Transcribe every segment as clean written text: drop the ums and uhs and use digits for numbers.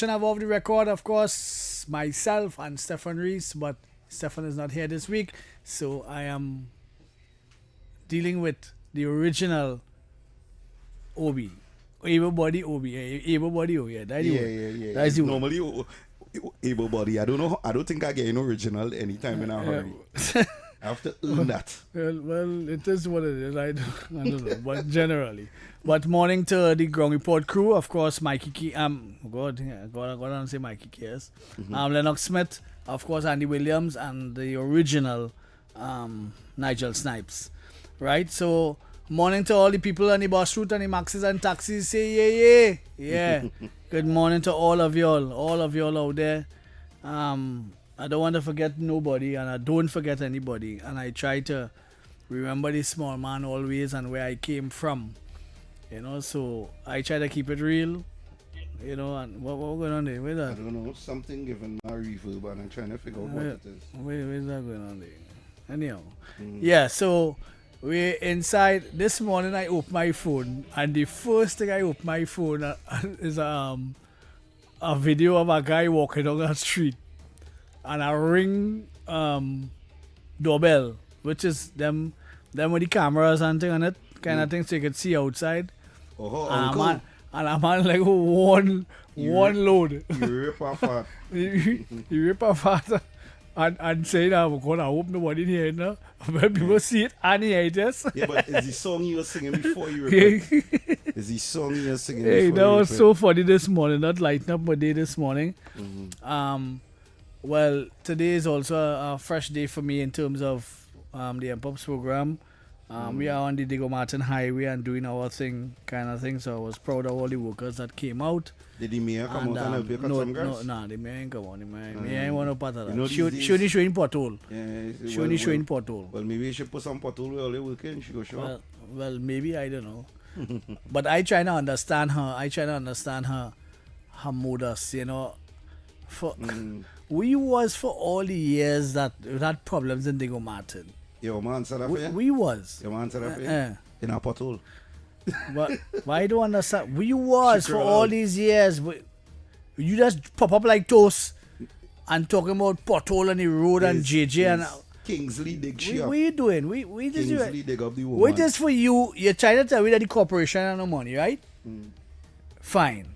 Of Off the Record, of course, myself and Stephan Reese, but Stephan is not here this week, so I am dealing with the original Obi. Able-body Obi. Able-body Obi. Yeah, that's the word. Yeah. That's the word. Normally, able body. I don't know. I don't think I get an original anytime in a hurry. I have to earn that. Well, it is what it is. I don't know, but generally. But morning to the Ground Report crew, of course, Mikey Key. God, and say Mikey Key, yes. Lennox Smith, of course, Andy Williams, and the original Nigel Snipes, right? So morning to all the people on the bus route and the maxis and taxis. Say yeah. Good morning to all of y'all out there. I don't want to forget nobody, and I don't forget anybody, and I try to remember this small man always and where I came from. So I try to keep it real. And what going on there? Where's I that? don't know. Something given a reverb, and I'm trying to figure out what it is. Where's that going on there? Anyhow. Yeah, so we're inside. This morning I opened my phone, and the first thing I opened my phone is a video of a guy walking down the street, and a ring doorbell, which is them with the cameras and thing on it, kind of thing, so you can see outside. Oh, And I'm on like one load. You rip off that. You rip off that and say that we're gonna hope nobody in here now. When people see it and hear it, yes. Yeah, but is the song you were singing before you rip it? Is the song you were singing Hey, before that you was rip so funny this morning. That lightened up my day this morning. Well, today is also a fresh day for me in terms of the MPOPs program. We are on the Diego Martin Highway and doing our thing, kind of thing. So I was proud of all the workers that came out. Did the mayor come out and help you cut some grass? No, the mayor ain't come on. The mayor ain't want no part of that. You know, She these only showing pothole. Yeah, She only showing pothole. Well, maybe you should put some pothole where all the working. She go show up. Well, maybe, I don't know. But I try to understand her. Her modus, For we was for all the years that we had problems in Diego Martin. Your man said that for you? We was. Your man said that for you? In a pothole. But I don't understand. We was for all these years. You just pop up like toast and talking about pothole on the road and JJ and Kingsley dig shit up. what you doing? We just Kingsley dig up the woman. wait just for you. You're trying to tell me that the corporation has no money, right? Fine.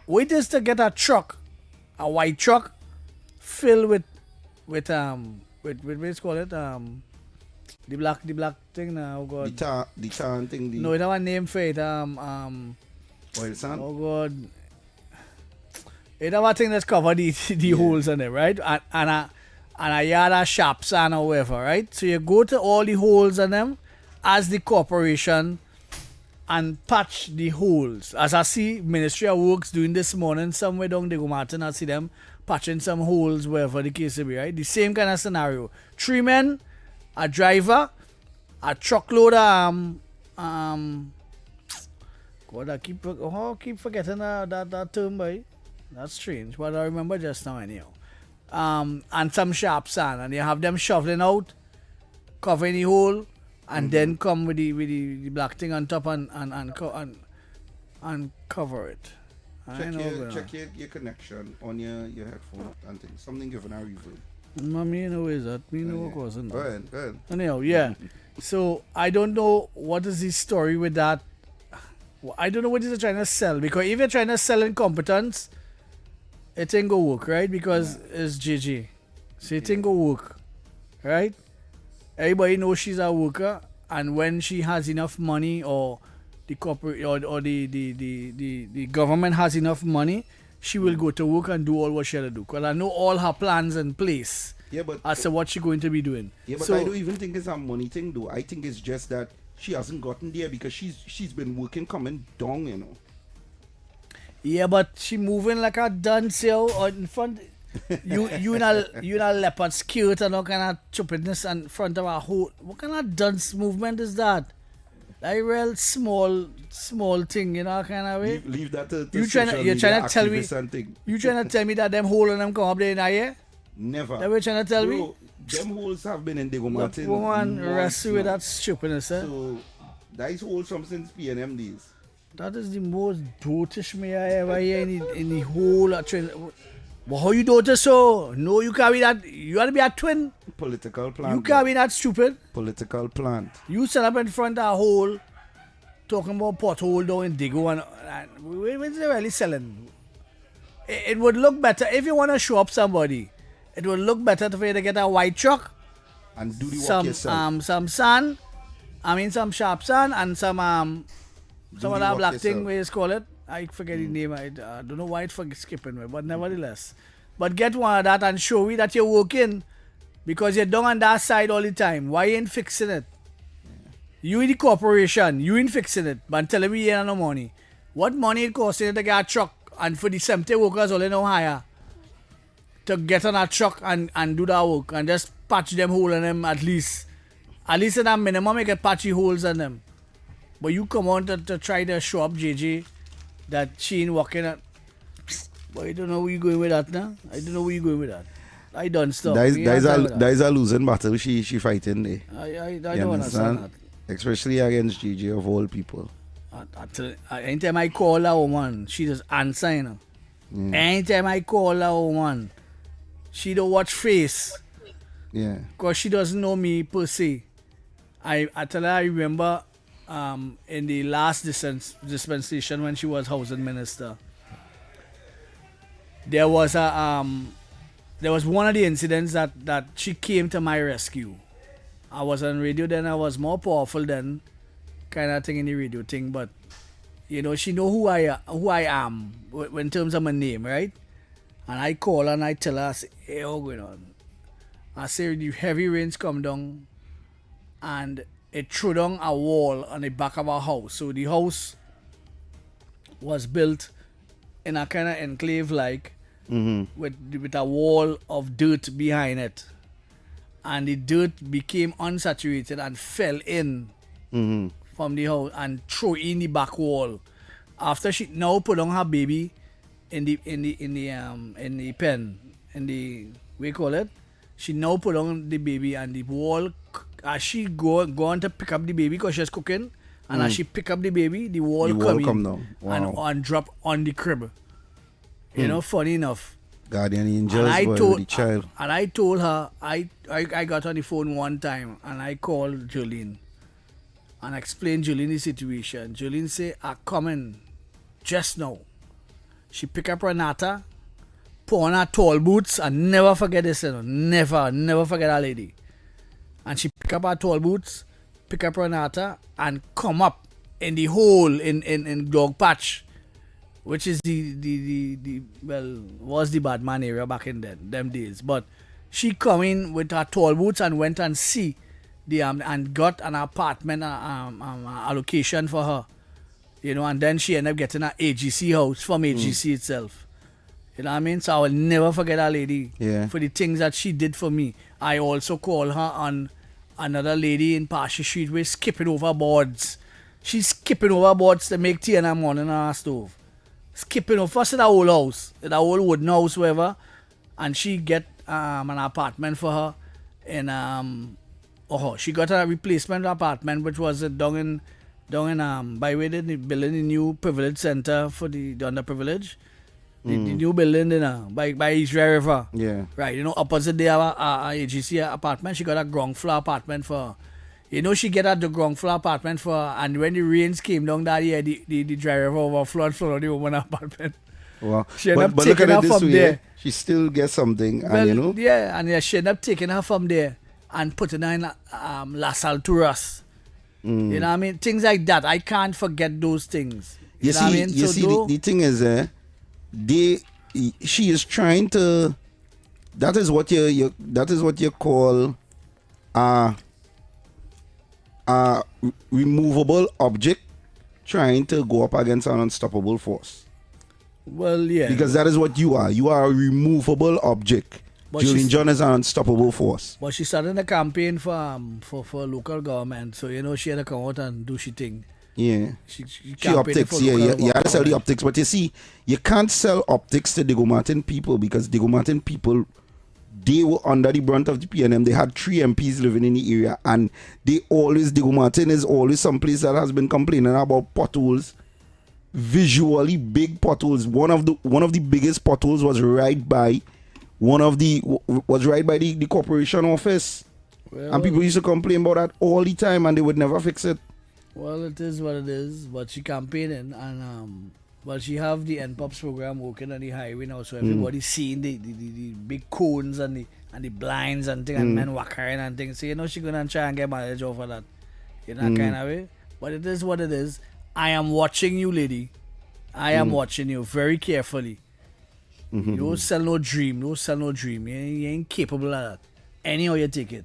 Wait just to get a truck, a white truck, filled with what's called it the black thing now. Oh God. The tan thing. No, it have a name for it. Oil sand. Oh God. It have a thing that's covered the holes in it, right? And a yard of sharp sand or whatever, right? So you go to all the holes in them as the corporation and patch the holes. As I see Ministry of Works doing this morning somewhere down Diego Martin, I see them patching some holes wherever the case may be, right? The same kind of scenario. 3 men, a driver, a truckload of God, I keep forgetting that term, boy. That's strange, but I remember just now anyhow. And some sharp sand, and you have them shoveling out, covering the hole, and then come with the black thing on top and cover it. Check your connection on your headphone and things. Something given a reverb. Me know is that. Me know what wasn't Go that. ahead. Anyhow, yeah. So I don't know what is the story with that. I don't know what is trying to sell, because if you're trying to sell incompetence, it ain't go work, right? Because it's JJ. So it ain't go work, right? Everybody knows she's a worker, and when she has enough money, or the corporate or the government has enough money, she will go to work and do all what she had to do. Because I know all her plans in place. Yeah, but as to what she's going to be doing. Yeah, but so, I don't even think it's a money thing though. I think it's just that she hasn't gotten there because she's been working coming down, Yeah, but she moving like a dance here in front. You in a leopard skirt and all kind of stupidness in front of a whole. What kind of dance movement is that? Like real small thing, kind of way. Leave that to you're trying to tell me. Thing. You trying to tell me that them hole and them come up there in here? Never. That what you trying to tell me? Them holes have been in Diego Martin. Woman, wrestle with that stupidness, eh? So, that is holes from since P&M days. That is the most dotish me I ever hear in the whole train. But how you daughter so? No, you can't be that. You want to be a twin. Political plant. You can't be that stupid. Political plant. You set up in front of a hole, talking about pothole down in Digo and what's they really selling? It would look better if you want to show up somebody. It would look better for you to get a white truck And do the work yourself. some sand. I mean some sharp sand and some of that black thing, what you call it. I forget the name. I don't know why it's skipping me, but nevertheless. But get one of that and show me that you're working, because you're down on that side all the time. Why you ain't fixing it? You in the corporation, you ain't fixing it, but tell me you ain't no money. What money it costs you to get a truck and for the 70 workers only no hire to get on a truck and do that work and just patch them hole in them at least. At least in a minimum you get patchy holes in them. But you come on to try to show up JJ that she ain't working at. But I don't know where you going with that now. I don't know where you going with that. I done stop. That is a losing battle she fighting there. I don't understand that. Especially against JJ of all people. Anytime I call a woman, she just answer, you know. Anytime I call a woman, she don't watch face. Yeah. Because she doesn't know me per se. I tell her I remember in the last dispensation when she was housing minister, there was one of the incidents that she came to my rescue. I was on radio then, I was more powerful then, kind of thing in the radio thing, but you know, she know who I am in terms of my name, right? And I call her and I tell her, I say, hey, what's going on? I say the heavy rains come down and it threw down a wall on the back of our house. So the house was built in a kind of enclave like with a wall of dirt behind it. And the dirt became unsaturated and fell in from the house and threw in the back wall. After she now put on her baby in the pen, in the what you call it? She now put on the baby and the wall. As she go on to pick up the baby because she's cooking, and as she pick up the baby, the wall come down. Wow. and drop on the crib. You know, funny enough. Guardian angels for the child. And I told her, I got on the phone one time and I called Jolene and explained Jolene the situation. Jolene say, I coming just now. She pick up Renata, put on her tall boots, and never forget this, you know, never forget that lady. And she pick up her tall boots, pick up Renata, and come up in the hole in Dog Patch, which is was the bad man area back in them days. But she come in with her tall boots and went and see the and got an apartment allocation for her, you know, and then she ended up getting an AGC house from AGC itself. You know what I mean? So I will never forget that lady for the things that she did for me. I also call her on another lady in Pasha Street where skipping over boards. She's skipping over boards to make tea in the morning on her stove. Skipping over first in that old house, in that old wooden house, wherever, and she get an apartment for her in she got a replacement apartment which was down in by where they building the new privilege center for the underprivileged. The new building by Israel River. Yeah. Right, you know, opposite there a AGC apartment. She got a ground floor apartment for her. You know, she get at the ground floor apartment for her, and when the rains came down that year, the dry river overflowed for the woman apartment. Wow. She ended up taking her from there. She still gets something, well, and you know? Yeah, and she ended up taking her from there and putting her in Las Alturas. You know what I mean? Things like that. I can't forget those things. You know what I mean? You see, the thing is, she is trying to. That is what you call a removable object trying to go up against an unstoppable force. Well, yeah. Because that is what you are. You are a removable object. Julian John is an unstoppable force. But she started a campaign for local government, so you know she had to come out and do she thing. Yeah. She optics, you have to sell the optics. But you see, you can't sell optics to Diego Martin people because Diego Martin people, they were under the brunt of the PNM. They had 3 MPs living in the area, and Diego Martin is always someplace that has been complaining about potholes visually big potholes. One of the biggest potholes was right by the corporation office. Well, And people used to complain about that all the time, and they would never fix it. well, it is what it is. But she campaigning, and well, she have the NPOPs program working on the highway now, so everybody's seeing the big cones and the blinds and things, and men walking and things. So she gonna try and get mileage off of that, in that kind of way. But it is what it is. I am watching you, lady. I am watching you very carefully. You don't sell no dream. Don't sell no dream. You ain't capable of that. Anyhow you take it.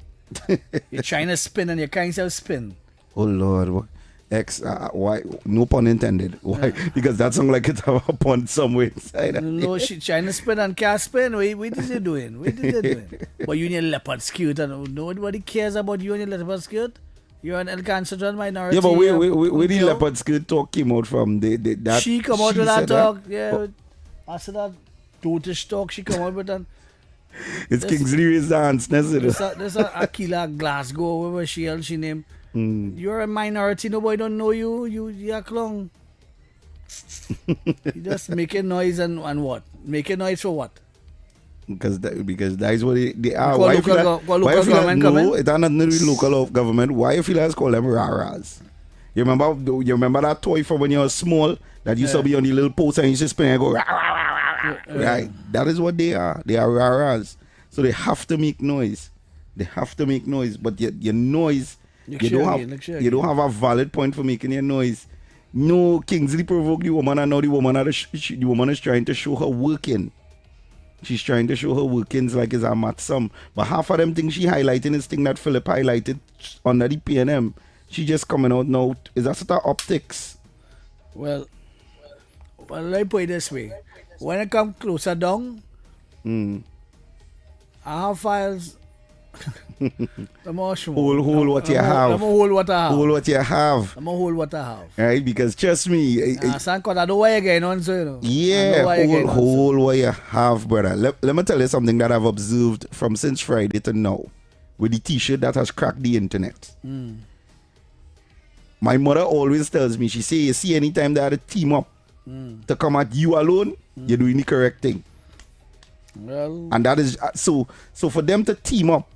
You're trying to spin and you can't self spin. Oh Lord, X, why? No pun intended. Why? Because that sounds like it's a pun somewhere inside. No, she trying to spin and can't spin. What is it doing? What is it doing? But you in your leopard skirt and nobody cares about you and your leopard skirt. You're an Alcanzadron minority. Yeah, but where the leopard skirt talk came out from? That she come out with that talk. Yeah, I said that dotish talk. She come out with that. It's Kingsley Ray's dance. There's a Aquila Glasgow, whatever she name. You're a minority. Nobody don't know you. You're a clown. You just making noise and what? Making noise for what? Because that is what they are. Why you feel like no, it's not really local government. Why you feel like call them raras? You remember that toy from when you were small that used to be on the little post and you just spin and go rah, rah, rah, rah, rah. Right? That is what they are. They are raras. So they have to make noise. They have to make noise. But your noise, you don't have a valid point for making your noise. No, Kingsley provoked the woman, and now the woman is trying to show her working. She's trying to show her workings like it's a mat sum. But half of them things she highlighting is thing that Philip highlighted under the PNM. She just coming out now. Is that sort of optics? Well, let me put it this way. When I come closer down, I have files. Hold what you have. I'm hold what I have. Hold what you have. I'm hold what I have. Right? Because trust me. I don't know why you're getting on, so you know. Yeah, hold what you have, brother. Let me tell you something that I've observed from since Friday to now. With the t-shirt that has cracked the internet. My mother always tells me, she say, you see, anytime they had a team up to come at you alone, you're doing the correct thing. Well, and that is so for them to team up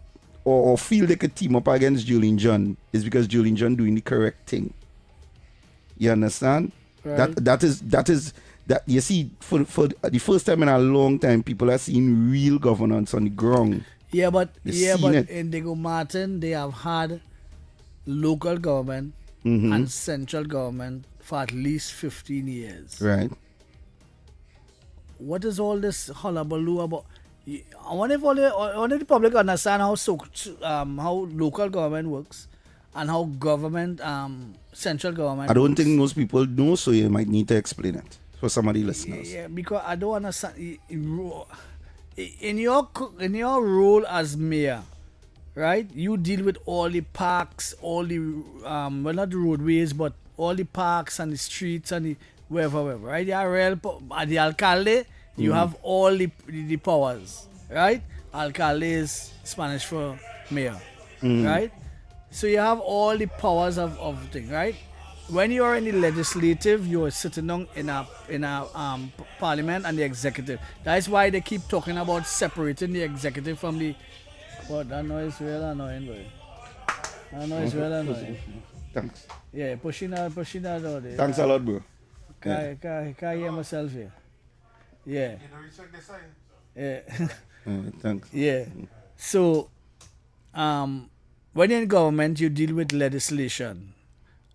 or feel they could team up against Julian John is because Julian John doing the correct thing. You understand? Right. That is you see, for the first time in a long time, people are seeing real governance on the ground. Yeah, but in Diego Martin, they have had local government and central government for at least 15 years. Right. What is all this hullabaloo about? I wonder if the public understand how local government works and how government, central government I don't works. think most people know, so you might need to explain it for some of the listeners. Yeah, because I don't understand. In your role as mayor, right? You deal with all the parks, all the well, not the roadways, but all the parks and the streets and the wherever, right? The alcalde, you have all the powers, right? Alcalde is Spanish for mayor, right? So you have all the powers of thing, right? When you are in the legislative, you are sitting down in a parliament and the executive. That's why they keep talking about separating the executive from the. But that noise real annoying, boy. That noise real annoying. Thanks. Yeah, pushing out all day. Thanks a lot, bro. Can't hear myself here. Yeah. Yeah. Thanks. Yeah. So, when you're in government, you deal with legislation.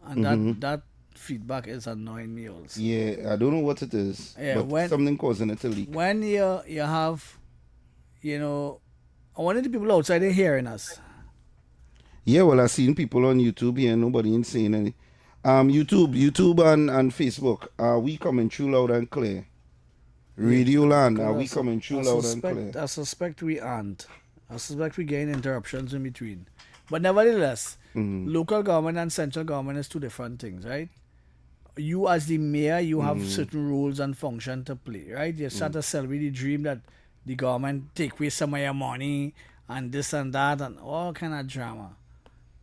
And that feedback is annoying me also. Yeah, I don't know what it is. Yeah, but something causing it to leak. When you have, I wanted the people outside are hearing us. Yeah, well, I've seen people on YouTube here, nobody ain't saying any. YouTube and Facebook, are we coming through loud and clear? Radio Land, are we coming through loud and clear? I suspect we aren't. I suspect we gain interruptions in between. But nevertheless, local government and central government is two different things, right? You as the mayor, you have certain roles and function to play, right? You start to celebrate the dream that the government take away some of your money and this and that and all kind of drama.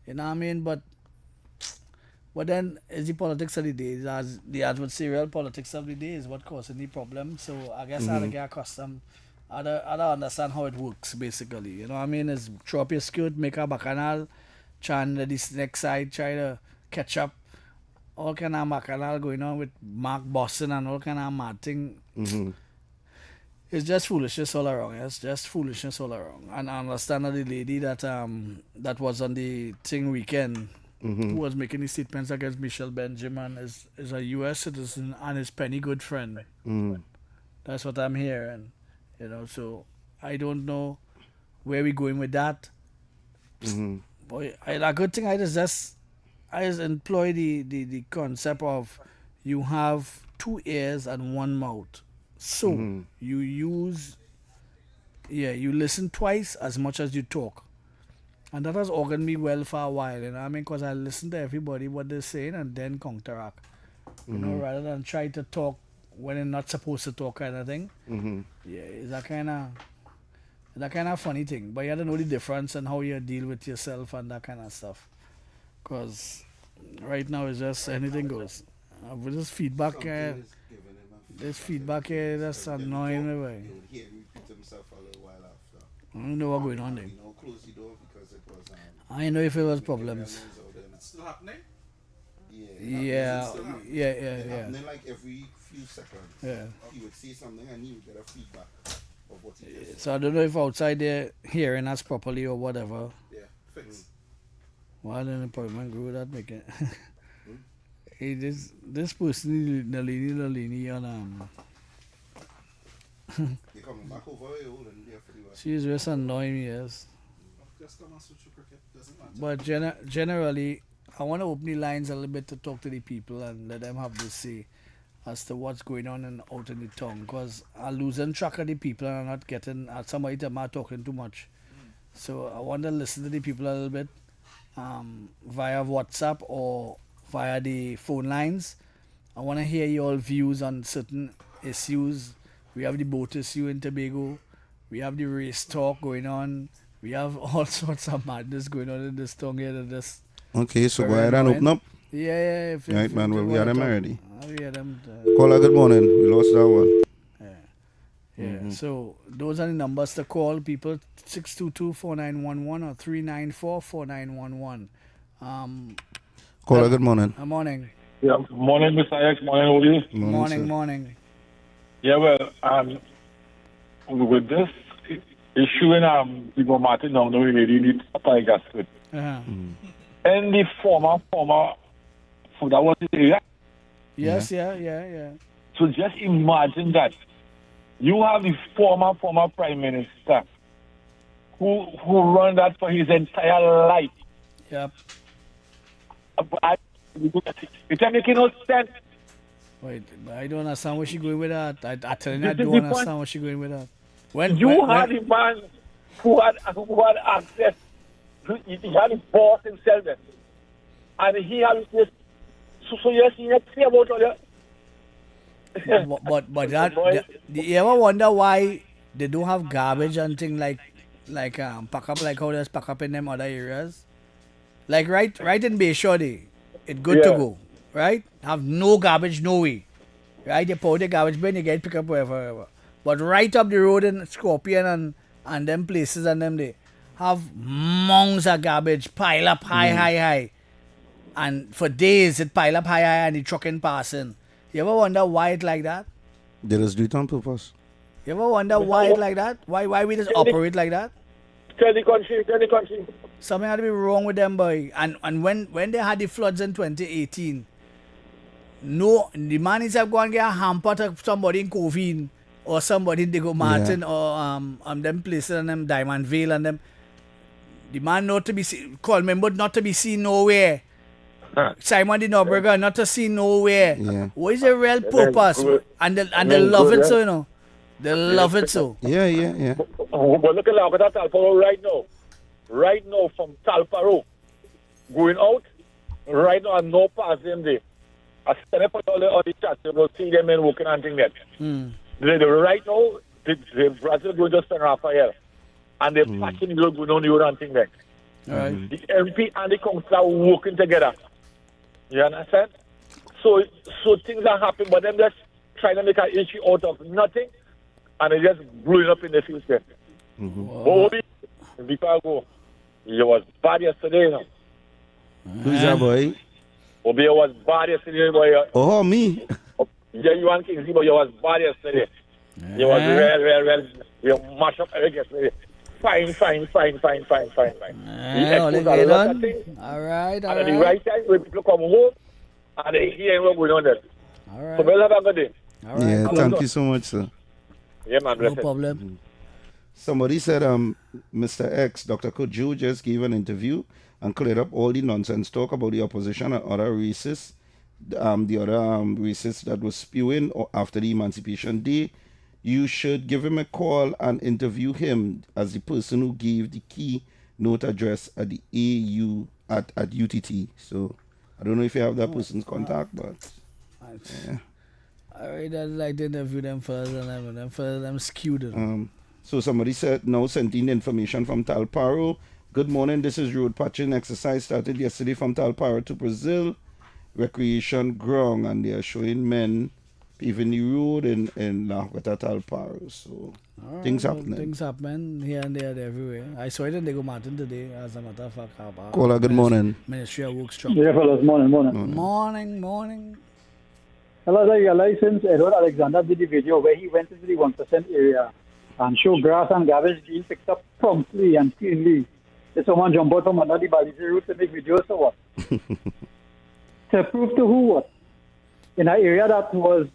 You know what I mean? But But then, is the politics of the day, as the adversarial politics of the day is what causing the problem. So I guess I had to get accustomed. I don't understand how it works, basically. You know what I mean? Is throw up your skirt, make a bacchanal, trying to this next side, try to catch up. All kind of bacchanal going on with Mark Boston and all kind of mad thing. It's just foolishness all around. It's just foolishness all around. And I understand that the lady that that was on the thing weekend, who was making the statements against Michelle Benjamin, is a U.S. citizen and is Penny good friend. That's what I'm hearing. You know, so I don't know where we're going with that. Boy, a good thing I just employ the concept of you have 2 ears and 1 mouth. So you listen twice as much as you talk. And that has organed me well for a while, you know what I mean? Because I listen to everybody, what they're saying, and then counteract. You know, rather than try to talk when they're not supposed to talk kind of thing. Yeah, it's that kind of funny thing. But you have to know the difference and how you deal with yourself and that kind of stuff. Because right now it's just anything goes. With this feedback, here, that's annoying me. Right? I don't know what's going on there. I know if it was problems. It's still happening? Yeah. Happening like every few seconds. Yeah. He would say something and he would get a feedback of what he just said. So I don't know if outside they're hearing us properly or whatever. Yeah, fixed. Why didn't the appointment grew that making? Hey, this person Nalini on You're coming back over here, and there for the rest. she's just annoying me, yes. Just come and switch to cricket. Doesn't matter. But generally, I want to open the lines a little bit to talk to the people and let them have this say as to what's going on out in the town. Because I'm losing track of the people and I'm not getting, somebody tell me I'm talking too much. So I want to listen to the people a little bit via WhatsApp or via the phone lines. I want to hear your views on certain issues. We have the boat issue in Tobago. We have the race talk going on. We have all sorts of madness going on in this town here. This Okay, so go ahead and open up. Yeah. Right, man. Well, we had them already. We had them. Caller, good morning. We lost that one. Yeah. So those are the numbers to call people: 622-4911 or 394-4911. Caller, good morning. Morning. Yeah, morning, Mr. X. Morning, Oli. Morning. Yeah, well, with this issue in people Martin, no, we really need a tiger split. And the former, for that was the area. Yes, yeah. So just imagine that you have the former prime minister who run that for his entire life. Yep. It ain't making no sense. Wait, I don't understand where she going with that. I tell you, I don't understand where she going with that. When had a man who had access, he had a boss himself then, and he had this. So yes, he had to say about all that. But that, you ever wonder why they don't have garbage and things like pack up like how there's pack up in them other areas? Like right in Bayshore, it's good to go, right? Have no garbage, no way, right? You pour the garbage bin, you get pick up wherever. But right up the road in Scorpion and them places and them they have mounds of garbage pile up high, and for days it pile up high and the truck ain't passing. You ever wonder why it's like that? They just do it on purpose. You ever wonder why it's like that? Why we just operate like that? Tell the country. Something had to be wrong with them, boy. And when they had the floods in 2018, the man is going to get a hamper to somebody in Covine or somebody in Diego Martin or them places and them Diamond Vale and them. The man not to be seen, Coleman, but not to be seen nowhere. Simon the Norberger not to see nowhere. Yeah. What is the real purpose? And they love it so, you know. They love it so. Yeah. But look at that Talpa right now. Right now from Talpa Road, going out, right now and no pass them there. I stand up on the chat, you will see them men walking and things there. Right now, the Brazil go just San Rafael. And they're patching the going on the road and things there. Right. The MP and the council are working together. You understand? So things are happening, but them just trying to make an issue out of nothing, and they just blowing up in the future. Bobby, before I go, you was bad yesterday, you know. Who's that boy? Bobby, you was bad yesterday, boy. Oh, me. Yeah, you and Kingsley, but you was bad yesterday. You was real. You mash up Eric yesterday. Fine. All right. And at the right time, when people come home, and they hear what's going on there. All right. So we'll have a good day. All right. Yeah, Cool. thank you so much, sir. Yeah, man. No Bless it. problem. Somebody said, Mr. X, Dr. Koju just gave an interview and cleared up all the nonsense talk about the opposition and other racists, the other racists that was spewing after the Emancipation Day. You should give him a call and interview him as the person who gave the keynote address at the AU at UTT. So I don't know if you have that person's contact, but yeah. All right, I'd like to interview them first, and them skewed it. So somebody said now sent in information from Talparo. Good morning, this is road patching exercise started yesterday from Talparo to Brazil recreation ground, and they are showing men paving the road in La Huerta Talparo. So things happening. Things happen here and there, everywhere. I saw it in Diego Martin today, as a matter of fact. Caller, good morning. Ministry of Works truck. Yeah, fellas, morning. Morning. Fellas, I realized since Edward Alexander did the video where he went into the 1% area and showed grass and garbage being picked up promptly and cleanly. Did someone jump out from under the Balize route to make videos or what? To prove to who what? In an area that was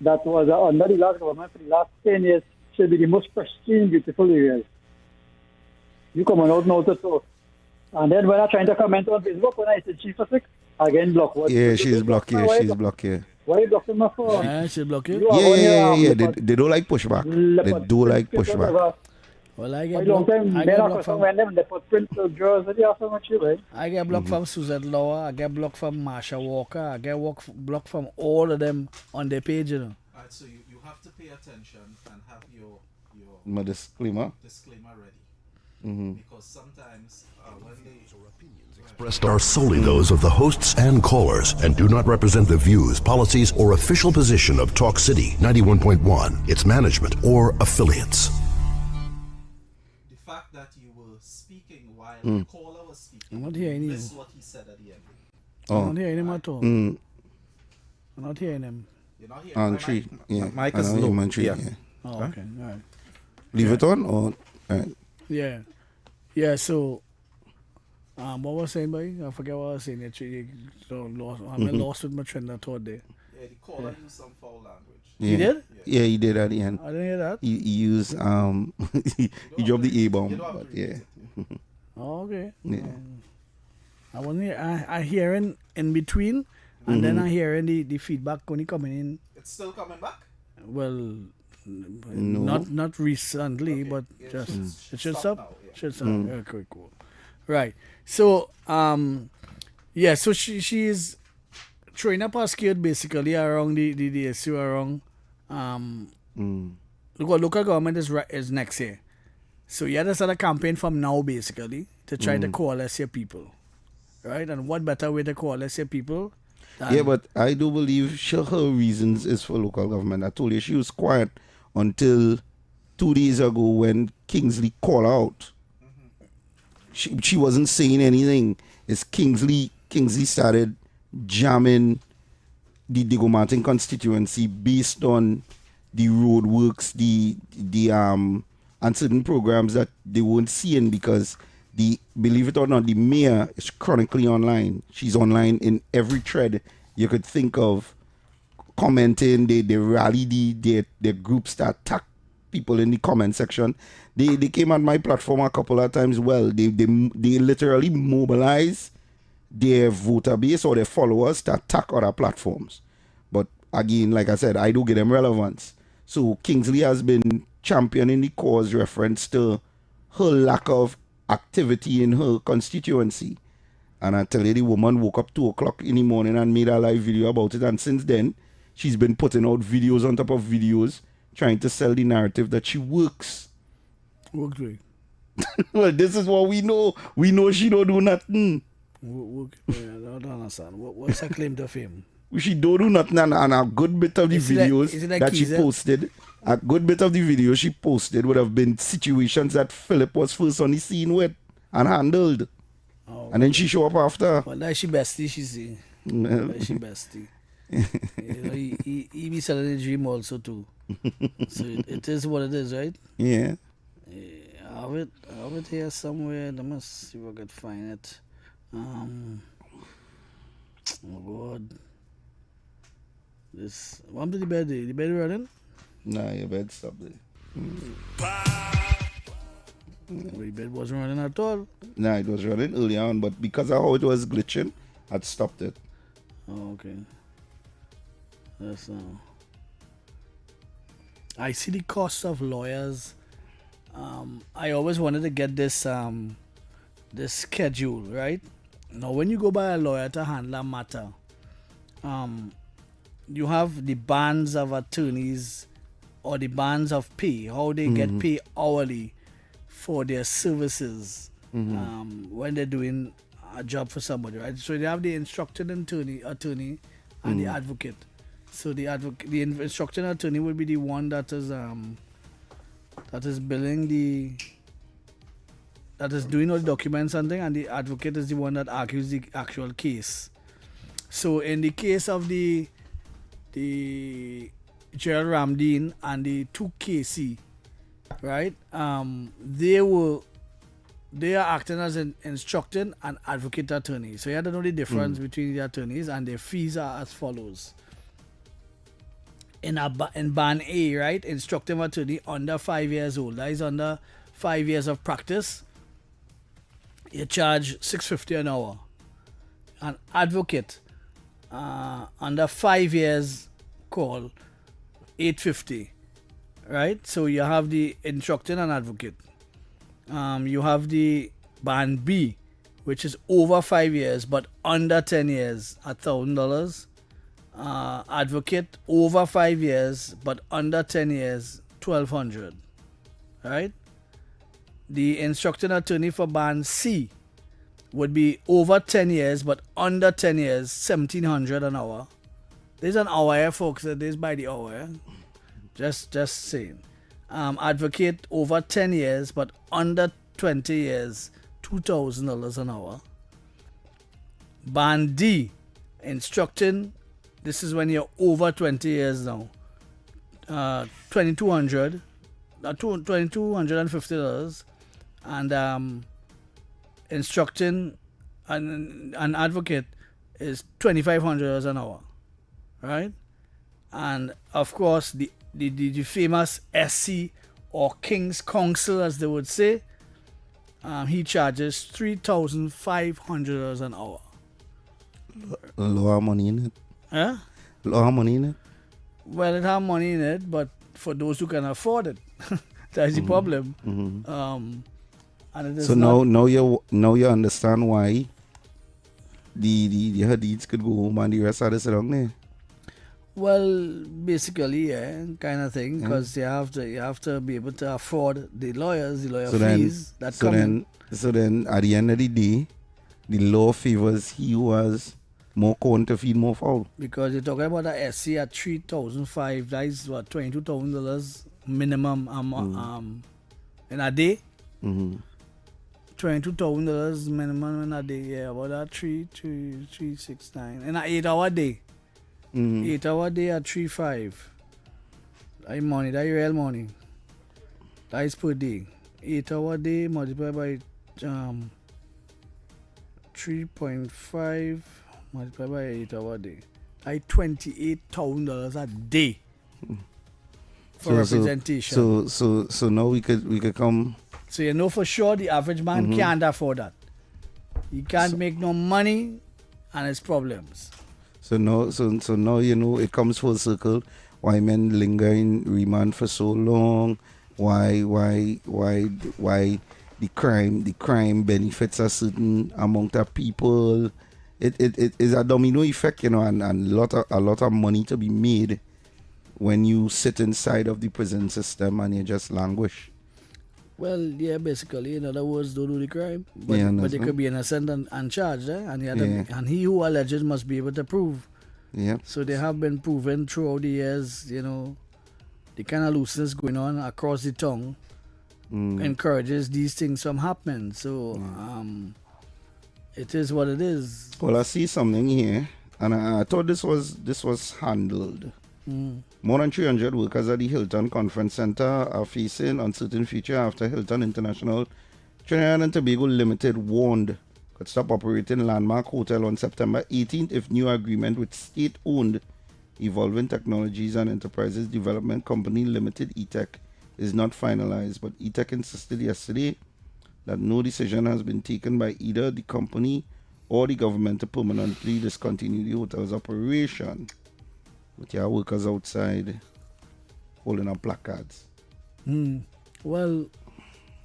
under the last government for the last 10 years should be the most pristine, beautiful areas. You come out now to talk. And then when I'm trying to comment on Facebook, when I said Chief of Six, again block. What? Yeah, she's blocked here. Why are you blocking my phone? Yeah, she's blocked you. Yeah. They don't like pushback. They do like pushback. Well, I I get don't blocked. think I men get are blocked some from. random. They put print girls and they are so much right? I get blocked from Suzette Lower. I get blocked from Marsha Walker. I get blocked from all of them on their page, you know. Alright, so you have to pay attention and have your My disclaimer. disclaimer ready. Mm-hmm. Because sometimes when they Expressed are solely those of the hosts and callers and do not represent the views, policies, or official position of Talk City 91.1, its management, or affiliates. the fact that you were speaking while the caller was speaking, I'm not hearing you. this is what he said at the end. I'm not hearing him at all. I'm not hearing him. You're not hearing On my tree. mic? Yeah. Mic I is know low. him on tree, Yeah. yeah. Oh, okay. All right. Leave it on or Yeah, so what was I saying, boy? I forget what I was saying. I'm lost with my train of thought there. Yeah, the caller used some foul language. He did? Yeah, he did at the end. I didn't hear that. He used he dropped the A bomb. You don't have But to read yeah. Oh, okay. Yeah. I wasn't here. I hearing in between, and then I hearing the feedback when coming in. It's still coming back? Well, No. not recently, Okay. but Yeah, just it should stop stop. now, yeah. Should stop. Okay, cool. Right. So yeah. So she's throwing up her skirt basically around the issue around local government is next year. So yeah, there's a campaign from now basically to try to coalesce your people, right? And what better way to coalesce your people? Yeah, but I do believe her reasons is for local government. I told you she was quiet until 2 days ago when Kingsley called out. She wasn't saying anything. It's Kingsley started jamming the Diego Martin constituency based on the road works, the and certain programs that they weren't seeing because believe it or not, the mayor is chronically online. She's online in every thread you could think of, commenting. They rally their groups that attack people in the comment section. They came on my platform a couple of times. Well, they literally mobilize their voter base or their followers to attack other platforms. But again, like I said, I do give them relevance. So Kingsley has been championing the cause reference to her lack of activity in her constituency. And I tell you, the woman woke up 2 o'clock in the morning and made a live video about it. And since then, she's been putting out videos on top of videos, trying to sell the narrative that she works. Work great. Well, this is what we know. We know she don't do nothing. I don't understand. What's her claim to fame? She don't do nothing, and a good bit of the videos that she posted, a good bit of the videos she posted would have been situations that Philip was first on the scene with and handled. Oh, and then she show up after. Well, that's she bestie, she see. That's she bestie. He be selling a dream also too. So it is what it is, right? Yeah. I have it here somewhere. Let me see if I can find it. Oh God. This one to the bed. The bed running? Nah, your bed stopped there. The bed wasn't running at all. Nah, it was running early on, but because of how it was glitching, I'd stopped it. Oh, okay. That's I see the cost of lawyers. I always wanted to get this schedule, right? Now, when you go by a lawyer to handle a matter, you have the bands of attorneys or the bands of pay, how they get paid hourly for their services when they're doing a job for somebody, right? So they have the instructed attorney and the advocate. So the instructed attorney will be the one that is billing that is doing all the documents and thing, and the advocate is the one that argues the actual case. So in the case of the Gerald Ramdeen and the 2KC, right? They are acting as an instructing and advocate attorney. So you have to know the difference between the attorneys, and their fees are as follows. In band A, right, instructing attorney under 5 years old, that is under 5 years of practice, you charge $6.50 an hour. An advocate under 5 years call $8.50, right? So you have the instructing and advocate. You have the band B, which is over 5 years but under 10 years, $1,000. Advocate over 5 years but under 10 years, $1,200, right? The instructing attorney for band C would be over 10 years but under 10 years, $1,700 an hour. There's an hour here, folks. There's by the hour. Just saying. Advocate over 10 years but under 20 years, $2,000 an hour. Band D, instructing. This is when you're over 20 years now. $2,250, and instructing an advocate is $2,500 an hour, right? And of course, the famous SC or King's Counsel, as they would say, he charges $3,500 an hour. Lower money in it. Yeah? Lower money in it. Well, it has money in it, but for those who can afford it, that's the problem. And it is so now you understand why the Hadiths could go home and the rest of us around there. Well, basically, yeah, kind of thing, because you have to be able to afford the lawyer fees that come in. So then, at the end of the day, the law favors he who has more corn to feed more fowl. Because you're talking about a SC at $3,500, that is what, $22,000 minimum in a day. $22,000 minimum in a day. Yeah, about that 369 in an 8-hour day. 8-hour day at 3.5. That money, that real money. That is per day. 8-hour day multiplied by 3.5 multiplied by 8-hour day. That $28,000 a day for representation. So now we could come. So you know for sure the average man can't afford that. He can't make no money, and it's problems. So now you know it comes full circle. Why men linger in remand for so long? Why the crime benefits a certain amount of people? It is a domino effect, you know, and a lot of money to be made when you sit inside of the prison system and you just languish. Well, yeah, basically, in other words, don't do the crime. But, Yeah, but they understand. could be innocent and charged, and, Yeah. and he who alleges must be able to prove. Yeah. So they have been proven throughout the years, the kind of looseness going on across the tongue encourages these things from happening. So it is what it is. Well, I see something here, and I thought this was handled. More than 300 workers at the Hilton Conference Center are facing uncertain future after Hilton International Trinidad and Tobago Limited warned could stop operating Landmark Hotel on September 18th if new agreement with state-owned Evolving Technologies and Enterprises Development Company Limited (ETEC) is not finalized. But ETEC insisted yesterday that no decision has been taken by either the company or the government to permanently discontinue the hotel's operation. With your workers outside holding up placards. Well,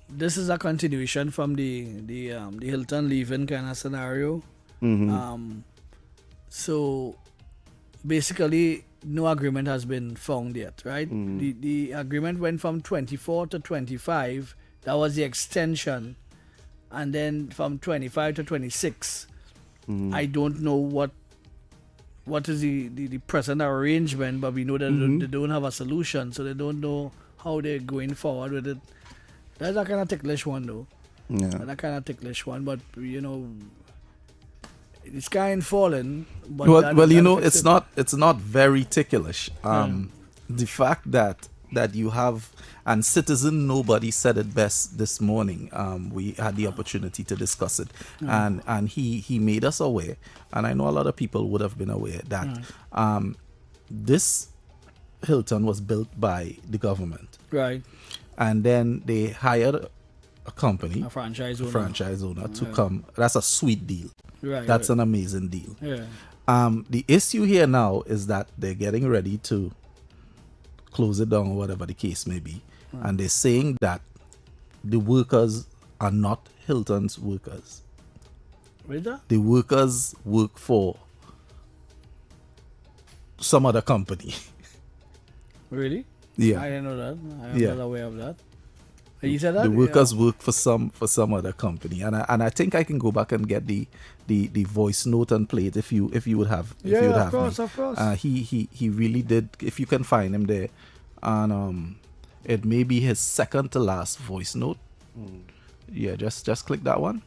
this is a continuation from the Hilton leaving kind of scenario. So basically, no agreement has been found yet, right? The agreement went from 24 to 25. That was the extension, and then from 25 to 26. I don't know what is the present arrangement, but we know that they don't have a solution, so they don't know how they're going forward with it. That's a kind of ticklish one, though. Yeah. That kind of ticklish one, but it's kind of falling. But it's not very ticklish. The fact that you have, and Citizen Nobody said it best this morning. We had the opportunity to discuss it, and he made us aware, and I know a lot of people would have been aware that this Hilton was built by the government, right, and then they hired a company, a franchise owner to come. That's a sweet deal. Right, that's an amazing deal. Yeah. The issue here now is that they're getting ready to close it down or whatever the case may be. And they're saying that the workers are not Hilton's workers. Really? The workers work for some other company. Really? Yeah. I didn't know that. I am not aware of that. You said that? The workers work for some other company, and I think I can go back and get the voice note and play it if you would have of course. He really did. If you can find him there, and it may be his second to last voice note. Yeah, just click that one.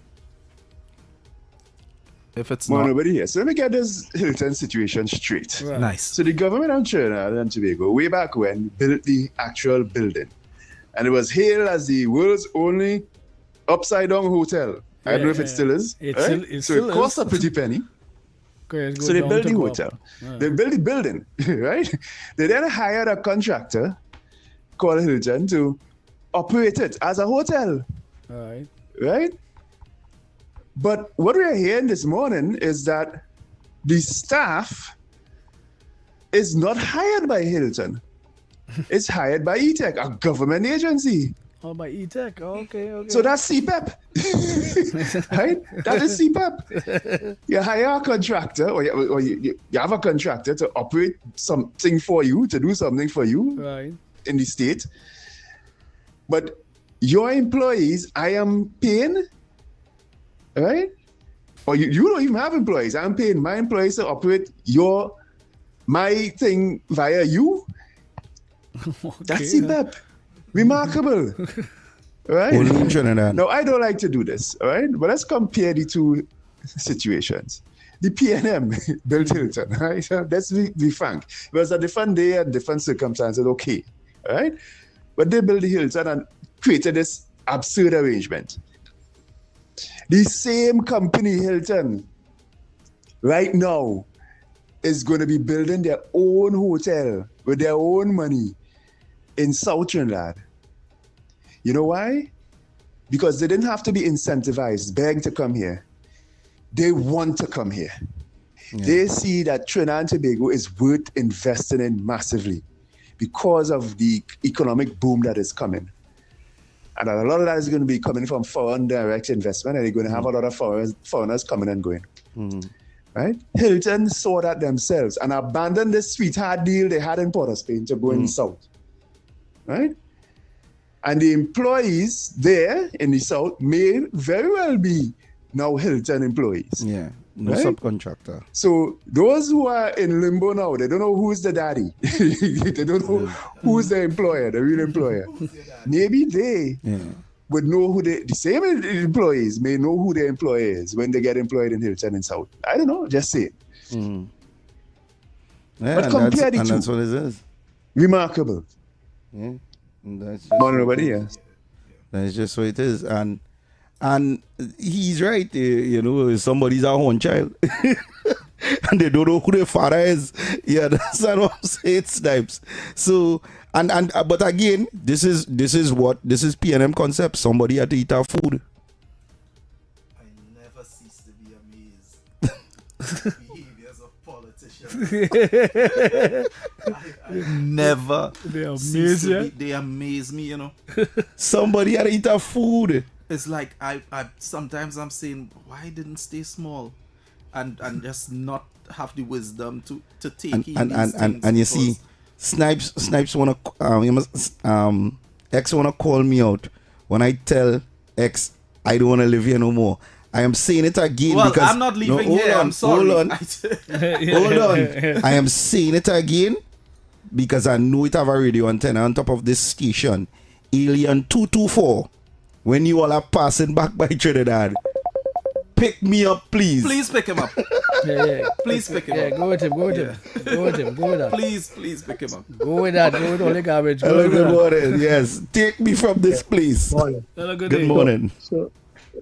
If it's not nobody here. So let me get this Hilton situation straight. Right. nice. So the government of Trinidad and Tobago, way back when, built the actual building. And it was hailed as the world's only upside-down hotel. I don't know if it still is. It cost a pretty penny. Okay, So they built the hotel. They built the building, right? They then hired a contractor called Hilton to operate it as a hotel. All right. Right? But what we are hearing this morning is that the staff is not hired by Hilton. It's hired by ETEC, a government agency. Oh, by ETEC. Oh, okay. So that's CPEP. Right? That is CPEP. You hire a contractor, or you have a contractor to operate something for you, to do something for you Right. in the state. But your employees, I am paying, right? Or you don't even have employees. I'm paying my employees to operate my thing via you. That's CPEP. Remarkable. Right? Only in Trinidad. No, I don't like to do this, all right? But let's compare the two situations. The PNM built Hilton, right? So let's be frank. It was a different day and different circumstances, okay, all right? But they built the Hilton and created this absurd arrangement. The same company, Hilton, right now is going to be building their own hotel with their own money in South Trinidad. You know why? Because they didn't have to be incentivized, begged to come here. They want to come here. Yeah. They see that Trinidad and Tobago is worth investing in massively because of the economic boom that is coming. And a lot of that is going to be coming from foreign direct investment, and they're going to have a lot of foreigners coming and going. Right? Hilton saw that themselves and abandoned the sweetheart deal they had in Port of Spain to go in south. Right? And the employees there in the South may very well be now Hilton employees. Yeah. No Right? subcontractor. So those who are in limbo now, they don't know who's the daddy. They don't know who's the employer, the real employer. Maybe they would know who the same employees may know who the employer is when they get employed in Hilton and South. I don't know, just say it. Mm. Yeah, But and compare the and two. that's what it is. Remarkable. Yeah. And that's just Nobody else. That's just what it is. And he's right. You know, somebody's a horn child. And they don't know who their father is. Yeah, that's what I'm saying, Snipes. So but again, this is PNM concept. Somebody had to eat our food. I never cease to be amazed at the behaviors of politicians. I never They cease amaze to you. be, they amaze me, you know. Somebody had to eat our food. It's like I sometimes I'm saying, why didn't stay small and just not have the wisdom to take in these things, and you see, Snipes wanna X wanna call me out when I tell X I don't wanna live here no more. I am saying it again well, because I'm not leaving hold here. on, I'm sorry. Hold on. I am saying it again because I know it have a radio antenna on top of this station. Alien 224. When you all are passing back by Trinidad, pick me up, please. Please pick him up. Yeah. Please pick him up. Go with him. Go with that. Please pick him up. Go with that. Go with all the garbage. Go Hello, with good that. morning. Yes, take me from this place. Morning. Hello, good Good day. morning.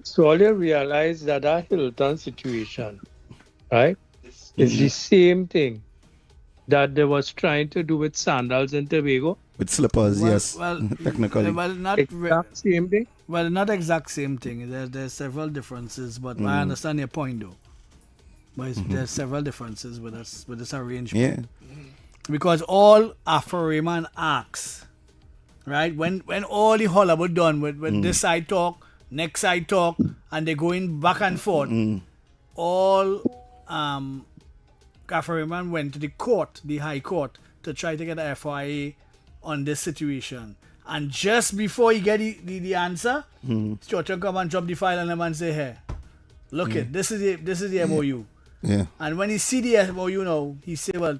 So all you realize that Hilton situation, right, is the same thing that they was trying to do with Sandals in Tobago. With slippers, yes. Well, technically. well, Exact same thing. Well, not exact same thing. There's several differences, but I understand your point though. But there's several differences with this arrangement. Yeah. Because all Afro-Rayman acts, right? When all the hullabaloo done with this side talk, next side talk, and they're going back and forth, all Afro-Rayman went to the High Court, to try to get a FIA on this situation. And just before you get the answer, Stuart come and drop the file and the man say, hey, look it, this is the MOU. Yeah. And when he see the MOU now, he say, well,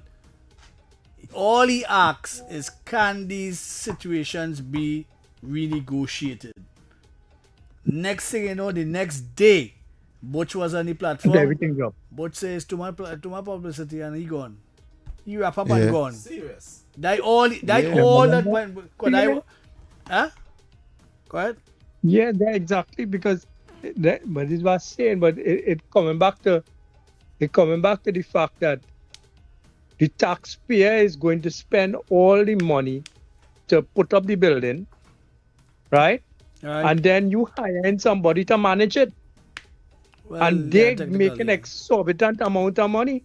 all he asks is, can these situations be renegotiated? Next thing you know, the next day, Butch was on the platform. Everything up. Butch says to my publicity, and he gone. He wrap up and gone. Serious. That went. Huh? Go ahead. Yeah, exactly, because but it was saying, but it coming back to the fact that the taxpayer is going to spend all the money to put up the building, right? And then you hire somebody to manage it, Well, and they yeah, make an exorbitant amount of money.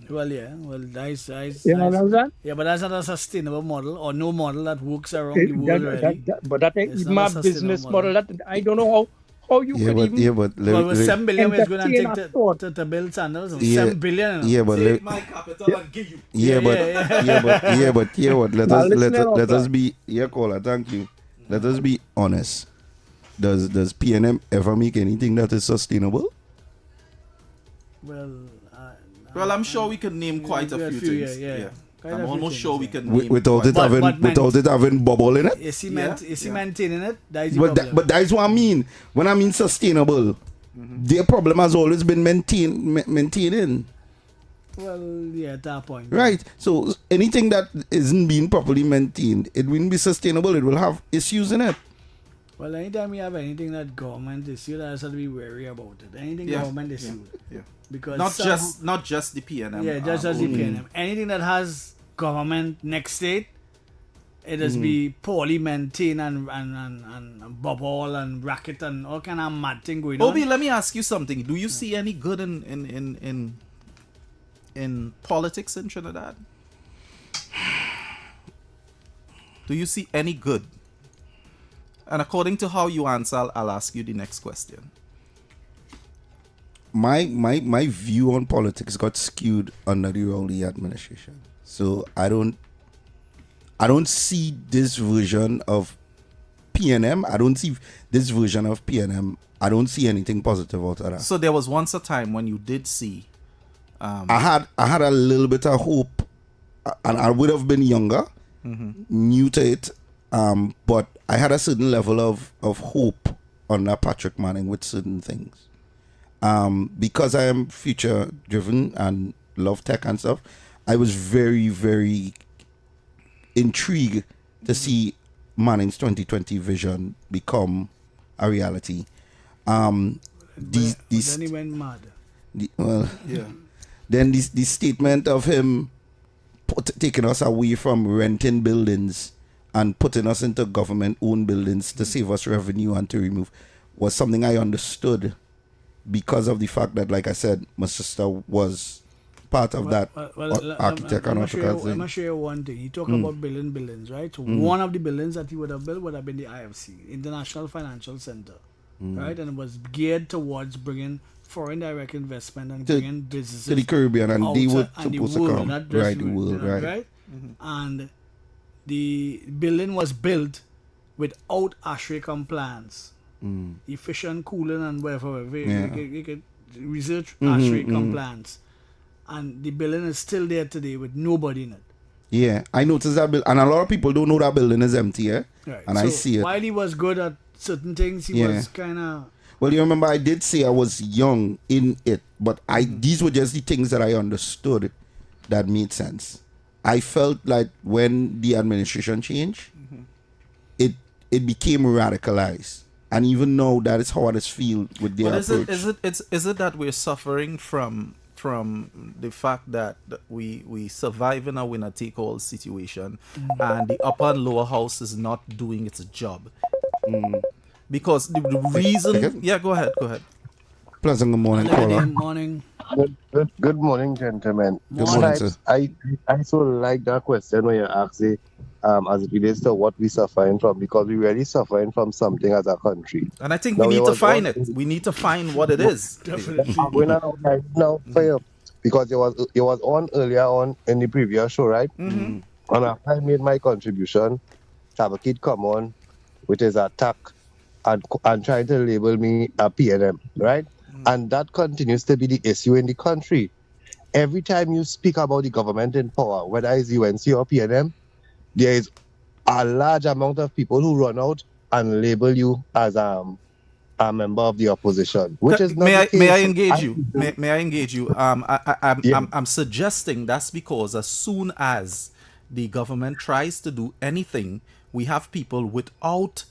Well, yeah. Well, that's You know what I'm saying? yeah, but that's not a sustainable model or no model that works around the world already. But that It's is not my a sustainable business model. model. That I don't know how you could even. but Well, with 7 billion is going entertain to a take thought. to build sandals. Yeah, 7 billion. yeah, but Take my capital and give you. let Now, us listen up, let us sir. be caller. Thank you. Let us be honest. Does PNM ever make anything that is sustainable? Well, I'm sure we can name quite a few things. yeah. Quite a I'm few almost things, sure we yeah. can name Without it quite- having without it having bubble in it. Is he Yeah. maintaining it? That is the But problem. but that is what I mean. When I mean sustainable, their problem has always been maintaining. Well, yeah, at that point. Right. So anything that isn't being properly maintained, it wouldn't be sustainable. It will have issues in it. Well, anytime you have anything that government issue, that's have to be wary about it. Anything Yeah. government issue. Yeah. Because Not just the PNM. yeah, just as the only. PNM. Anything that has government next state, it has be poorly maintained and bubble and racket and all kind of mad thing going Obi, on. let me ask you something. Do you see any good in politics in Trinidad? Do you see any good? And according to how you answer, I'll ask you the next question. My view on politics got skewed under the Rowley administration. So I don't see this version of PNM, I don't see this version of PNM. I don't see anything positive out of that. So there was once a time when you did see. I had a little bit of hope, and I would have been younger, new to it, but I had a certain level of hope under Patrick Manning with certain things. Because I am future driven and love tech and stuff, I was very, very intrigued to see Manning's 2020 vision become a reality. Then he went mad. Then the statement of him taking us away from renting buildings and putting us into government-owned buildings to save us revenue and to remove was something I understood because of the fact that, like I said, my sister was part of that architect and AutoCAD thing. I'm going to show you one thing. He talked about building buildings, right? So one of the buildings that he would have built would have been the IFC, International Financial Center, right? And it was geared towards bringing foreign direct investment and bringing businesses to the Caribbean, and they were supposed to come. Not just Right, the world, right. And the building was built without ASHRAE compliance. Efficient cooling and whatever. You could research ASHRAE compliance. And the building is still there today with nobody in it. Yeah, I noticed that building, and a lot of people don't know that building is empty, Right. And so I see it. While he was good at certain things, he was kind of... Well, you remember I did say I was young in it, but these were just the things that I understood that made sense. I felt like when the administration changed, it became radicalized. And even now, that is how I just feel with their approach. Is it that we're suffering from the fact that we survive in a winner-take-all situation and the upper and lower house is not doing its job? Because the reason... Yeah, go ahead. Pleasant good morning, caller. Morning. Good morning, gentlemen. Good morning, sir. I so like that question when you ask it, as it relates to what we're suffering from, because we're really suffering from something as a country. And I think we need to find it. We need to find what it is. Definitely. No, for you. Because it was on earlier on in the previous show, right? And after I made my contribution, Tabakit come on with his attack and trying to label me a PNM, right? And that continues to be the issue in the country. Every time you speak about the government in power, whether it's UNC or PNM, there is a large amount of people who run out and label you as a member of the opposition, which is not the case. May I engage you? May I engage you? I'm suggesting that's because as soon as the government tries to do anything, we have people without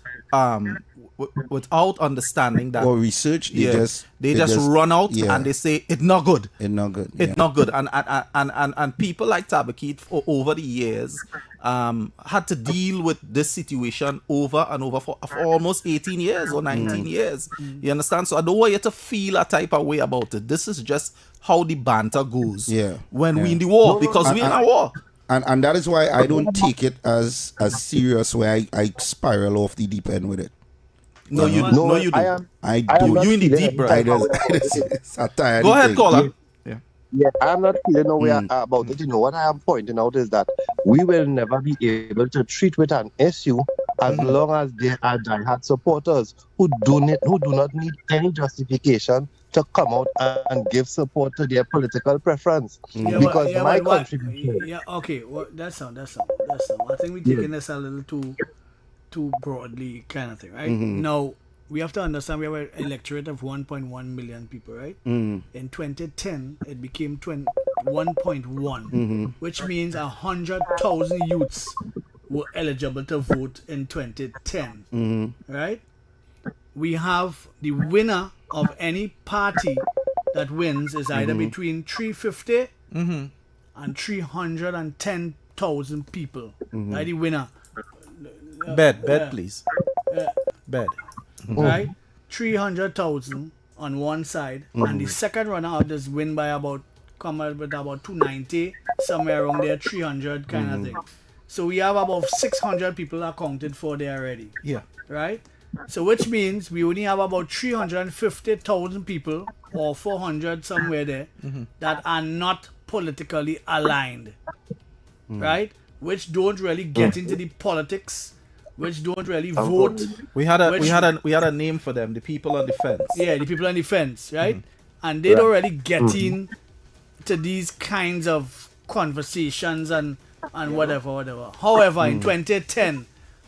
understanding that Or research, they just run out and they say it's not good. It's not good. It's not good. And people like Tabakit over the years had to deal with this situation over and over for almost 18 years or 19 years. You understand? So I don't want you to feel a type of way about it. This is just how the banter goes when we in the war, because we in a war. And that is why I don't take it as serious where I spiral off the deep end with it. No, you do. I do. You in the deep, right? It's a tired Go ahead, thing. caller. Yeah, I'm not feeling no way about it. You know, what I am pointing out is that we will never be able to treat with an issue as long as there are diehard supporters who do not need any justification to come out and give support to their political preference. Because my contribution... Yeah, okay. Well, that's all. I think we're taking this a little too broadly kind of thing, right? Now, we have to understand we have an electorate of 1.1 million people, right? In 2010, it became 1.1, which means 100,000 youths were eligible to vote in 2010, right? We have the winner of any party that wins is either between 350 and 310,000 people. Right, the winner. Bed, please. Bed. Right? 300,000 on one side, and the second runner up just win by about 290, somewhere around there, 300 kind of thing. So we have about 600 people accounted for there already. Yeah. Right? So which means we only have about 350,000 people or 400 somewhere there that are not politically aligned. Right? Which don't really get into the politics which don't really vote. We had a name for them, the people on the fence. Yeah, the people on the fence, right? And they don't really get in to these kinds of conversations and whatever. However, in 2010,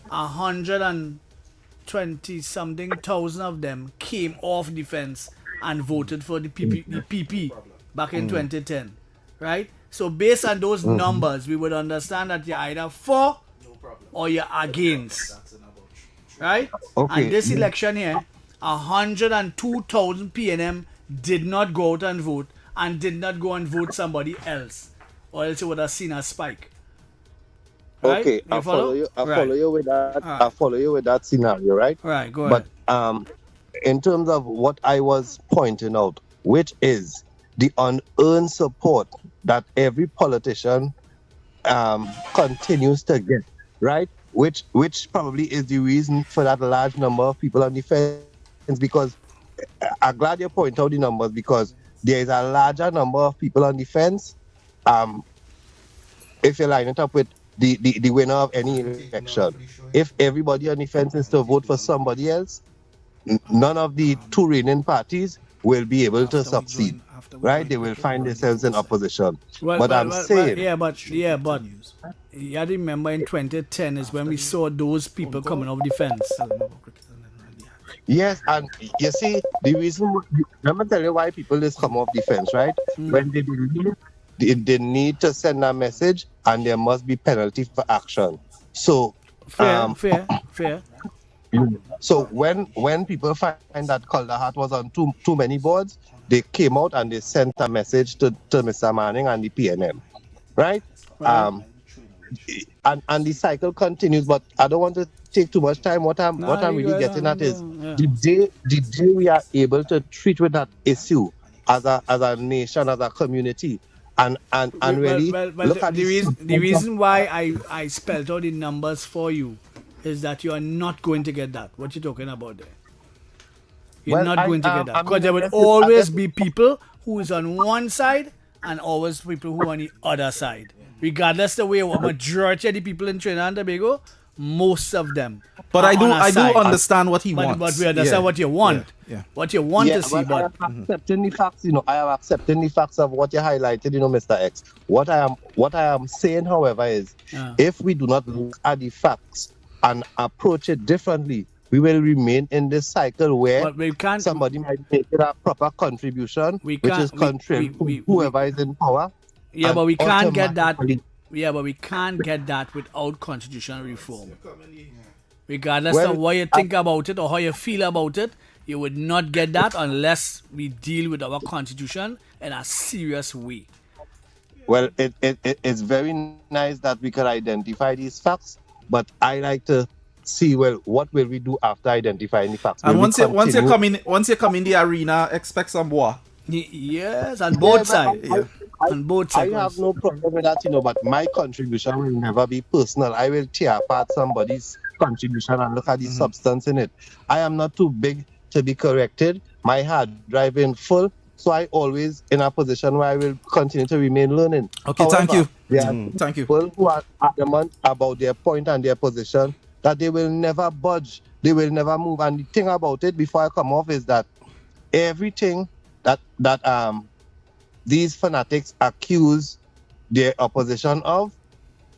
120 something thousand of them came off the fence and voted for the PP back in 2010, right? So based on those numbers, we would understand that you're either for or you're against, right? Okay. And this election here, 102,000 PNM did not go out and vote and did not go and vote somebody else, or else you would have seen a spike. Right? Okay, I follow you. I follow you with that. I follow you with that scenario, right? Right, go ahead. But in terms of what I was pointing out, which is the unearned support that every politician continues to get, right? Which probably is the reason for that large number of people on the fence. Because I'm glad you point out the numbers, because there is a larger number of people on the fence. If you line it up with the winner of any election, if everybody on the fence is to vote for somebody else, none of the two reigning parties will be able to succeed, right? They will find themselves in opposition. But I'm saying, you remember in 2010 is when we saw those people coming off the fence. yes, and you see the reason. Let me tell you why people just come off the fence, right? When they believe they need to send a message, and there must be penalty for action. So fair. So when people find that Calder Hat was on too many boards, they came out and they sent a message to Mr. Manning and the PNM, right? And the cycle continues. But I don't want to take too much time. What I'm really getting at is the day we are able to treat with that issue as a nation, as a community, and really look at the reason why I spelled out the numbers for you is that you are not going to get that. What you talking about there? You're not going to get that. Because there will always be people who is on one side and always people who are on the other side. Regardless the way what majority of the people in Trinidad and Tobago, most of them. But I do understand what he wants. But we understand what you want. Yeah. What you want to see. But I am accepting the facts, I am accepting the facts of what you highlighted, Mr. X. What I am saying, however, is if we do not look at the facts and approach it differently, we will remain in this cycle where somebody might make it a proper contribution, which is contrary to whoever is in power. Yeah, but we can't get that. Yeah, but we can't get that without constitutional reform. Regardless of what you think about it or how you feel about it, you would not get that unless we deal with our constitution in a serious way. Well, it's very nice that we can identify these facts, but I like to see, what will we do after identifying the facts? And once you come in the arena, expect some war. Yes, on both sides. On both sides. I have no problem with that, but my contribution will never be personal. I will tear apart somebody's contribution and look at the substance in it. I am not too big to be corrected. My hard drive is full, so I always in a position where I will continue to remain learning. Okay, however, thank you. Thank you. People who are adamant about their point and their position, that they will never budge, they will never move. And the thing about it, before I come off, is that everything that these fanatics accuse their opposition of,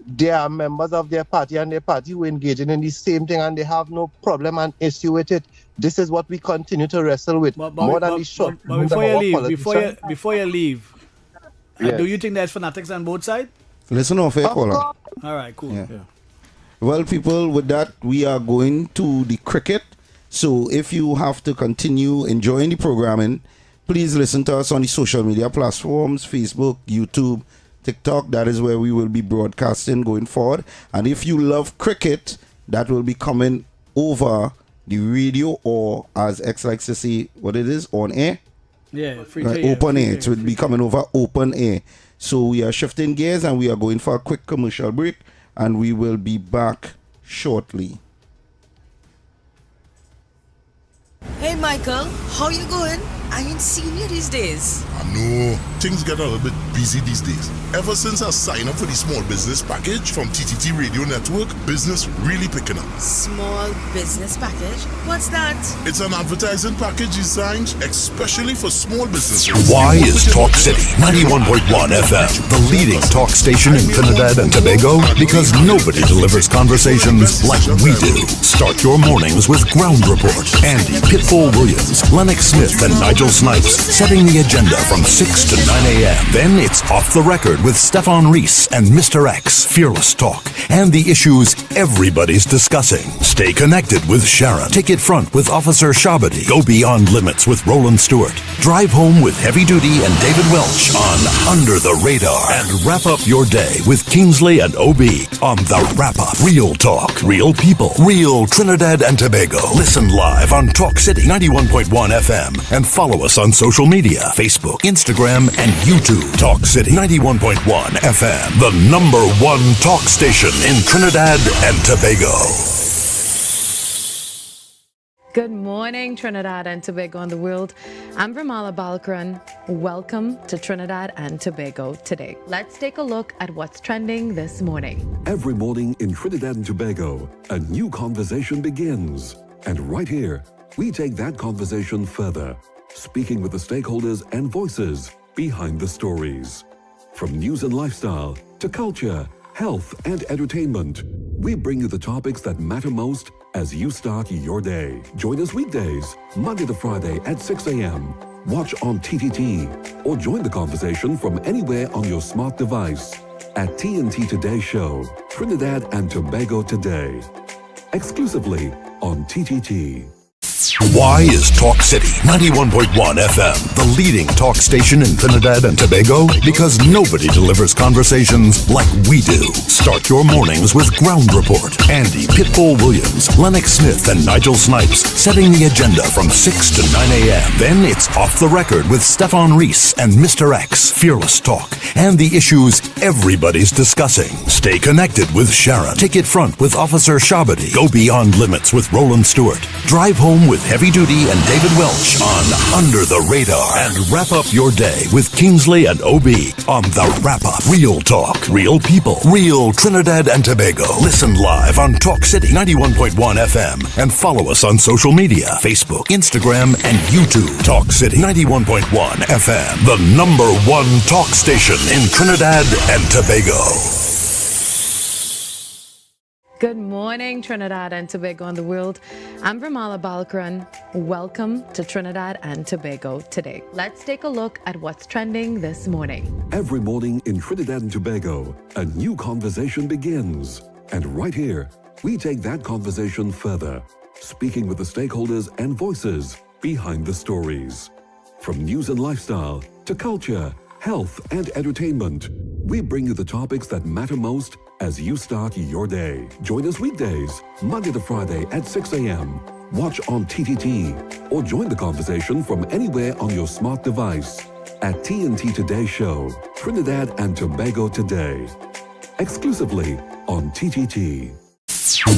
they are members of their party, and their party who engaging in the same thing, and they have no problem and issue with it. This is what we continue to wrestle with more than the short. But before you leave, do you think there's fanatics on both sides? Listen off here, caller. All right, cool. Yeah. Well, people, with that, we are going to the cricket. So if you have to continue enjoying the programming, please listen to us on the social media platforms, Facebook, YouTube, TikTok. That is where we will be broadcasting going forward. And if you love cricket, that will be coming over the radio, or as X likes to say, what it is, on air? Yeah, open air. It will be coming over open air. So we are shifting gears and we are going for a quick commercial break, and we will be back shortly. Hey Michael, how you going? I ain't seen you these days. I know. Things get a little bit busy these days. Ever since I signed up for the small business package from TTT Radio Network, business really picking up. Small business package? What's that? It's an advertising package designed especially for small businesses. Why is Talk City 91.1 FM the leading talk station in Trinidad and Tobago? Because nobody delivers conversations like we do. Start your mornings with Ground Report. Andy Pitbull Williams, Lennox Smith, and Nigel Snipes setting the agenda from 6 to 9 a.m. Then it's Off the Record with Stephan and Mr X, Fearless Talk, and the issues everybody's discussing. Stay connected with Sharon. Ticket Front with Officer Shabadi. Go Beyond Limits with Roland Stewart. Drive Home with Heavy Duty and David Welch on Under the Radar. And wrap up your day with Kingsley and OB on The Wrap Up. Real talk, real people, real Trinidad and Tobago. Listen live on Talk City 91.1 FM and follow us on social media, Facebook, Instagram, and YouTube. Talk City 91.1 FM, the #1 talk station in Trinidad and Tobago. Good morning, Trinidad and Tobago and the world. I'm Ramala Balkaran. Welcome to Trinidad and Tobago today. Let's take a look at what's trending this morning. Every morning in Trinidad and Tobago, a new conversation begins. And right here, we take that conversation further, speaking with the stakeholders and voices behind the stories. From news and lifestyle to culture, health, and entertainment, we bring you the topics that matter most as you start your day. Join us weekdays, Monday to Friday at 6 a.m. Watch on TTT or join the conversation from anywhere on your smart device at TNT Today Show, Trinidad and Tobago Today. Exclusively on TTT. Why is Talk City 91.1 FM the leading talk station in Trinidad and Tobago? Because nobody delivers conversations like we do. Start your mornings with Ground Report. Andy Pitbull Williams, Lennox Smith, and Nigel Snipes setting the agenda from 6 to 9 a.m. Then it's Off the Record with Stephan and Mr X, Fearless Talk, and the issues everybody's discussing. Stay connected with Sharon. Ticket Front with Officer Shabadi. Go Beyond Limits with Roland Stewart. Drive Home with Heavy Duty and David Welch on Under the Radar. And wrap up your day with Kingsley and OB on The Wrap Up. Real talk, real people, real Trinidad and Tobago. Listen live on Talk City 91.1 FM and follow us on social media, Facebook, Instagram, and YouTube. Talk City 91.1 FM, the #1 talk station in Trinidad and Tobago. Good morning, Trinidad and Tobago and the world. I'm Ramala Balkaran. Welcome to Trinidad and Tobago today. Let's take a look at what's trending this morning. Every morning in Trinidad and Tobago, a new conversation begins. And right here, we take that conversation further, speaking with the stakeholders and voices behind the stories. From news and lifestyle to culture, health, and entertainment, we bring you the topics that matter most as you start your day. Join us weekdays, Monday to Friday at 6 a.m. Watch on TTT or join the conversation from anywhere on your smart device at TNT Today Show, Trinidad and Tobago Today. Exclusively on TTT.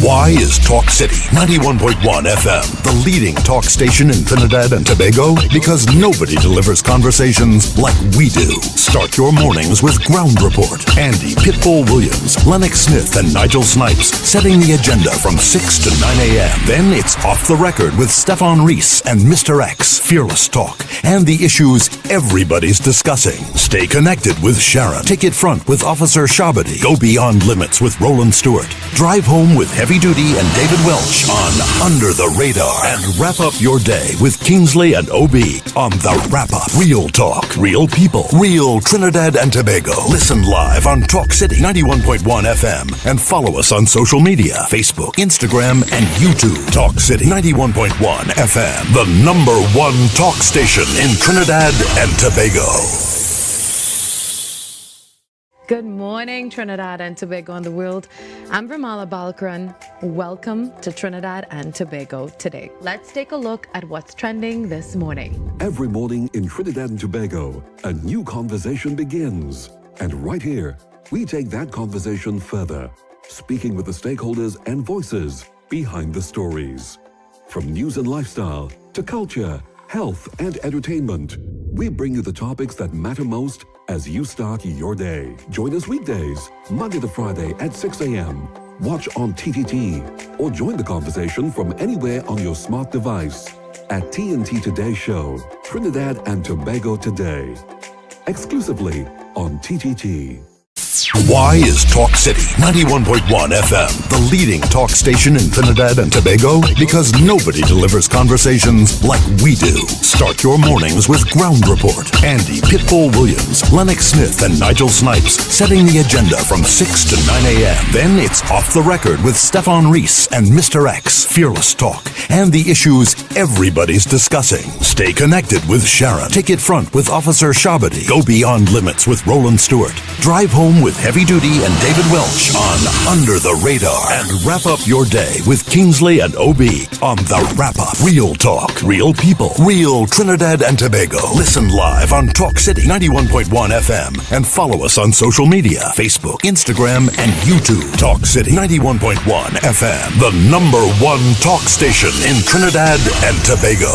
Why is Talk City 91.1 FM the leading talk station in Trinidad and Tobago? Because nobody delivers conversations like we do. Start your mornings with Ground Report. Andy Pitbull Williams, Lennox Smith, and Nigel Snipes setting the agenda from 6 to 9 a.m. Then it's Off the Record with Stephan and Mr X, Fearless Talk, and the issues everybody's discussing. Stay connected with Sharon. Ticket Front with Officer Shabadi. Go Beyond Limits with Roland Stewart. Drive Home with Heavy Duty and David Welch on Under the Radar. And wrap up your day with Kingsley and OB on The Wrap Up. Real talk, real people, real Trinidad and Tobago. Listen live on Talk City 91.1 FM and follow us on social media, Facebook, Instagram, and YouTube. Talk City 91.1 FM, the #1 talk station in Trinidad and Tobago. Good morning, Trinidad and Tobago and the world. I'm Ramala Balkaran. Welcome to Trinidad and Tobago today. Let's take a look at what's trending this morning. Every morning in Trinidad and Tobago, a new conversation begins. And right here, we take that conversation further, speaking with the stakeholders and voices behind the stories. From news and lifestyle to culture, health, and entertainment. We bring you the topics that matter most as you start your day. Join us weekdays, Monday to Friday at 6 a.m. Watch on TTT or join the conversation from anywhere on your smart device at TNT Today Show, Trinidad and Tobago Today. Exclusively on TTT. Why is Talk City 91.1 FM the leading talk station in Trinidad and Tobago? Because nobody delivers conversations like we do. Start your mornings with Ground Report. Andy Pitbull Williams, Lennox Smith, and Nigel Snipes setting the agenda from 6 to 9 a.m. Then it's Off the Record with Stephan and Mr X. Fearless talk and the issues everybody's discussing. Stay connected with Sharon. Take it front with Officer Shabadi. Go beyond limits with Roland Stewart. Drive home with Heavy Duty and David Welch on Under the Radar. And wrap up your day with Kingsley and OB on The Wrap Up. Real talk, real people, real Trinidad and Tobago. Listen live on Talk City 91.1 FM and follow us on social media, Facebook, Instagram, and YouTube. Talk City 91.1 FM, the #1 talk station in Trinidad and Tobago.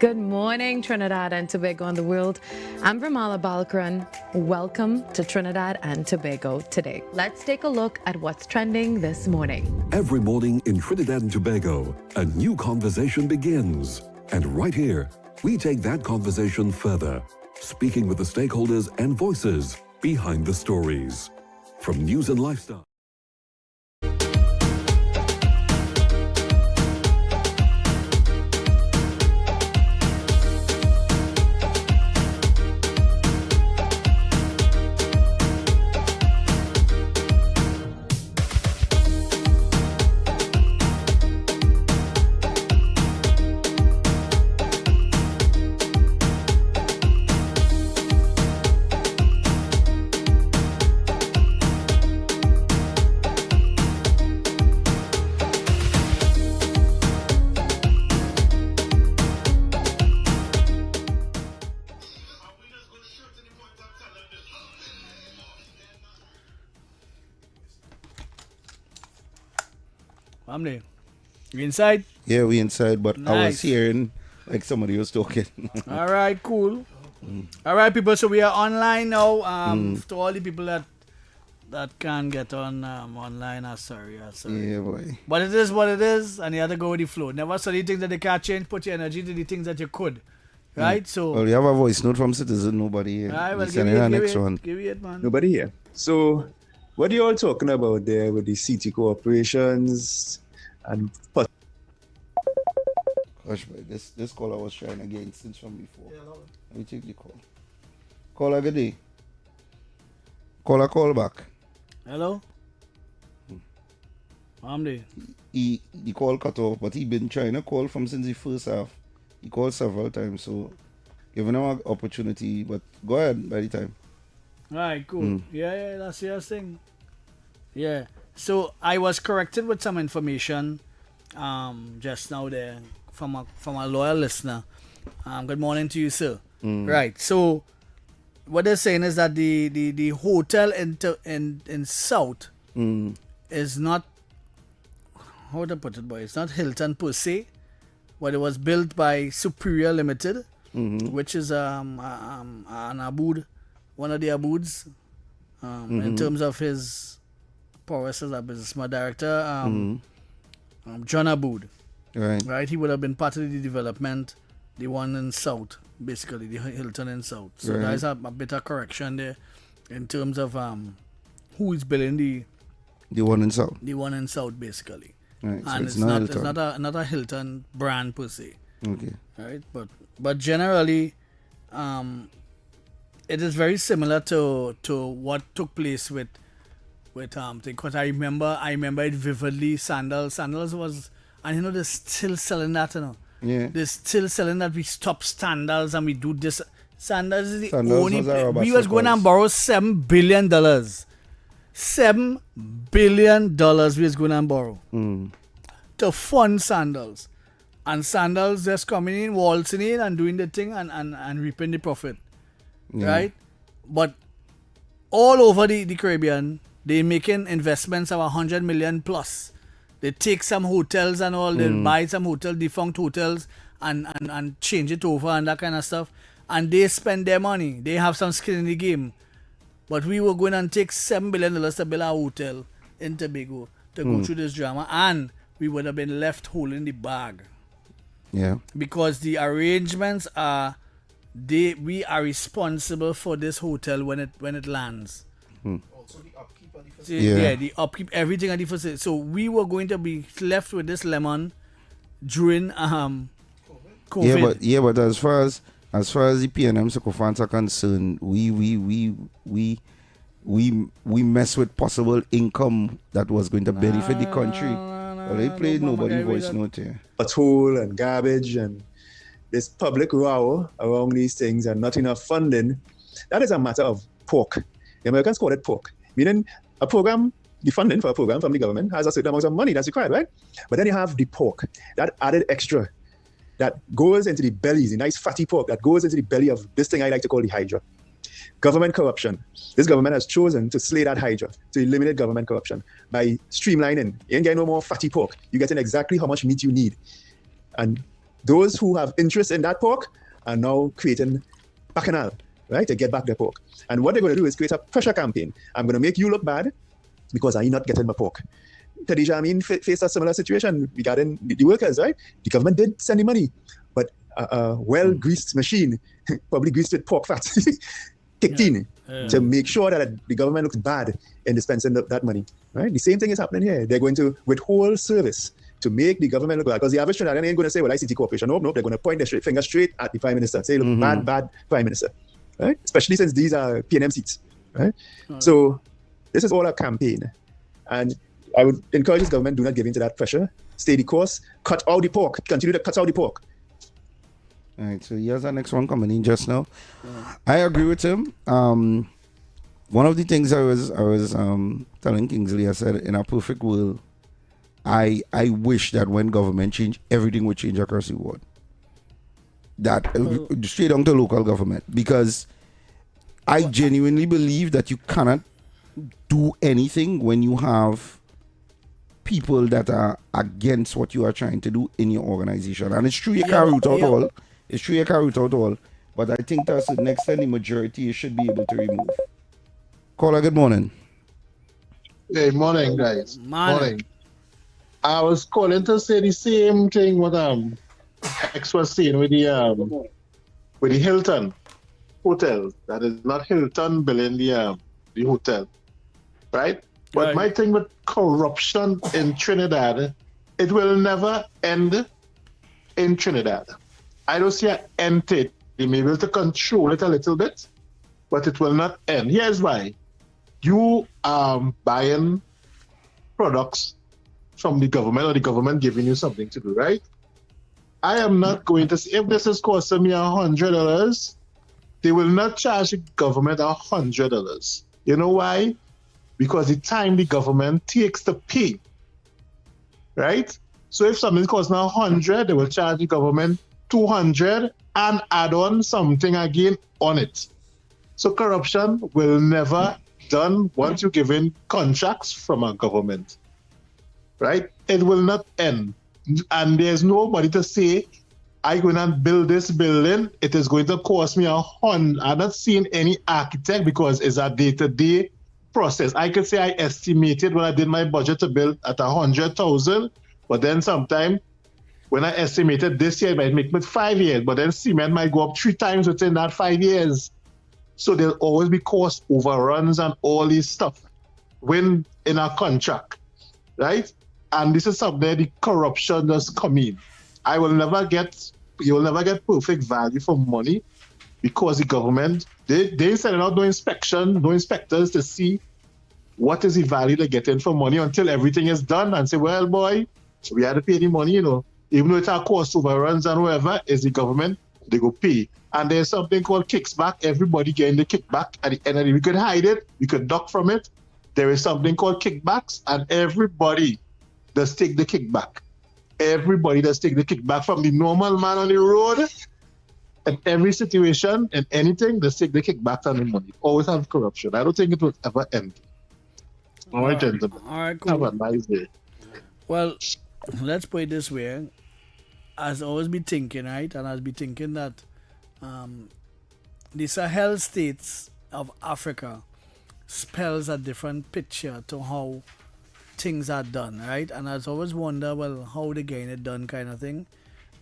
Good morning, Trinidad and Tobago and the world. I'm Bramala Balkaran. Welcome to Trinidad and Tobago today. Let's take a look at what's trending this morning. Every morning in Trinidad and Tobago, a new conversation begins. And right here, we take that conversation further, speaking with the stakeholders and voices behind the stories. From news and lifestyle. Family, you inside? Yeah, we inside, but I was Nice. hearing like somebody was talking. All right, cool. All right, people. So we are online now. To all the people that can't get on online, I'm sorry. Yeah, boy. But it is what it is, and you have to go with the flow. Never study things that they can't change. Put your energy to the things that you could. Right? So. Well, you have a voice note from Citizen. Nobody here. All right, well, Sending the next one. Give it, man. Nobody here. So, what are you all talking about there with the city corporations and Gosh, boy, this call I was trying again since from before. Let me take the call. Caller, good day. Caller, call back. Hello? Family. The call cut off, but he been trying to call from since the first half. He called several times, so giving him an opportunity. But go ahead by the time. All right, cool. Yeah, that's your thing. Yeah. So I was corrected with some information just now there from a loyal listener. Good morning to you, sir. Right. So what they're saying is that the hotel in South is not, how to put it, boy? It's not Hilton per se, but it was built by Superior Limited, which is an Abood, one of the Aboods, in terms of his prowess as a businessman director, John Abood. Right. He would have been part of the development, the one in South, basically, the Hilton in South. So there's a bit of correction there in terms of who is building the one in South. The one in South, basically. Right. And so it's not a Hilton brand per se. Okay. Right. But generally, it is very similar to what took place with because I remember it vividly. Sandals was, and you know, they're still selling that, you know. Yeah. They're still selling that. We stop Sandals and we do this. Sandals is the Sandals only was a place. rubber We was going and circles. borrow $7 billion. $7 billion we was going and borrow to fund Sandals. And Sandals just coming in, waltzing in and doing the thing and reaping the profit. Yeah. Right? But all over the Caribbean, they making investments of 100 million plus. They take some hotels and all, they buy some defunct hotels and change it over and that kind of stuff. And they spend their money. They have some skin in the game. But we were going and take $7 billion to build our hotel in Tobago to go through this drama. And we would have been left holding the bag. Yeah. Because the arrangements are, we are responsible for this hotel when it lands. Also the upkeep of the facility. The upkeep, everything at the facility. So we were going to be left with this lemon during COVID. But as far as the PNM sycophants are concerned, we mess with possible income that was going to benefit the country. Well, they played nobody voice note here. A toll and garbage and this public row around these things and not enough funding. That is a matter of pork. The Americans call it pork. Meaning a program, the funding for a program from the government has a certain amount of money that's required, right? But then you have the pork, that added extra that goes into the bellies, the nice fatty pork that goes into the belly of this thing I like to call the hydra. Government corruption. This government has chosen to slay that hydra, to eliminate government corruption by streamlining. You ain't getting no more fatty pork. You're getting exactly how much meat you need. And those who have interest in that pork are now creating bacchanal, right, to get back their pork. And what they're going to do is create a pressure campaign. I'm going to make you look bad because I'm not getting my pork. Khadija Amin faced a similar situation regarding the workers, right? The government did send the money, but a well-greased machine, probably greased with pork fat, kicked in to make sure that the government looks bad in dispensing that money, right? The same thing is happening here. They're going to withhold service to make the government look bad. Because the average Trinidadian ain't going to say, well, ICT Corporation. Nope. They're going to point their finger straight at the Prime Minister. Say, look, bad Prime Minister, right? Especially since these are PNM seats, right? So this is all a campaign. And I would encourage this government, do not give in to that pressure. Stay the course. Cut out the pork. Continue to cut out the pork. All right, so here's our next one coming in just now. I agree with him. One of the things I was telling Kingsley, I said, in a perfect world, I wish that when government change, everything would change across the board. That straight down to local government, because I genuinely believe that you cannot do anything when you have people that are against what you are trying to do in your organization. And it's true you can't root out all. It's true you can't root out all. But I think that's the next time the majority you should be able to remove. Caller, good morning. Hey, morning, guys. Morning. I was calling to say the same thing what X was saying with the Hilton hotel. That is not Hilton building the hotel, right? But my thing with corruption in Trinidad, it will never end in Trinidad. I don't see an end to it. They may be able to control it a little bit, but it will not end. Here's why. You are buying products from the government, or the government giving you something to do, right? I am not going to say, if this is costing me $100, they will not charge the government $100. You know why? Because the time the government takes to pay, right? So if something costs now $100, they will charge the government $200 and add on something again on it. So corruption will never done once you give in contracts from a government, right? It will not end. And there's nobody to say, I'm going to build this building. It is going to cost me $100. I'm not seeing any architect because it's a day-to-day process. I could say I estimated when I did my budget to build at $100,000, but then sometime when I estimated this year, it might make it 5 years, but then cement might go up 3 times within that 5 years. So there'll always be cost overruns and all this stuff when in a contract, right? And this is something the corruption does come in. You will never get perfect value for money because the government, they send out no inspectors to see what is the value they're getting for money until everything is done and say, well, boy, we had to pay the money, even though it's our cost overruns and whatever, is the government, they go pay. And there's something called kickback. Everybody getting the kickback at the end of the day. We could hide it, we could duck from it. There is something called kickbacks, and everybody does take the kickback. Everybody does take the kickback from the normal man on the road. In every situation, in anything, they take the kickback on the money. Always have corruption. I don't think it will ever end. All right, gentlemen. All right, cool. Have a nice day. Well, let's put it this way. As I always be thinking, right? And I'll be thinking that the Sahel states of Africa spells a different picture to how things are done, right? And I always wonder, well, how they getting it done kind of thing.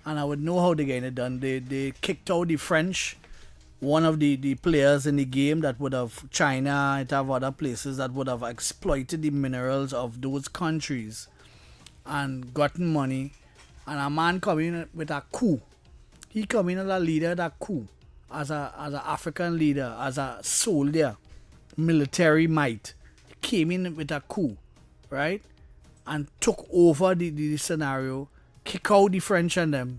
And I would know how they getting it done. They kicked out the French, one of the players in the game that would have, China, it have other places that would have exploited the minerals of those countries and gotten money. And a man coming with a coup. He come in as a leader of that coup, as an African leader, as a soldier, military might. He came in with a coup, right? And took over the scenario, kick out the French and them,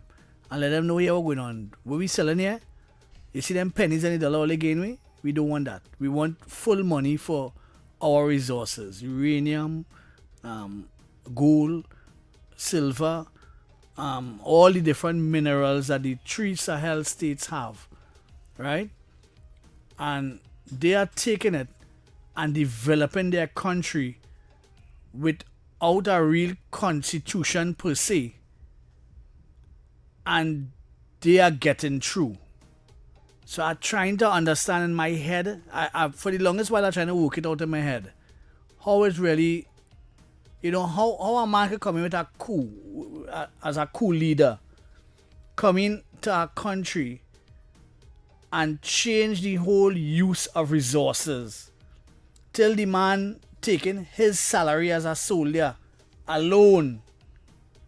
and let them know here what's going on. What we selling here? You see them pennies and the dollar all again, we don't want that. We want full money for our resources. Uranium, gold, silver, all the different minerals that the 3 Sahel states have, right? And they are taking it and developing their country without a real constitution per se. And they are getting through. So I'm trying to understand in my head, I for the longest while I'm trying to work it out in my head, how it's really, how a man can come in with a coup, as a coup leader, come into a country and change the whole use of resources till the man taking his salary as a soldier alone,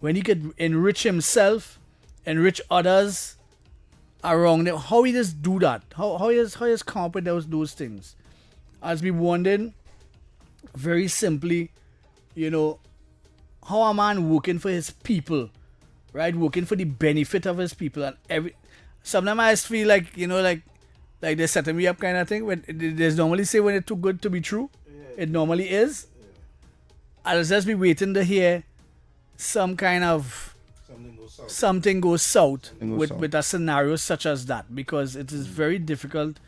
when he could enrich himself, enrich others around him. How he just do that? How he just come up with those things? As we wondering, very simply, how a man working for his people, right? Working for the benefit of his people, and sometimes I just feel like like they're setting me up kind of thing. When they normally say when it's too good to be true, it normally is. I'll just be waiting to hear some kind of something goes south with a scenario such as that, because it is very difficult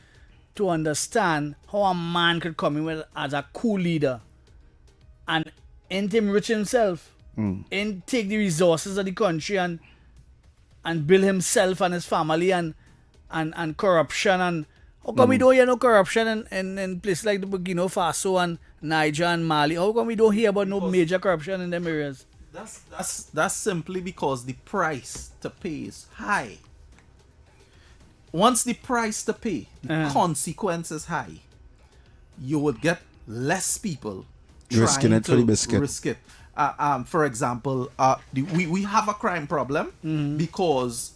to understand how a man could come in with, as a coup leader and enrich himself and take the resources of the country and build himself and his family and corruption. And how come we don't hear no corruption in places like the Burkina Faso and Niger and Mali? How come we don't hear about no major corruption in them areas? That's simply because the price to pay is high. Once the price to pay, the consequence is high, you will get less people risking it for the biscuit. Risk it. For example, we have a crime problem because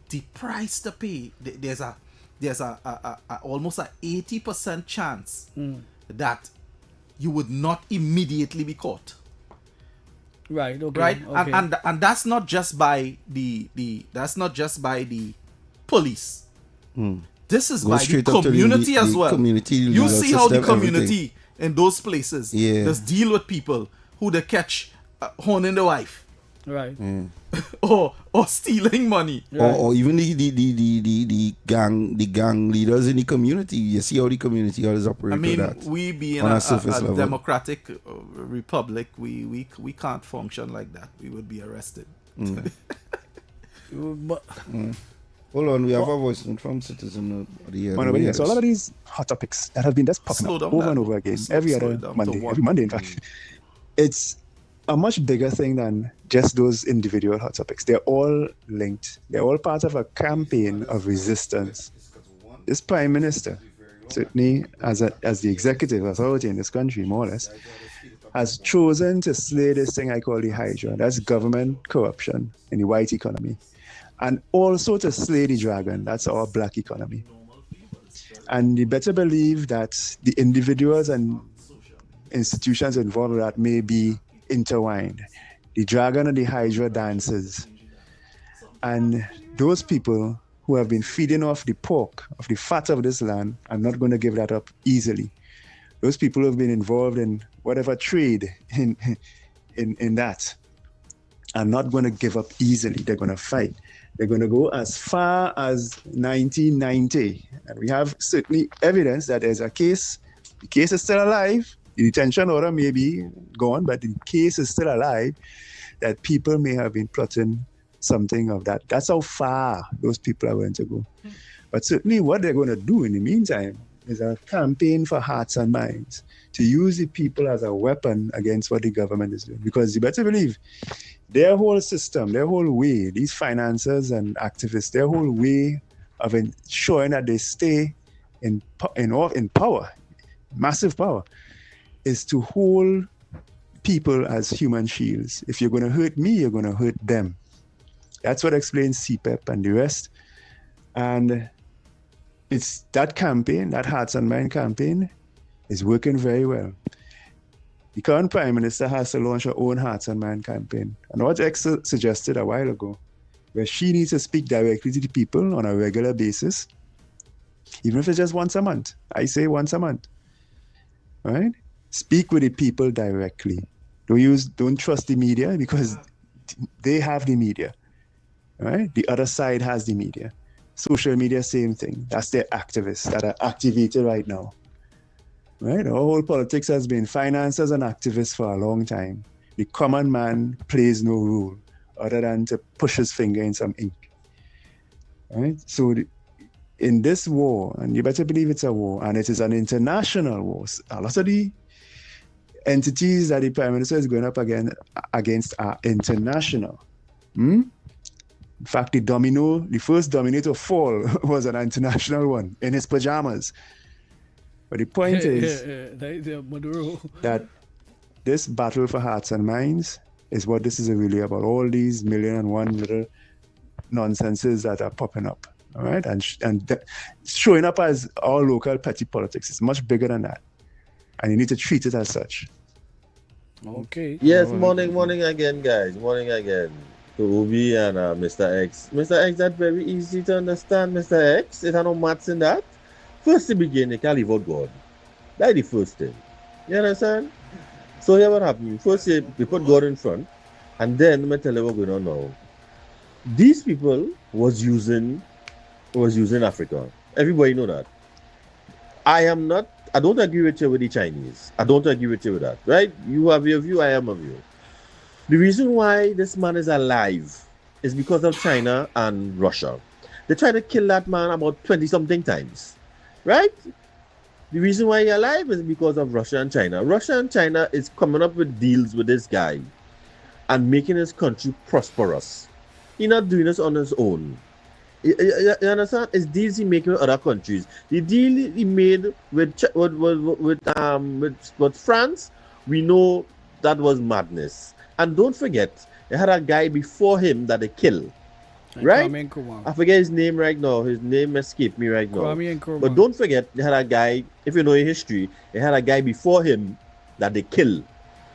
the price to pay, there's a almost a 80% chance that you would not immediately be caught. Right. Okay. Right. Okay. And that's not just by the police. This is by the community as well. You see how the community in those places just deal with people who they catch honing the wife, right? or stealing money, right. or even the gang leaders in the community. You see how the community always operate. I mean, that we being a democratic republic, we can't function like that. We would be arrested. Hold on, we have a voice from citizen of the year. So a lot of these hot topics that have been just popping up over and over again, every Monday, in fact, it's a much bigger thing than just those individual hot topics. They're all linked. They're all part of a campaign of resistance. This Prime Minister, certainly as the executive authority in this country, more or less, has chosen to slay this thing I call the Hydra. That's government corruption in the white economy. And also to slay the dragon, that's our black economy. And you better believe that the individuals and institutions involved with that may be intertwined. The dragon and the Hydra dances. And those people who have been feeding off the pork, of the fat of this land, are not going to give that up easily. Those people who have been involved in whatever trade in that are not going to give up easily. They're going to fight. They're going to go as far as 1990. And we have certainly evidence that there's a case. The case is still alive. The detention order may be gone, but the case is still alive that people may have been plotting something of that. That's how far those people are going to go. But certainly what they're going to do in the meantime is a campaign for hearts and minds to use the people as a weapon against what the government is doing. Because you better believe their whole system, their whole way, these financiers and activists, their whole way of ensuring that they stay in power, massive power, is to hold people as human shields. If you're going to hurt me, you're going to hurt them. That's what explains CPEP and the rest. And it's that campaign, that Hearts and Mind campaign, is working very well. The current Prime Minister has to launch her own Hearts and Mind campaign. And what X suggested a while ago, where she needs to speak directly to the people on a regular basis, even if it's just once a month. I say once a month. All right? Speak with the people directly. Don't trust the media, because they have the media. All right? The other side has the media. Social media, same thing. That's their activists that are activated right now. Right? Our whole politics has been financiers and activists for a long time. The common man plays no role other than to push his finger in some ink. Right? So in this war, and you better believe it's a war, and it is an international war. A lot of the entities that the Prime Minister is going up against are international. In fact, the first domino to fall was an international one in his pajamas. But the point is that this battle for hearts and minds is what this is really about. All these million and one little nonsenses that are popping up, all right? And showing up as our local petty politics. It's much bigger than that. And you need to treat it as such. Okay. Yes, morning again, guys. Morning again. To Ubi and Mr. X. Mr. X, that's very easy to understand, Mr. X. It has no maths in that. First to begin, you can't leave out God. That's the first thing. You understand? So here what happened. First, you put God in front, and then let me tell you what's going on now. These people was using Africa. Everybody know that. I don't agree with you with the Chinese. I don't agree with you with that. Right? You have your view, I have my view. The reason why this man is alive is because of China and Russia. They tried to kill that man about 20-something times. Right? The reason why he's alive is because of Russia and China. Russia and China is coming up with deals with this guy and making his country prosperous. He's not doing this on his own. You understand? It's deals he making with other countries. The deal he made with France, we know that was madness. And don't forget, they had a guy before him that they killed. Right? I forget his name right now. His name escaped me right now. But don't forget, they had a guy, if you know your history, they had a guy before him that they killed.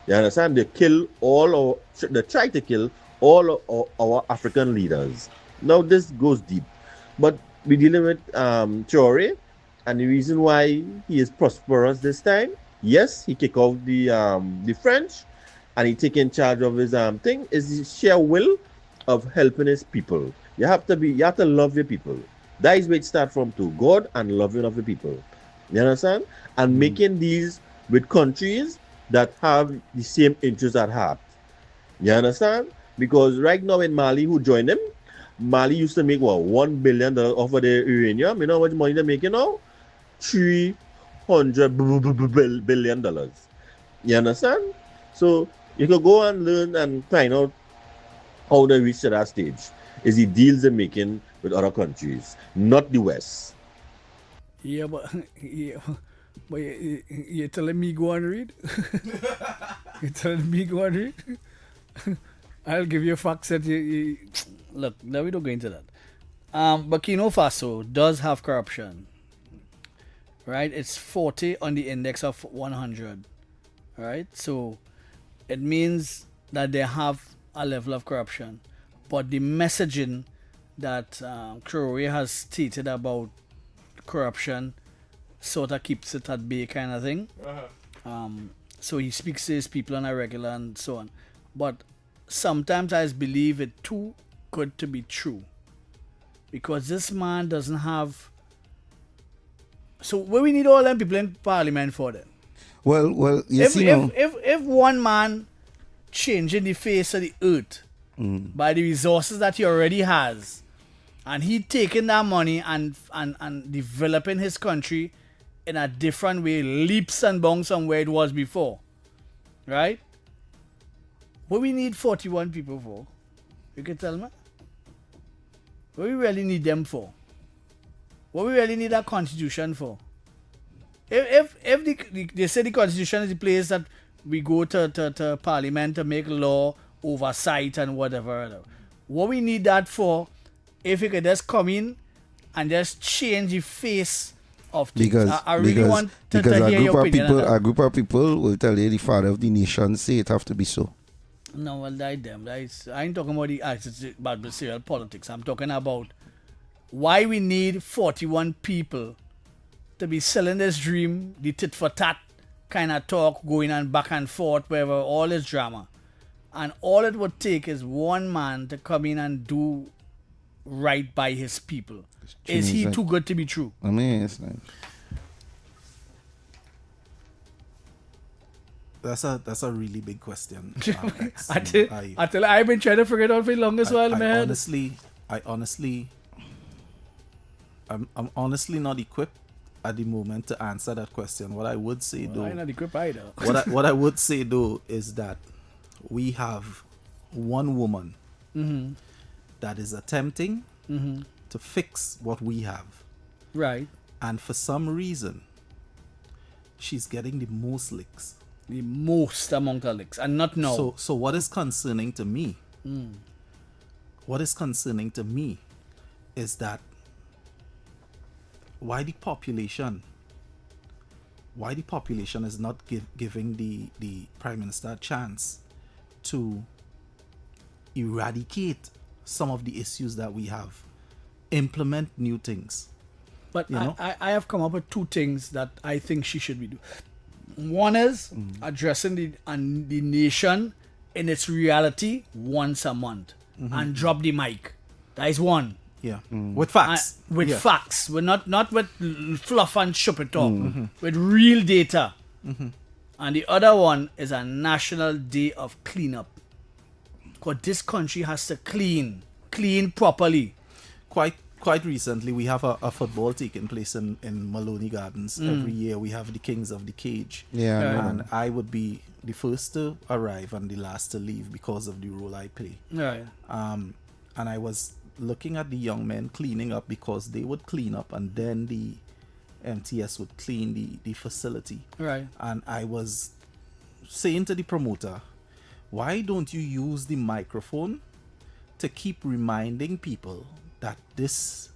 You understand? They tried to kill all our African leaders. Now this goes deep. But we're dealing with Traore, and the reason why he is prosperous this time, yes, he kicked off the French, and he taking charge of his thing, is his sheer will of helping his people. You have to love your people. That is where it starts from too. God and loving of the people. You understand? And making these with countries that have the same interests at heart. You understand? Because right now in Mali, who joined him, Mali used to make $1 billion off of their uranium. You know how much money they're making now? $300 billion. You understand? So you can go and learn and find out how they reach to that stage. Is the deals they're making with other countries, not the West. Yeah, but you're telling me go and read? You're telling me go and read? I'll give you facts that you look, now we don't go into that. Burkina Faso does have corruption. Right? It's 40 on the index of 100. Right? So it means that they have a level of corruption. But the messaging that Traore has stated about corruption sort of keeps it at bay kind of thing. So he speaks to his people on a regular and so on. But sometimes I believe it too good to be true. Because this man doesn't have... So what we need all them people in parliament for then? Well, if one man changing the face of the earth by the resources that he already has, and he taking that money and developing his country in a different way, leaps and bounds from where it was before, right? What we need 41 people for? You can tell me? What we really need them for? What we really need a constitution for? If they say the constitution is the place that we go to parliament to make law, oversight and whatever. What we need that for, if you could just come in and just change the face of things. I really want to hear your opinion. A group of people will tell you the father of the nation say it have to be so. No, well, I ain't talking about the serial politics. I'm talking about why we need 41 people to be selling this dream, the tit for tat kind of talk going on back and forth, wherever, all this drama. And all it would take is one man to come in and do right by his people. Is he too good to be true? I mean, it's nice. That's a really big question. I tell you, I've been trying to figure it out for the longest while, man. I'm honestly not equipped at the moment to answer that question. What I would say though, I'm not equipped either. what I would say though is that we have one woman that is attempting to fix what we have. Right. And for some reason, she's getting the most licks. The most among the licks, and not now. So what is concerning to me? What is concerning to me is that why the population is not giving the Prime Minister a chance to eradicate some of the issues that we have, implement new things. But I have come up with two things that I think she should be doing. One is addressing the nation in its reality once a month and drop the mic. That is one. Yeah. With facts. Facts. We're not with fluff and shop talk. With real data. And the other one is a national day of cleanup. Because this country has to clean properly. Quite recently, we have a football taking place in Maloney Gardens. Every year we have the Kings of the Cage. Yeah. And I would be the first to arrive and the last to leave because of the role I play. Right. And I was looking at the young men cleaning up because they would clean up and then the MTS would clean the facility. Right. And I was saying to the promoter, why don't you use the microphone to keep reminding people that this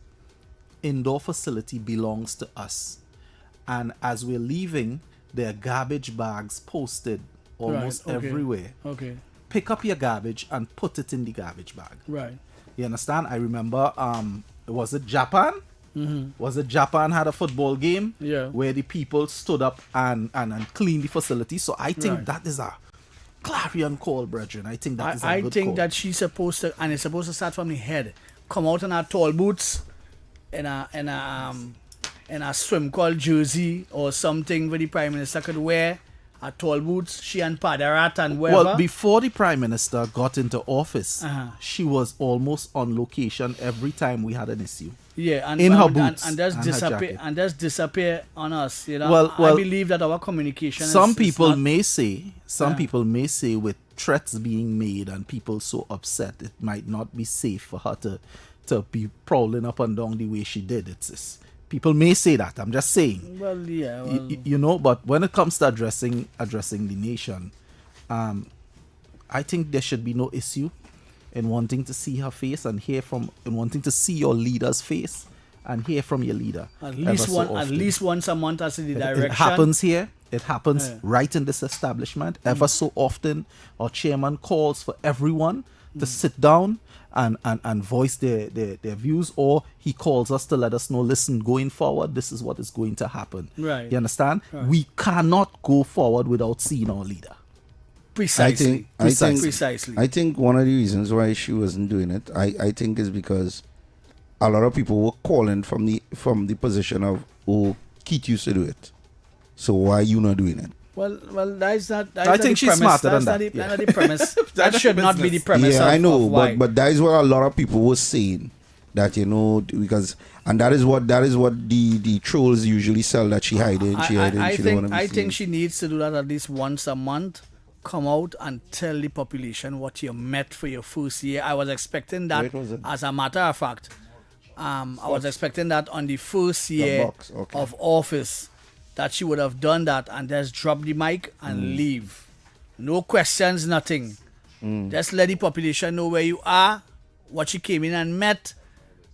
indoor facility belongs to us, and as we're leaving, there are garbage bags posted almost everywhere. Okay. Pick up your garbage and put it in the garbage bag. Right. You understand? I remember, was it Japan? Was it Japan had a football game? Yeah. Where the people stood up and cleaned the facility. So I think that is a clarion call, brethren. I think that is a good call. I think that she's supposed to, and it's supposed to start from the head. Come out in our tall boots, in a swim called jersey or something where the Prime Minister could wear. A tall boots, she and Padarat and wherever. Well, before the Prime Minister got into office, she was almost on location every time we had an issue. Yeah, and in her boots and just disappear on us. You know, well, I believe that our communication. People may say with threats being made and people so upset, it might not be safe for her to be prowling up and down the way she did. It's people may say that. I'm just saying. Well, yeah. Well, you know, but when it comes to addressing the nation, I think there should be no issue in wanting to see her face and wanting to see your leader's face and hear from your leader. At least once a month as in the direction. It happens here. It happens right in this establishment. Ever so often, our chairman calls for everyone to sit down and voice their views, or he calls us to let us know, listen, going forward, this is what is going to happen. Right. You understand? Right. We cannot go forward without seeing our leader. Precisely. I think one of the reasons why she wasn't doing it, I think, is because a lot of people were calling from the position of, oh, Keith used to do it, so why you not doing it? Well, that's not. I think she's smarter than that. That's not the premise. That should not be the premise. Yeah, I know, why. but that is what a lot of people were saying. That because that is what the trolls usually sell, that she hiding. I think she needs to do that at least once a month. Come out and tell the population what you met for your first year. I was expecting that. As a matter of fact, I was expecting that on the first year of office, that she would have done that and just drop the mic and leave. No questions, nothing. Just let the population know where you are, what she came in and met,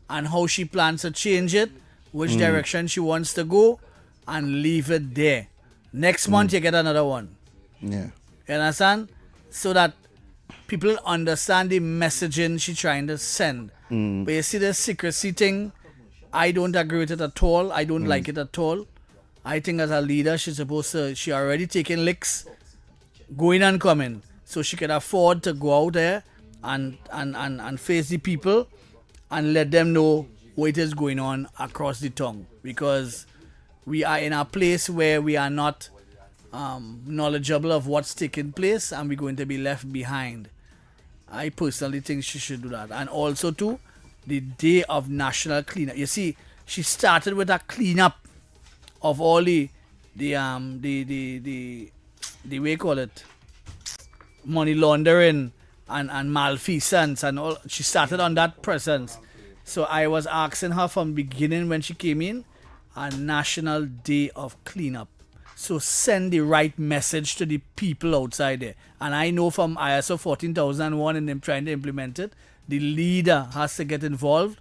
and how she plans to change it, which direction she wants to go, and leave it there. Next month you get another one. Yeah. You understand? So that people understand the messaging she's trying to send. But you see the secrecy thing, I don't agree with it at all. I don't like it at all. I think as a leader, she already taking licks, going and coming. So she can afford to go out there and face the people and let them know what is going on across the tongue. Because we are in a place where we are not knowledgeable of what's taking place, and we're going to be left behind. I personally think she should do that. And also too, the day of national cleanup. You see, she started with a cleanup of all the way you call it, money laundering and malfeasance and all. She started on that presence. So I was asking her from the beginning when she came in, a national day of cleanup. So send the right message to the people outside there. And I know from ISO 14001 and them trying to implement it, the leader has to get involved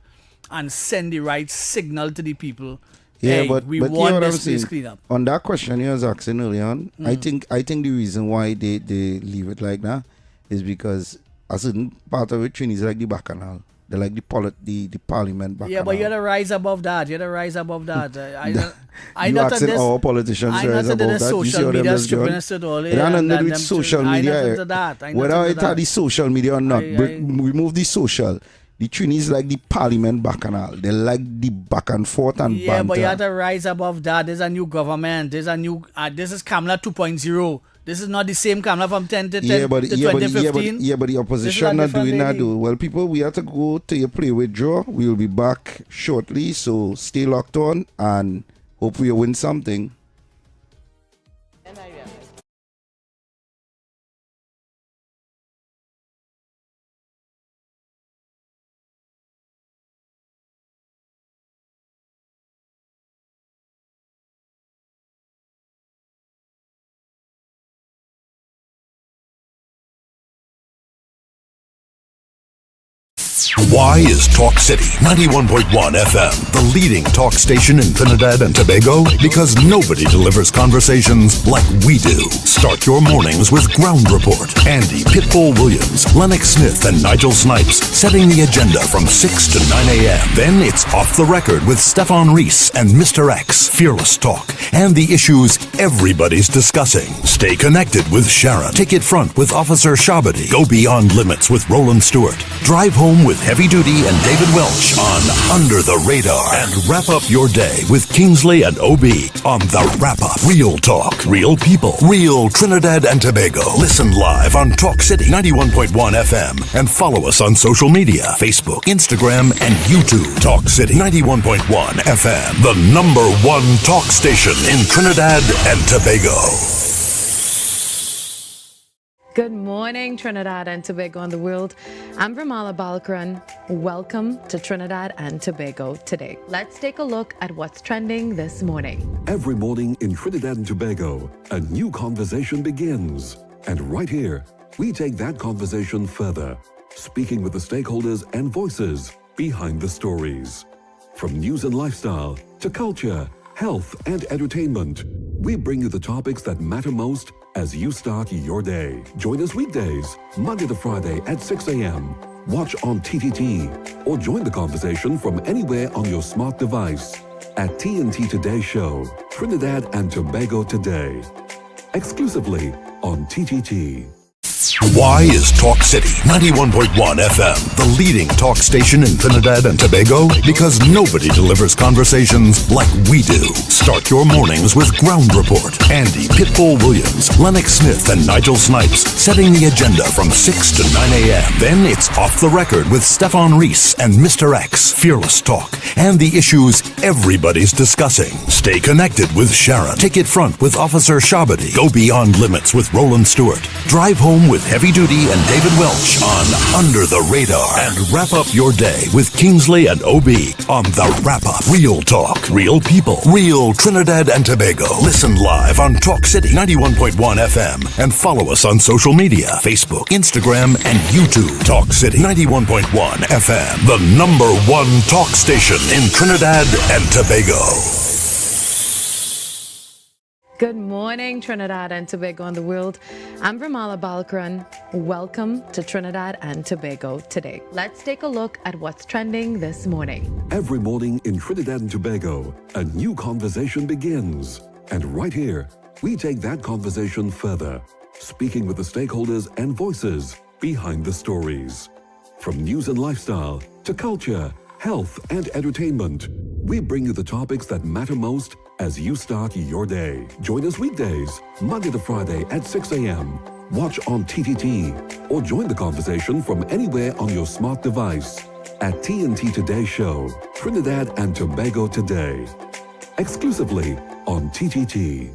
and send the right signal to the people. Yeah, hey, but we want want this place clean up. On that question you was asking earlier on, I think the reason why they leave it like that is because a certain part of it is like the bacchanal. They like the parliament bacchanal. Yeah, but you had to rise above that. You not asking our politicians to rise above that. Social media stupidness at all. It had nothing to do with social media. Whether it had the social media or not, remove the social. The Trini is like the parliament bacchanal. They like the back and forth and banter. Yeah, but you have to rise above that. There's a new government. There's a new. This is Kamala 2.0. This is not the same Kamala from 10 to 2015. But the opposition not doing that though. Well, people, we have to go to your play withdraw. We will be back shortly, so stay locked on and hope we win something. Why is Talk City 91.1 FM the leading talk station in Trinidad and Tobago? Because nobody delivers conversations like we do. Start your mornings with Ground Report. Andy Pitbull Williams, Lennox Smith, and Nigel Snipes setting the agenda from 6 to 9 a.m. Then it's Off the Record with Stephan and Mr X. Fearless talk and the issues everybody's discussing. Stay connected with Sharon. Take it front with Officer Shabadi. Go beyond limits with Roland Stewart. Drive home with Heavy Duty and David Welch on Under the Radar. And wrap up your day with Kingsley and OB on The Wrap Up. Real talk, real people, real Trinidad and Tobago. Listen live on Talk City 91.1 FM and follow us on social media, Facebook, Instagram, and YouTube. Talk City 91.1 FM, the #1 talk station in Trinidad and Tobago. Good morning, Trinidad and Tobago and the world. I'm Vermala Balkaran. Welcome to Trinidad and Tobago today. Let's take a look at what's trending this morning. Every morning in Trinidad and Tobago, a new conversation begins. And right here, we take that conversation further, speaking with the stakeholders and voices behind the stories. From news and lifestyle to culture, health, and entertainment, we bring you the topics that matter most as you start your day. Join us weekdays, Monday to Friday at 6 a.m. Watch on TTT or join the conversation from anywhere on your smart device at TNT Today Show, Trinidad and Tobago Today. Exclusively on TTT. Why is Talk City 91.1 FM the leading talk station in Trinidad and Tobago? Because nobody delivers conversations like we do. Start your mornings with Ground Report. Andy Pitbull Williams, Lennox Smith, and Nigel Snipes setting the agenda from 6 to 9 a.m. Then it's Off the Record with Stephan and Mr X, Fearless Talk, and the issues everybody's discussing. Stay connected with Sharon. Ticket Front with Officer Shabadi. Go Beyond Limits with Roland Stewart. Drive Home with Heavy Duty and David Welch on Under the Radar. And wrap up your day with Kingsley and OB on The Wrap Up. Real talk, real people, real Trinidad and Tobago. Listen live on Talk City 91.1 FM and follow us on social media, Facebook, Instagram, and YouTube. Talk City 91.1 FM, the #1 talk station in Trinidad and Tobago. Good morning, Trinidad and Tobago and the world. I'm Bramala Balkaran. Welcome to Trinidad and Tobago today. Let's take a look at what's trending this morning. Every morning in Trinidad and Tobago, a new conversation begins. And right here, we take that conversation further, speaking with the stakeholders and voices behind the stories. From news and lifestyle to culture, health, and entertainment, we bring you the topics that matter most as you start your day. Join us weekdays, Monday to Friday at 6 a.m. Watch on TTT or join the conversation from anywhere on your smart device at TNT Today Show, Trinidad and Tobago Today. Exclusively on TTT.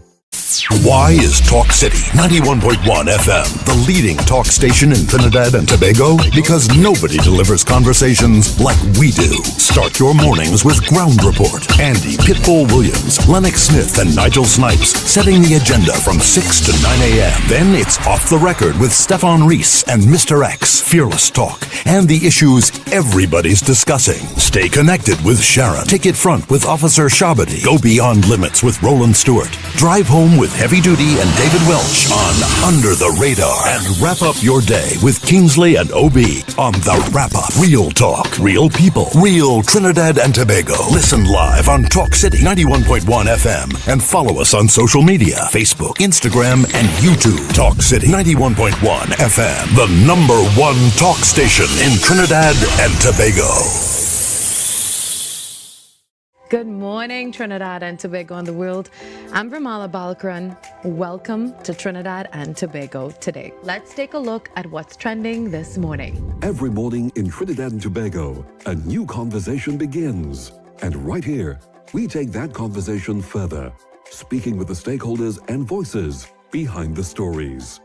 Why is Talk City 91.1 FM the leading talk station in Trinidad and Tobago? Because nobody delivers conversations like we do. Start your mornings with Ground Report. Andy Pitbull Williams, Lennox Smith, and Nigel Snipes setting the agenda from 6 to 9 a.m. Then it's Off the Record with Stephan and Mr X, Fearless Talk, and the issues everybody's discussing. Stay connected with Sharon. Ticket Front with Officer Shabadi. Go Beyond Limits with Roland Stewart. Drive Home with Heavy Duty and David Welch on Under the Radar. And wrap up your day with Kingsley and OB on The Wrap Up. Real talk, real people, real Trinidad and Tobago. Listen live on Talk City 91.1 FM and follow us on social media, Facebook, Instagram, and YouTube. Talk City 91.1 FM, the #1 talk station in Trinidad and Tobago. Good morning, Trinidad and Tobago and the world. I'm Bramala Balkaran. Welcome to Trinidad and Tobago today. Let's take a look at what's trending this morning. Every morning in Trinidad and Tobago, a new conversation begins. And right here, we take that conversation further, speaking with the stakeholders and voices behind the stories.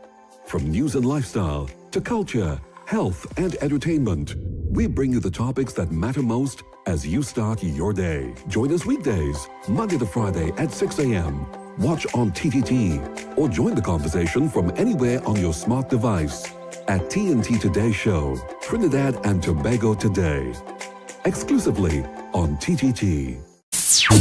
From news and lifestyle to culture, health, and entertainment, we bring you the topics that matter most as you start your day. Join us weekdays, Monday to Friday at 6 a.m. Watch on TTT or join the conversation from anywhere on your smart device at TNT Today Show, Trinidad and Tobago Today. Exclusively on TTT.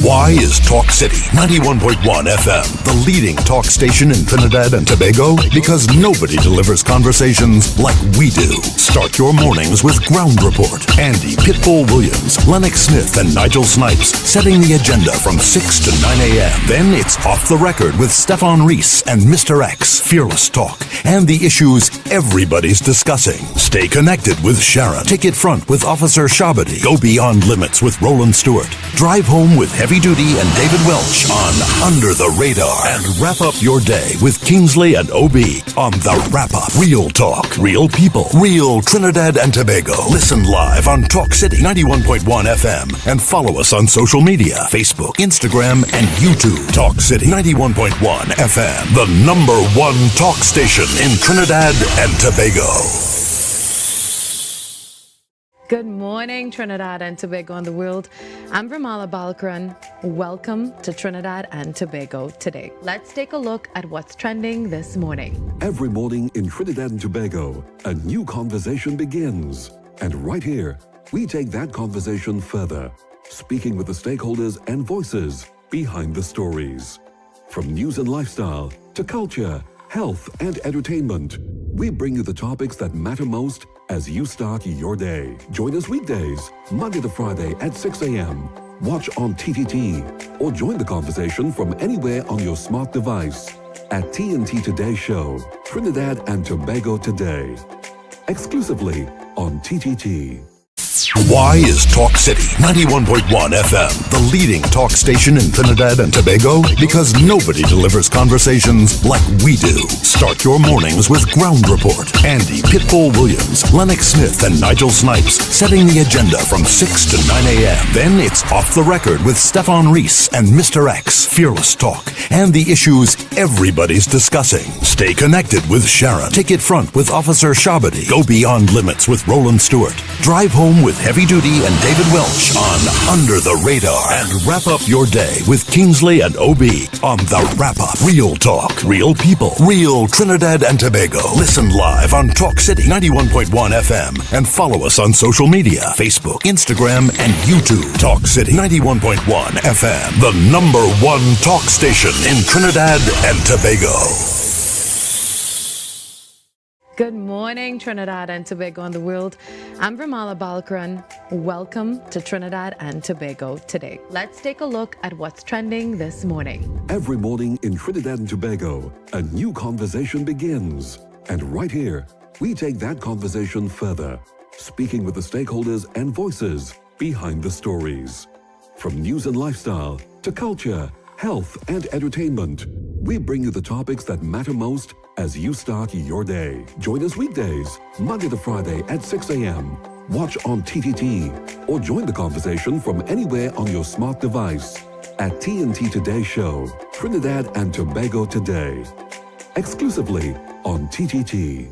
Why is Talk City 91.1 FM the leading talk station in Trinidad and Tobago? Because nobody delivers conversations like we do. Start your mornings with Ground Report. Andy Pitbull Williams, Lennox Smith, and Nigel Snipes setting the agenda from 6 to 9 a.m. Then it's Off the Record with Stephan and Mr X, Fearless Talk, and the issues everybody's discussing. Stay connected with Sharon. Ticket Front with Officer Shabadi. Go Beyond Limits with Roland Stewart. Drive Home with Heavy Duty and David Welch on Under the Radar. And wrap up your day with Kingsley and OB on The Wrap Up. Real talk, real people, real Trinidad and Tobago. Listen live on Talk City 91.1 FM and follow us on social media, Facebook, Instagram, and YouTube. Talk City 91.1 FM, the #1 talk station in Trinidad and Tobago. Good morning, Trinidad and Tobago and the world. I'm Bramala Balkaran. Welcome to Trinidad and Tobago today. Let's take a look at what's trending this morning. Every morning in Trinidad and Tobago, a new conversation begins. And right here, we take that conversation further, speaking with the stakeholders and voices behind the stories. From news and lifestyle to culture, health, and entertainment, we bring you the topics that matter most as you start your day. Join us weekdays, Monday to Friday at 6 a.m. watch on TTT, or join the conversation from anywhere on your smart device at TNT Today Show, Trinidad and Tobago Today. Exclusively on TTT. Why is Talk City 91.1 FM the leading talk station in Trinidad and Tobago? Because nobody delivers conversations like we do. Start your mornings with Ground Report. Andy Pitbull Williams, Lennox Smith, and Nigel Snipes setting the agenda from 6 to 9 a.m. Then it's Off the Record with Stephan and Mr X, Fearless Talk, and the issues everybody's discussing. Stay connected with Sharon. Ticket Front with Officer Shabadi. Go Beyond Limits with Roland Stewart. Drive Home with Heavy Duty and David Welch on Under the Radar. And wrap up your day with Kingsley and OB on The Wrap Up. Real talk, real people, real Trinidad and Tobago. Listen live on Talk City 91.1 FM and follow us on social media, Facebook, Instagram, and YouTube. Talk City 91.1 FM, the #1 talk station in Trinidad and Tobago. Good morning, Trinidad and Tobago and the world. I'm Vermala Balkaran. Welcome to Trinidad and Tobago today. Let's take a look at what's trending this morning. Every morning in Trinidad and Tobago, a new conversation begins. And right here, we take that conversation further, speaking with the stakeholders and voices behind the stories. From news and lifestyle to culture, health, and entertainment, we bring you the topics that matter most as you start your day. Join us weekdays, Monday to Friday at 6 a.m. Watch on TTT or join the conversation from anywhere on your smart device at TNT Today Show, Trinidad and Tobago Today. Exclusively on TTT.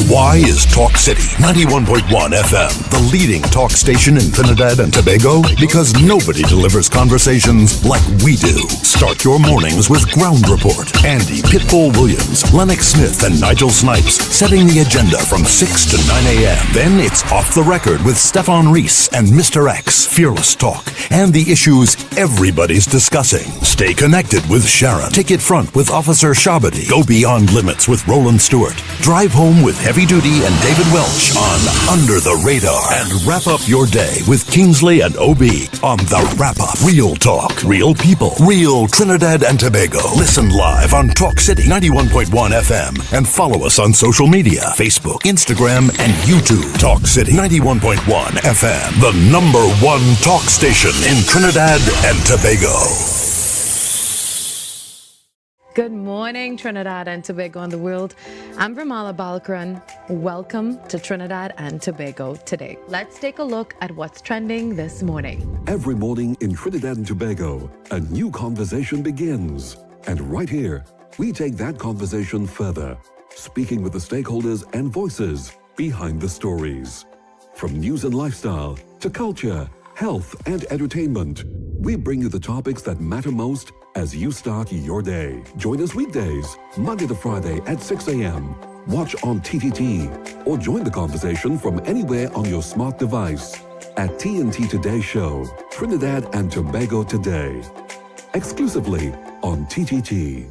Why is Talk City 91.1 FM the leading talk station in Trinidad and Tobago? Because nobody delivers conversations like we do. Start your mornings with Ground Report. Andy Pitbull Williams, Lennox Smith, and Nigel Snipes setting the agenda from 6 to 9 a.m. Then it's Off the Record with Stephan and Mr X, Fearless Talk, and the issues everybody's discussing. Stay connected with Sharon. Ticket Front with Officer Shabadi. Go Beyond Limits with Roland Stewart. Drive Home with Heavy Duty and David Welch on Under the Radar. And wrap up your day with Kingsley and OB on The Wrap Up. Real talk, real people, real Trinidad and Tobago. Listen live on Talk City 91.1 FM and follow us on social media, Facebook, Instagram, and YouTube. Talk City 91.1 FM, the #1 talk station in Trinidad and Tobago. Good morning, Trinidad and Tobago and the world. I'm Vermala Balkaran. Welcome to Trinidad and Tobago today. Let's take a look at what's trending this morning. Every morning in Trinidad and Tobago, a new conversation begins. And right here, we take that conversation further, speaking with the stakeholders and voices behind the stories. From news and lifestyle to culture, health, and entertainment, we bring you the topics that matter most as you start your day. Join us weekdays, Monday to Friday at 6 a.m. Watch on TTT or join the conversation from anywhere on your smart device at TNT Today Show, Trinidad and Tobago Today. Exclusively on TTT.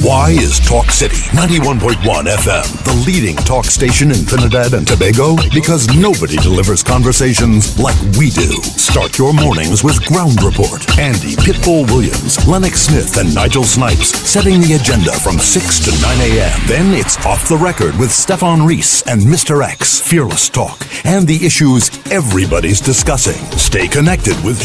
Why is Talk City 91.1 FM the leading talk station in Trinidad and Tobago? Because nobody delivers conversations like we do. Start your mornings with Ground Report. Andy Pitbull Williams, Lennox Smith, and Nigel Snipes setting the agenda from 6 to 9 a.m. Then it's Off the Record with Stephan and Mr X, Fearless Talk, and the issues everybody's discussing. Stay connected with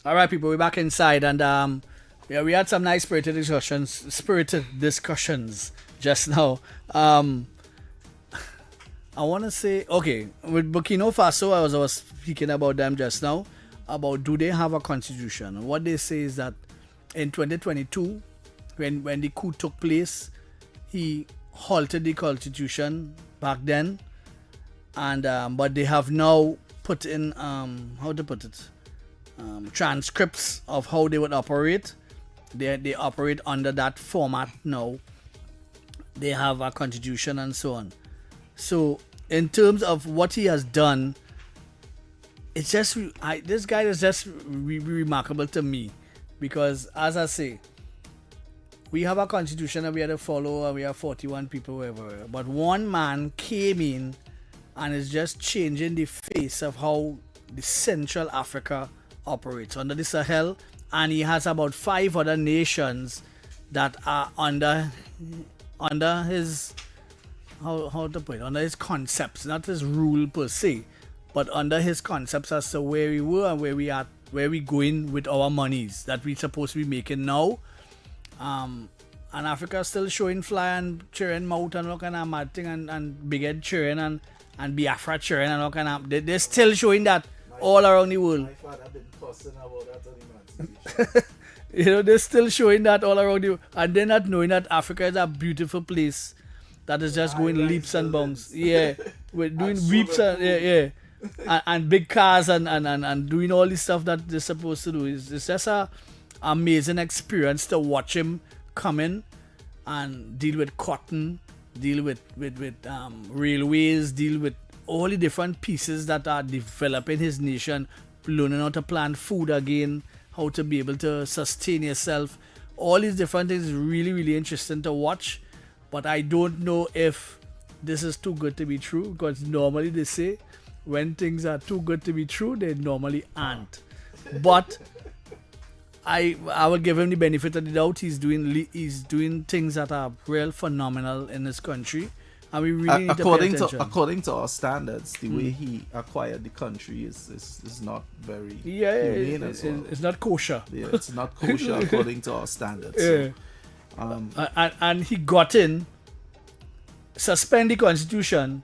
All right, people, we're back inside, and yeah, we had some nice spirited discussions just now. I want to say, okay, with Burkina Faso, I was speaking about them just now, about do they have a constitution? And what they say is that in 2022, when the coup took place, he halted the constitution back then, and but they have now put in how to put it, transcripts of how they would operate. They operate under that format now. They have a constitution and so on. So in terms of what he has done, it's just this guy is just remarkable to me, because as I say, we have a constitution that we had to follow, and we have 41 people, wherever. But one man came in and is just changing the face of how the Central Africa operates under the Sahel, and he has about 5 other nations that are under his how to put it, under his concepts, not his rule per se, but under his concepts as to where we were and where we are, where we going with our monies that we supposed to be making now. And Africa still showing fly and cheering mouth and all kind of mad thing, and big head cheering and Biafra cheering and all kind of. They're still showing that all around the world. My father been cussing about that you know, they're still showing that all around you, and they're not knowing that Africa is a beautiful place that is just going leaps and bounds. Yeah, we're doing leaps and and big cars and doing all this stuff that they're supposed to do. It's just a amazing experience to watch him come in and deal with cotton, deal with railways, deal with all the different pieces that are developing his nation, learning how to plant food again, how to be able to sustain yourself. All these different things is really, really interesting to watch. But I don't know if this is too good to be true, because normally they say when things are too good to be true, they normally aren't. But I will give him the benefit of the doubt. He's doing things that are real phenomenal in this country, and we really need to pay attention. According to our standards, the way he acquired the country is not very humane as well. It's not kosher. Yeah, it's not kosher according to our standards. Yeah. So, and he got in, suspend the constitution,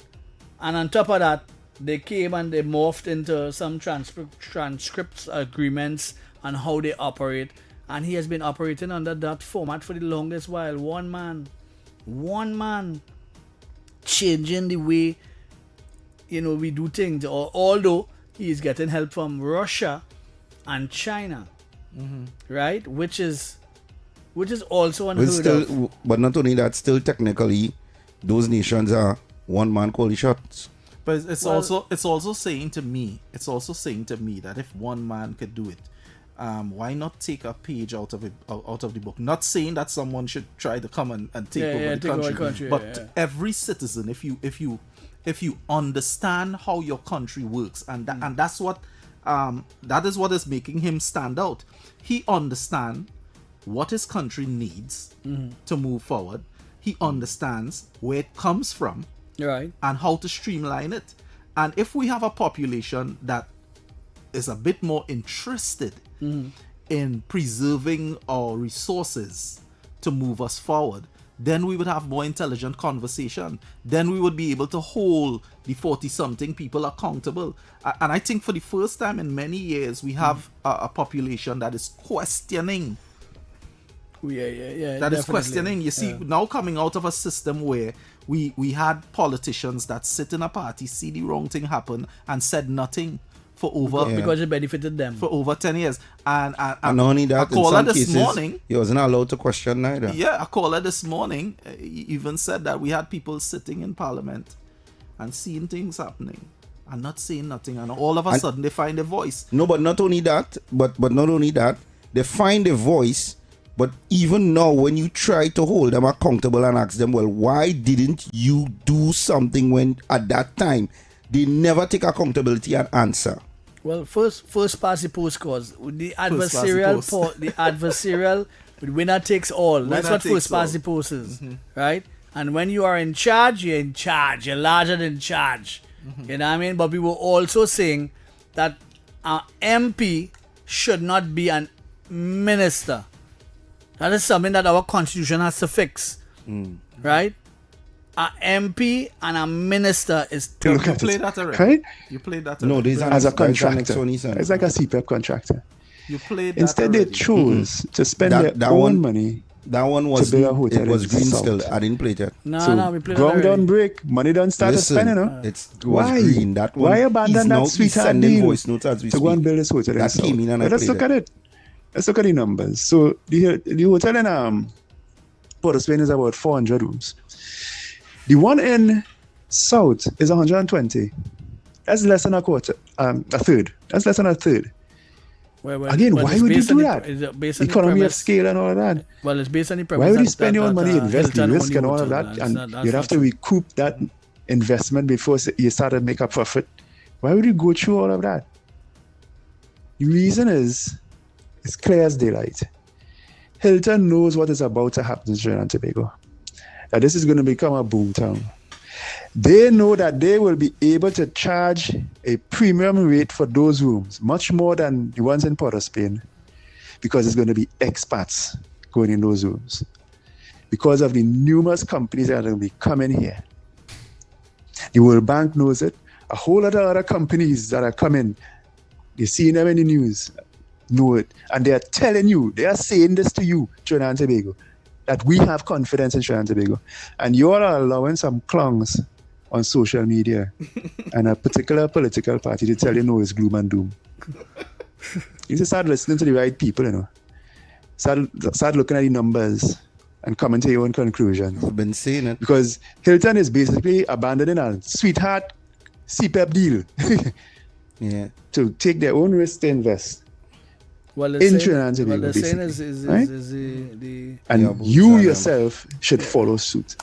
and on top of that, they came and they morphed into some transcripts agreements on how they operate, and he has been operating under that format for the longest while. One man changing the way, you know, we do things. Although he is getting help from Russia and China, right, which is also unheard of. But not only that, still technically, those nations are one man call the shots. But it's also saying to me that if one man could do it, why not take a page out of the book? Not saying that someone should try to come and take over the country, but every citizen, if you understand how your country works, and that's what that is what is making him stand out. He understands what his country needs to move forward. He understands where it comes from, right, and how to streamline it. And if we have a population that is a bit more interested in preserving our resources to move us forward, then we would have more intelligent conversation. Then we would be able to hold the 40-something people accountable. And I think for the first time in many years, we have a population that is questioning. That is questioning. You see, now coming out of a system where we had politicians that sit in a party, see the wrong thing happen, and said nothing for over because it benefited them for over 10 years. And not only that, a caller in some this cases, morning, he wasn't allowed to question neither. Yeah, a caller this morning even said that we had people sitting in Parliament and seeing things happening and not saying nothing, and all of a sudden they find a voice. No, but not only that, they find a voice. But even now, when you try to hold them accountable and ask them, well, why didn't you do something when at that time? They never take accountability and answer. Well, first past the post cause. The adversarial winner takes all. That's what first past the post is, right? And when you are in charge, you're in charge. You're larger than charge. You know what I mean? But we were also saying that our MP should not be a minister. That is something that our constitution has to fix, right? A MP and a minister is you played that already. Right? You played that already. No, these are as a contractor. It's like a CPAP contractor. You played Instead, that they chose to spend their own money That one was Tobago Hotel. It was in green South. still. I didn't play that. No, we played ground it already. don't break, money don't start to Listen, spend, you know. it was Why? green. That one. Why abandon that he's sweetheart sending deal voice notes as we to speak. go and build this hotel in That South? came in and I Let's played look it. at it. Let's look at the numbers. So the hotel in Port of Spain is about 400 rooms. The one in South is 120. That's less than a third. That's less than a third. Again, why would you do that? Economy of scale and all of that. Well, it's based on the premise. Why would you spend your own money, invest the Hilton risk only and all of hotel, that, and that's you'd have not to true. recoup that investment before you start to make a profit? Why would you go through all of that? The reason is, it's clear as daylight. Hilton knows what is about to happen in Trinidad and Tobago. That this is going to become a boom town. They know that they will be able to charge a premium rate for those rooms, much more than the ones in Port of Spain, because it's going to be expats going in those rooms. Because of the numerous companies that are going to be coming here. The World Bank knows it. A whole lot of other companies that are coming, you're seeing them in the news, know it. And they are telling you, they are saying this to you, Trinidad and Tobago, that we have confidence in Trinidad and Tobago. And you all are allowing some clowns on social media and a particular political party to tell you no, it's gloom and doom. You just start listening to the right people, you know. Start looking at the numbers and coming to your own conclusions. I've been saying it. Because Hilton is basically abandoning a sweetheart CPEP deal yeah. to take their own risk to invest. Well, in Trinidad and Tobago, well, the saying basically. And you yourself should follow suit.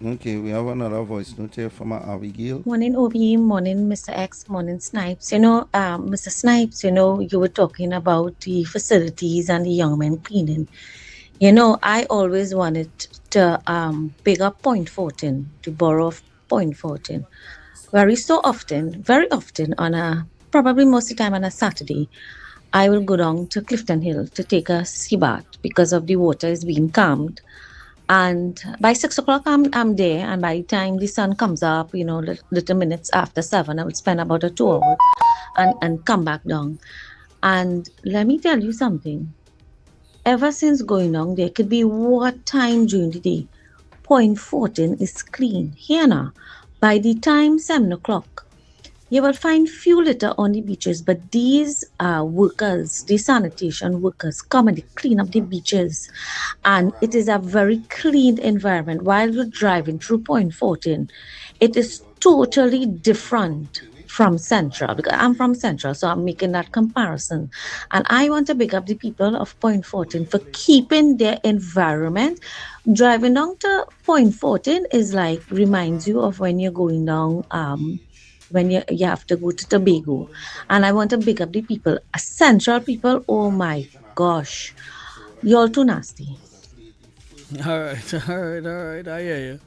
Okay, we have another voice note here from Abigail. Morning, Obi. Morning, Mr. X. Morning, Snipes. You know, Mr. Snipes, you know, you were talking about the facilities and the young men cleaning. You know, I always wanted to big up Point 14, the borough of Point 14. Very often on probably most of the time on a Saturday, I will go down to Clifton Hill to take a sea bath because of the water is being calmed. And by 6 o'clock, I'm there. And by the time the sun comes up, you know, little minutes after 7, I would spend about 2 hours and come back down. And let me tell you something. Ever since going on, there could be what time during the day. Point 14 is clean. Here now, by the time 7 o'clock, you will find few litter on the beaches, but these workers, these sanitation workers, come and they clean up the beaches. And it is a very clean environment. While you're driving through Point 14, it is totally different from Central, because I'm from Central, so I'm making that comparison. And I want to big up the people of Point 14 for keeping their environment. Driving down to Point 14 is like, reminds you of when you're going down, when you have to go to Tobago. And I want to big up the people, Central people, oh my gosh, you're too nasty. All right, I hear you.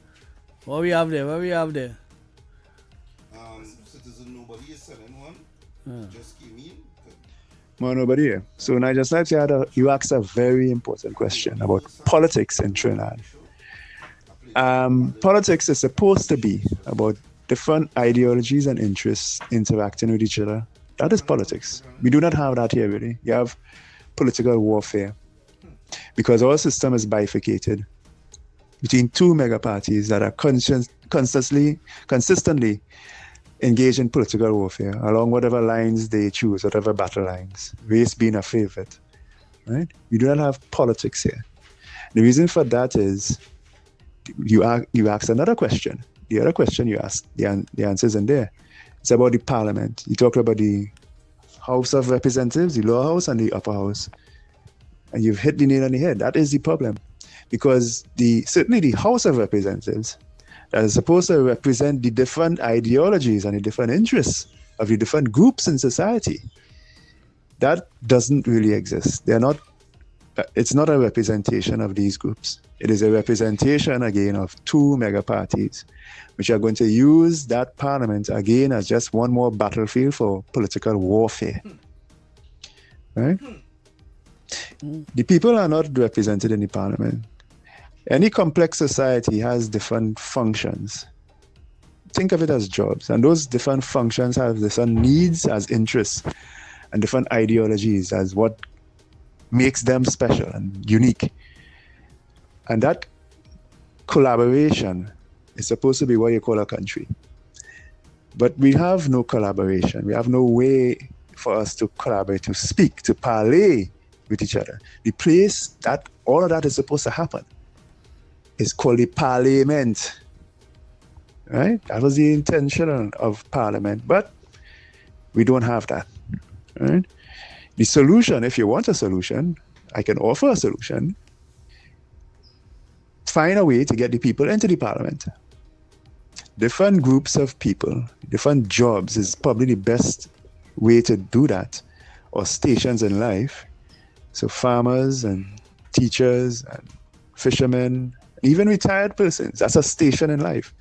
What we have there? Citizen Nobody is selling one. Just came in. Well, nobody here. So now just like you asked a very important question about politics in Trinidad. Politics is supposed to be about different ideologies and interests interacting with each other. That is politics. We do not have that here, really. You have political warfare because our system is bifurcated between two mega parties that are consistently engaged in political warfare along whatever lines they choose, whatever battle lines, race being a favorite. Right? We do not have politics here. The reason for that is you asked another question. The other question you asked, the answer is in there. It's about the parliament. You talked about the House of Representatives, the lower house and the upper house. And you've hit the nail on the head. That is the problem. Because certainly the House of Representatives that is supposed to represent the different ideologies and the different interests of the different groups in society, that doesn't really exist. It's not a representation of these groups. It is a representation, again, of two mega parties, which are going to use that parliament, again, as just one more battlefield for political warfare. Right? The people are not represented in the parliament. Any complex society has different functions. Think of it as jobs. And those different functions have different needs as interests and different ideologies as what makes them special and unique. And that collaboration is supposed to be what you call a country. But we have no collaboration. We have no way for us to collaborate, to speak, to parley with each other. The place that all of that is supposed to happen is called the parliament. Right? That was the intention of parliament. But we don't have that. Right? The solution, if you want a solution, I can offer a solution. Find a way to get the people into the parliament. Different groups of people, different jobs is probably the best way to do that, or stations in life. So farmers and teachers and fishermen, even retired persons, that's a station in life.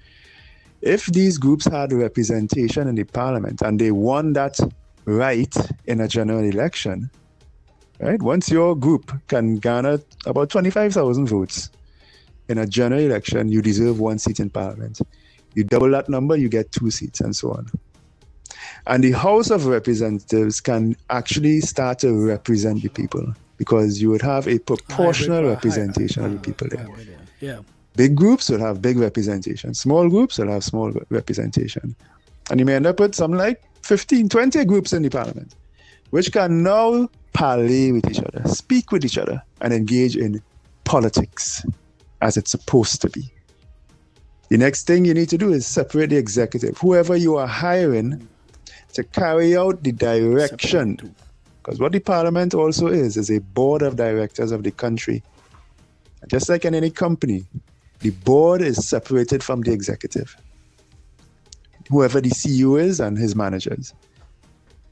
If these groups had representation in the parliament and they won that right in a general election, right? Once your group can garner about 25,000 votes in a general election, you deserve 1 seat in parliament. You double that number, you get 2 seats, and so on. And the House of Representatives can actually start to represent the people, because you would have a proportional representation of the people there. Yeah. Big groups will have big representation. Small groups will have small representation. And you may end up with something like 15, 20 groups in the parliament, which can now parley with each other, speak with each other, and engage in politics as it's supposed to be. The next thing you need to do is separate the executive. Whoever you are hiring to carry out the direction, because what the parliament also is a board of directors of the country. Just like in any company, the board is separated from the executive. Whoever the CEO is and his managers.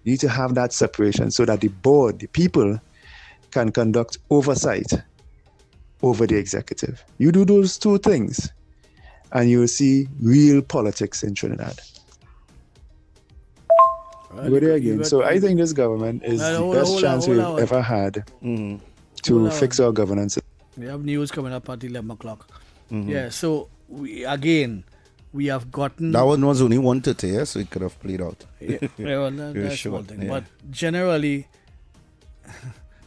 You need to have that separation so that the board, the people, can conduct oversight over the executive. You do those two things, and you'll see real politics in Trinidad. Go there again. So I think this government is the best chance we've ever had to fix our governance. We have news coming up at 11 o'clock. Yeah, so we have gotten... That one was only 1:30, yeah, so it could have played out. Yeah, well, that's sure. one thing. Yeah. But generally,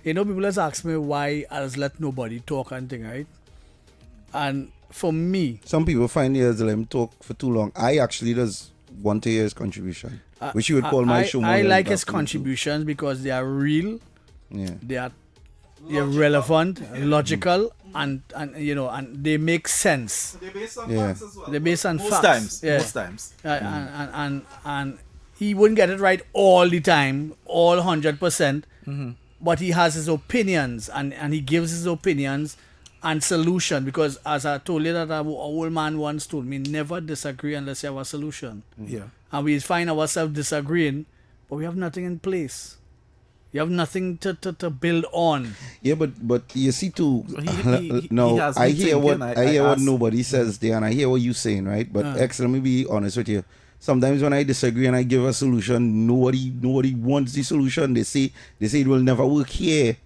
people just ask me why I just let nobody talk and thing, right? And for me... Some people find they let him talk for too long. I actually just want to hear his contribution, which you would call my show. I like his contributions because they are real. Yeah. They're relevant, logical, and they make sense. They're based on facts as well. They're based on Most facts. times. Yeah. Most times. And he wouldn't get it right all the time, all 100%. But he has his opinions, and he gives his opinions and solution. Because as I told you, that an old man once told me, never disagree unless you have a solution. Yeah. And we find ourselves disagreeing, but we have nothing in place. You have nothing to build on. Yeah, but you see too. He I hear what nobody says there, and I hear what you're saying, right? But X, let me be honest with you. Sometimes when I disagree and I give a solution, nobody wants the solution. They say it will never work here.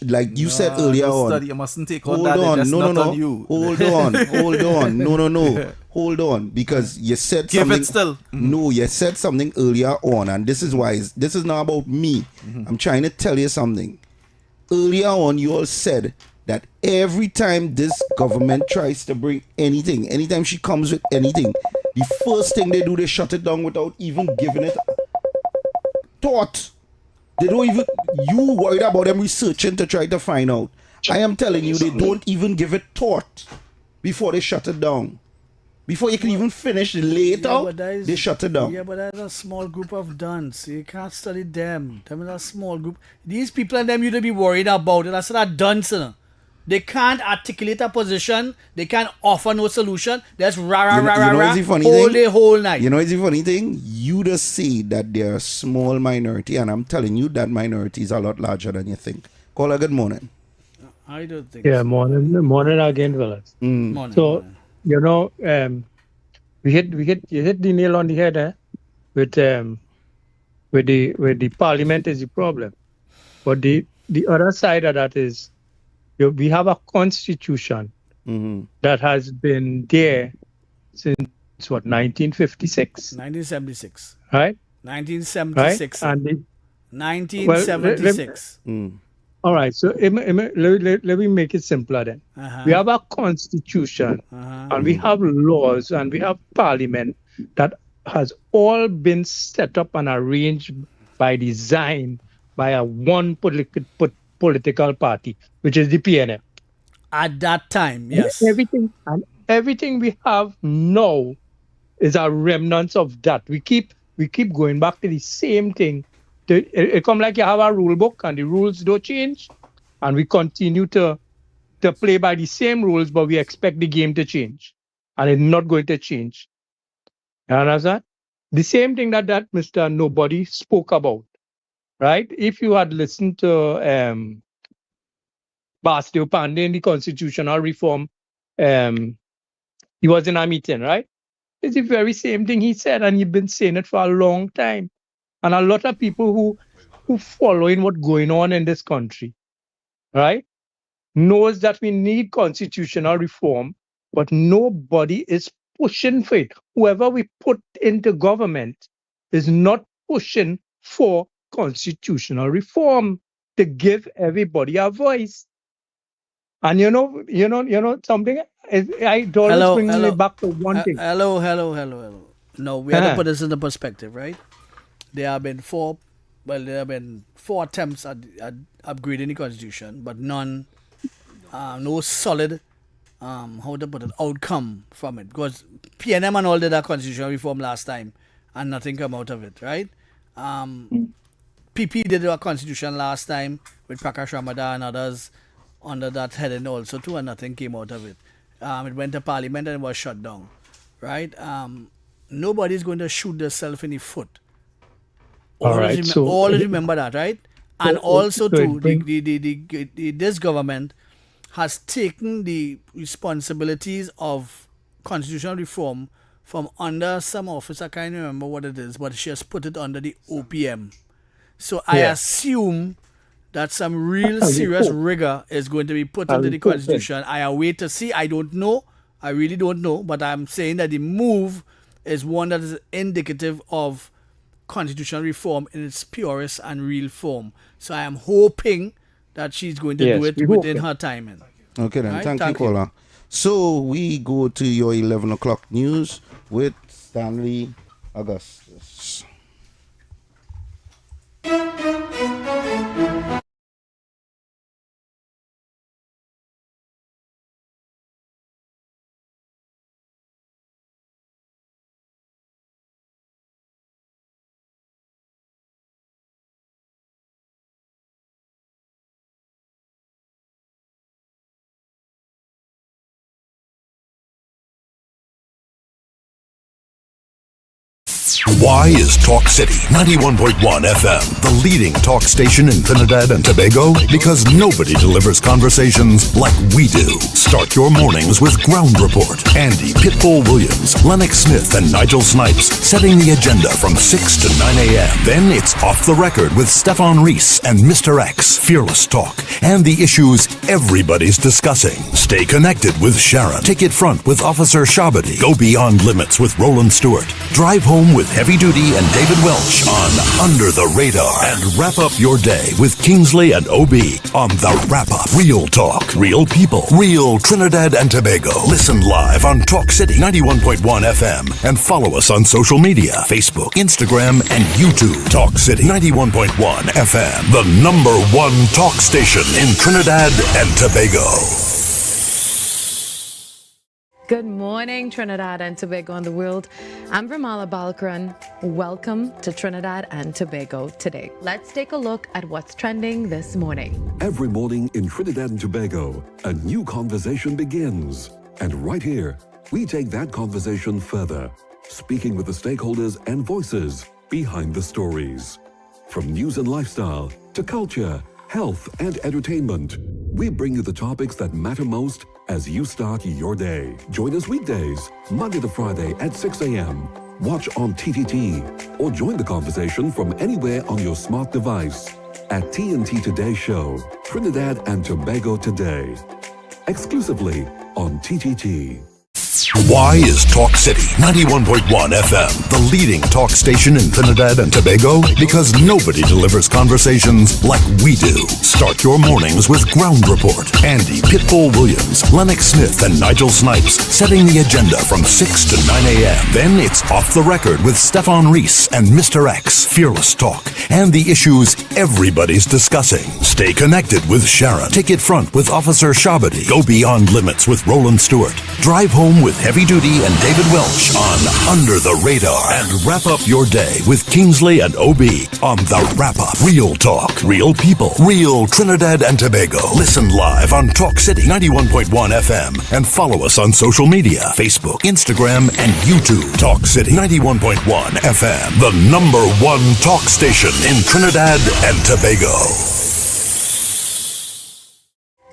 Like you said earlier on. You mustn't take on that. On you. Hold on. No. Hold on, because you said Give something. It still. No, you said something earlier on, and this is why. This is not about me. I'm trying to tell you something. Earlier on, you all said that every time this government tries to bring anything, anytime she comes with anything, the first thing they do, they shut it down without even giving it thought. They don't even. You worried about them researching to try to find out. I am telling you, they don't even give it thought before they shut it down. Before you can even finish later, they shut it down. Yeah, but that's a small group of duns. You can't study them. Them is a small group. These people and them you to be worried about. That's not duns. They can't articulate a position. They can't offer no solution. That's whole day, whole night. You know, it's the funny thing. You just say that they're a small minority, and I'm telling you that minority is a lot larger than you think. Caller, good morning. I don't think. Yeah, so. morning again, fellas. Morning. So, you hit the nail on the head, with the parliament is the problem, but the other side of that is we have a constitution that has been there since 1956? 1976. Right? 1976. Right? And 1976. All right, so let me make it simpler then. We have a constitution, and we have laws, and we have parliament that has all been set up and arranged by design by a one political party, which is the PNM. At that time, yes. Everything we have now is a remnant of that. We keep going back to the same thing. It come like you have a rule book and the rules don't change, and we continue to play by the same rules, but we expect the game to change, and it's not going to change. You understand? The same thing that Mr. Nobody spoke about, right? If you had listened to Bastille Pandey in the constitutional reform, he was in a meeting, right? It's the very same thing he said, and he's been saying it for a long time. And a lot of people who following what's going on in this country, right, knows that we need constitutional reform, but nobody is pushing for it. Whoever we put into government is not pushing for constitutional reform to give everybody a voice. And you know something. I always bring me back to one thing. Hello. No, we have to put this in the perspective, right? There have been four attempts at upgrading the constitution, but none, no solid, how to put it, outcome from it. Because PNM and all did that constitutional reform last time, and nothing came out of it, right? PP did a constitution last time with Prakash Ramada and others under that heading also too, and nothing came out of it. It went to Parliament and it was shut down, right? Nobody's going to shoot themselves in the foot. Always remember that, right? And also too, this government has taken the responsibilities of constitutional reform from under some office. I can't remember what it is, but she has put it under the OPM. So I assume that some real serious rigor is going to be put into the constitution. I await to see. I don't know. I really don't know. But I'm saying that the move is one that is indicative of constitutional reform in its purest and real form. So I am hoping that she's going to do it within her timing. Okay then, right? Thank you, caller. So we go to your 11 o'clock news with Stanley Augustus. Why is Talk City 91.1 FM the leading talk station in Trinidad and Tobago? Because nobody delivers conversations like we do. Start your mornings with Ground Report. Andy Pitbull Williams, Lennox Smith, and Nigel Snipes setting the agenda from 6 to 9 a.m. Then it's Off the Record with Stephan and Mr X. Fearless talk and the issues everybody's discussing. Stay connected with Sharon. Ticket Front with Officer Shabadi. Go Beyond Limits with Roland Stewart. Drive Home with Heavy Duty and David Welch on Under the Radar. And wrap up your day with Kingsley and OB on The Wrap Up. Real talk, real people, real Trinidad and Tobago. Listen live on Talk City 91.1 FM and follow us on social media, Facebook, Instagram, and YouTube. Talk City 91.1 FM, the #1 talk station in Trinidad and Tobago. Good morning, Trinidad and Tobago and the world. I'm Bramala Balkaran. Welcome to Trinidad and Tobago today. Let's take a look at what's trending this morning. Every morning in Trinidad and Tobago, a new conversation begins. And right here, we take that conversation further, speaking with the stakeholders and voices behind the stories. From news and lifestyle to culture, health, and entertainment, we bring you the topics that matter most as you start your day. Join us weekdays, Monday to Friday at 6 a.m. Watch on TTT or join the conversation from anywhere on your smart device at TNT Today Show, Trinidad and Tobago Today. Exclusively on TTT. Why is Talk City 91.1 FM the leading talk station in Trinidad and Tobago? Because nobody delivers conversations like we do. Start your mornings with Ground Report. Andy Pitbull Williams, Lennox Smith, and Nigel Snipes setting the agenda from 6 to 9 a.m. Then it's Off the Record with Stephan and Mr X, Fearless Talk, and the issues everybody's discussing. Stay connected with Sharon. Ticket Front with Officer Shabadi. Go Beyond Limits with Roland Stewart. Drive Home with Heavy Duty and David Welch on Under the Radar. And wrap up your day with Kingsley and OB on The Wrap Up. Real talk, real people, real Trinidad and Tobago. Listen live on Talk City 91.1 FM and follow us on social media, Facebook, Instagram, and YouTube. Talk City 91.1 FM, the #1 talk station in Trinidad and Tobago.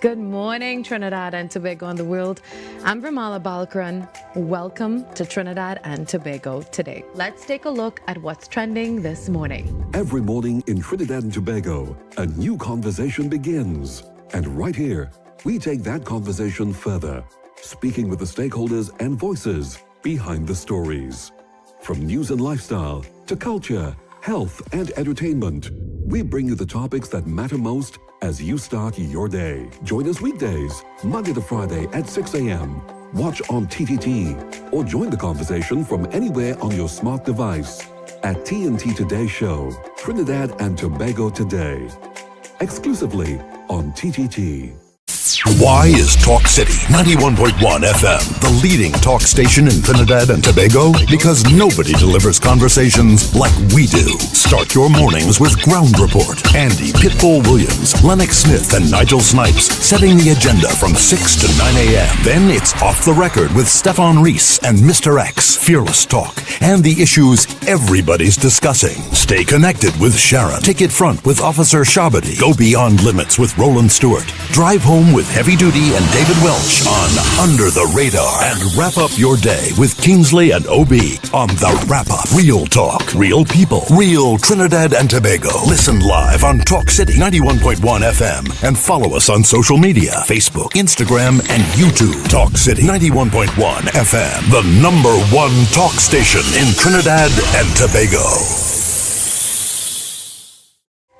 Good morning, Trinidad and Tobago and the world. I'm Vermala Balkaran. Welcome to Trinidad and Tobago today. Let's take a look at what's trending this morning. Every morning in Trinidad and Tobago, a new conversation begins. And right here, we take that conversation further, speaking with the stakeholders and voices behind the stories. From news and lifestyle to culture, health, and entertainment, we bring you the topics that matter most as you start your day. Join us weekdays, Monday to Friday at 6 a.m. Watch on TTT or join the conversation from anywhere on your smart device at TNT Today Show, Trinidad and Tobago Today, exclusively on TTT. Why is Talk City 91.1 FM the leading talk station in Trinidad and Tobago? Because nobody delivers conversations like we do. Start your mornings with Ground Report. Andy Pitbull Williams, Lennox Smith, and Nigel Snipes setting the agenda from 6 to 9 a.m. Then it's Off the Record with Stephan and Mr X, Fearless Talk, and the issues everybody's discussing. Stay connected with Sharon. Ticket Front with Officer Shabadi. Go Beyond Limits with Roland Stewart. Drive Home with Heavy Duty and David Welch on Under the Radar. And wrap up your day with Kingsley and OB on The Wrap Up. Real talk, real people, real Trinidad and Tobago. Listen live on Talk City 91.1 FM and follow us on social media, Facebook, Instagram, and YouTube. Talk City 91.1 FM, the #1 talk station in Trinidad and Tobago.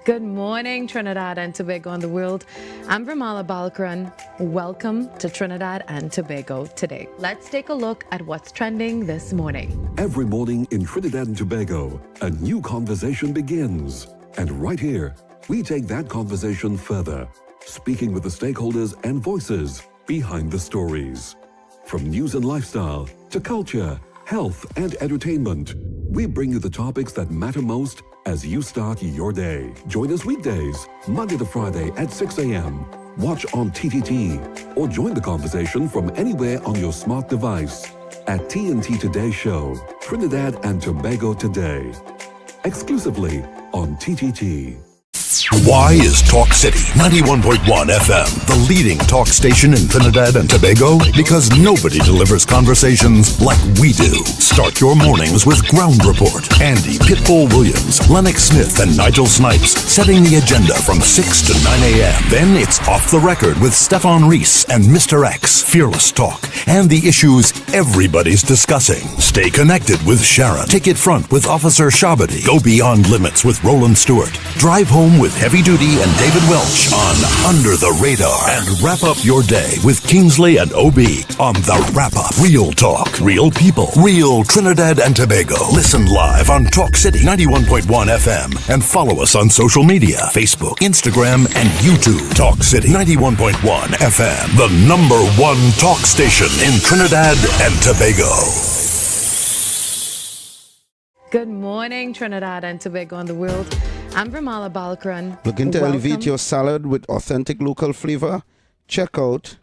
Good morning, Trinidad and Tobago and the world. I'm Vermala Balkaran. Welcome to Trinidad and Tobago today. Let's take a look at what's trending this morning. Every morning in Trinidad and Tobago, a new conversation begins. And right here, we take that conversation further, speaking with the stakeholders and voices behind the stories. From news and lifestyle to culture, health, and entertainment, we bring you the topics that matter most as you start your day. Join us weekdays, Monday to Friday at 6 a.m. Watch on TTT or join the conversation from anywhere on your smart device at TNT Today Show, Trinidad and Tobago Today, exclusively on TTT. Why is Talk City 91.1 FM the leading talk station in Trinidad and Tobago? Because nobody delivers conversations like we do. Start your mornings with Ground Report. Andy Pitbull Williams, Lennox Smith, and Nigel Snipes setting the agenda from 6 to 9 a.m. Then it's Off the Record with Stephan and Mr X, Fearless Talk, and the issues everybody's discussing. Stay connected with Sharon. Ticket Front with Officer Shabadi. Go Beyond Limits with Roland Stewart. Drive Home with Heavy Duty and David Welch on Under the Radar. And wrap up your day with Kingsley and OB on The Wrap Up. Real talk, real people, real Trinidad and Tobago. Listen live on Talk City 91.1 FM and follow us on social media, Facebook, Instagram, and YouTube. Talk City 91.1 FM, the #1 talk station in Trinidad and Tobago. Good morning, Trinidad and Tobago and the world. I'm Vermala Balkaran. Looking to elevate your salad with authentic local flavor? Check out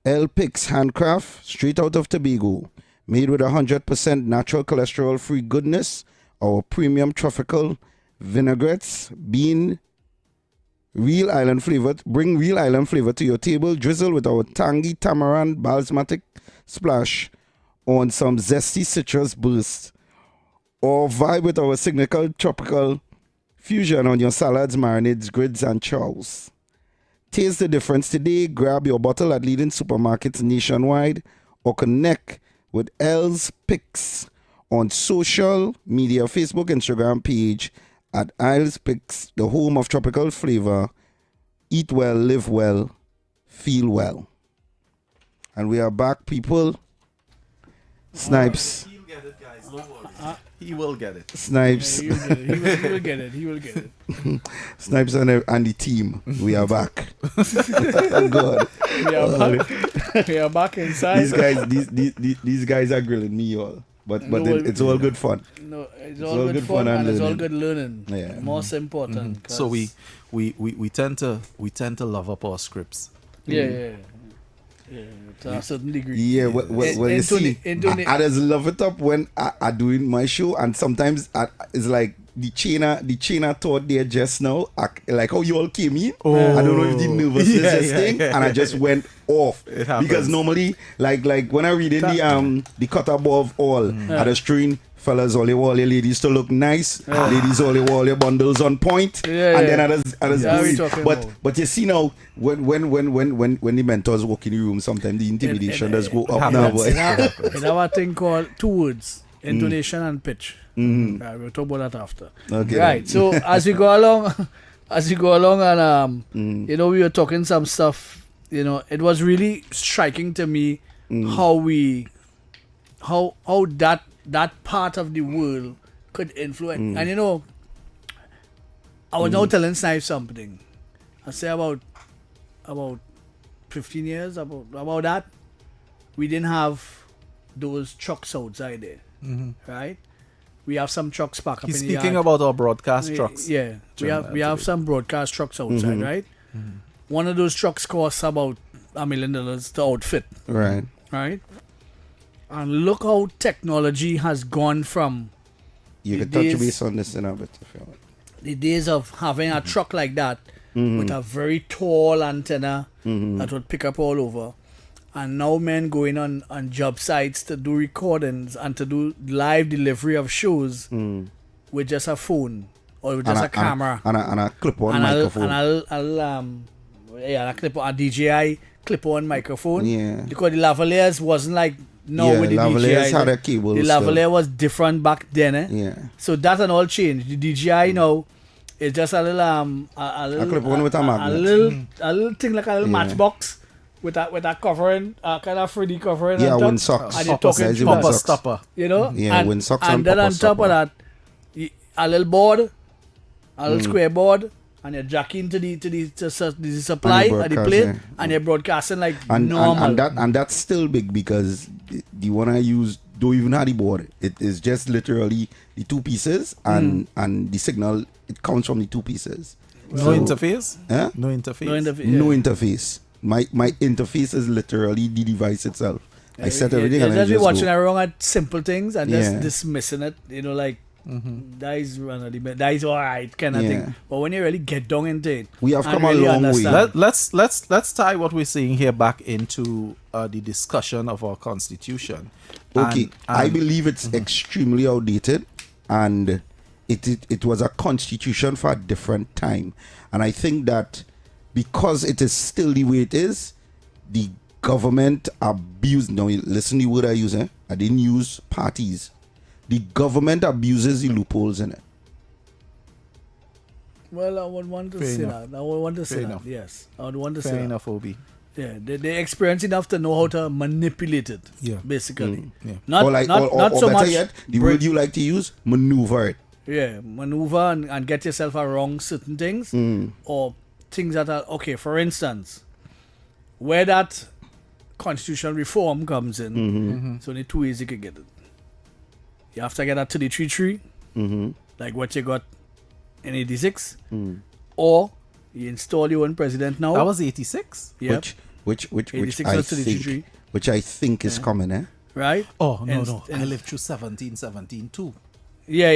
El Pix Handcraft, straight out of Tobago. Made with 100% natural cholesterol-free goodness. Our premium tropical vinaigrettes, bring real island flavor to your table. Drizzle with our tangy tamarind balsamic splash on some zesty citrus burst. Or vibe with our signature tropical fusion on your salads, marinades, grids, and chows. Taste the difference today. Grab your bottle at leading supermarkets nationwide or connect with Els Picks on social media, Facebook, Instagram page at Els Picks, the home of tropical flavor. Eat well, live well, feel well. And we are back, people. Snipes. He'll get it, guys. Don't worry. He will get it. Snipes. Yeah, he will get it. He will get it. Snipes and the team. We are back. God. We are back. We are back inside. These guys are grilling me, all. But it's all good fun. No, it's all good fun and it's all good learning. Yeah. Most important. So we tend to love up our scripts. Yeah. To a certain degree. Yeah, well you see, I just love it up when I doing my show, and sometimes it's like the China thought there just now, like how you all came in. I don't know if the nervousness thing, and I just went off because normally, like when I read in the cut above all, I just train fellas all your ladies to look nice, ladies all your bundles on point, and then I just but you see now when the mentors walk in the room, sometimes the intimidation does go up now. In our thing called 2 words, intonation and pitch. We'll talk about that after. Okay. Right. So as we go along, and we were talking some stuff. It was really striking to me how that part of the world could influence. And I was now telling Snipes something. I say about 15 years about that, we didn't have those trucks outside there, right? We have some trucks parked up in the yard. He's speaking about our broadcast trucks. Yeah, we have some broadcast trucks outside, right? One of those trucks costs about $1 million to outfit. Right. And look how technology has gone from. You can touch base on this in a bit if you want. The days of having a truck like that with a very tall antenna that would pick up all over. And now men going on job sites to do recordings and to do live delivery of shows with just a phone or with just a camera. And a clip-on microphone. A DJI clip-on microphone. Yeah. Because the lavaliers wasn't like now with the lavaliers DJI. had a cable. The lavalier was different back then. Yeah. So that and all changed. The DJI now is just a little a clip-on with a magnet. A little thing like a little matchbox. With that covering, kind of 3D covering. Yeah, wind socks. And you're talking popper stopper. Yeah, wind socks and then popper on top of that, a little board, a little square board, and you're jacking to the supply at the plate, and you're broadcasting like normal. And that's still big because the one I use don't even have the board. It is just literally the 2 pieces, and the signal, it comes from the 2 pieces. No interface? Eh? No interface. No interface. My interface is literally the device itself. I set everything and I just just be watching go. around at simple things and just dismissing it, like that is alright kind of thing. But when you really get down into it, we have come really a long way. Let's tie what we're saying here back into the discussion of our constitution. Okay, and I believe it's extremely outdated, and it was a constitution for a different time, and I think that because it is still the way it is, the government abused. Now listen to the word I use. I didn't use parties. The government abuses the loopholes in it. Well, I would want to say that. I would want to say that. Yes, I would want to say that. Fair enough, Obi. Yeah, they experience enough to know how to manipulate it. Yeah, basically. Yeah. Not so better much. Yet, the word you like to use, maneuver it. Yeah, maneuver and get yourself around certain things or things that are okay. For instance, where that constitutional reform comes in, it's only 2 ways you can get it. You have to get a 33.3, like what you got in 86, or you install your own president now. That was 86. Yeah, which I think is coming, eh? Right? Oh no! I lived through 17 too. Yeah.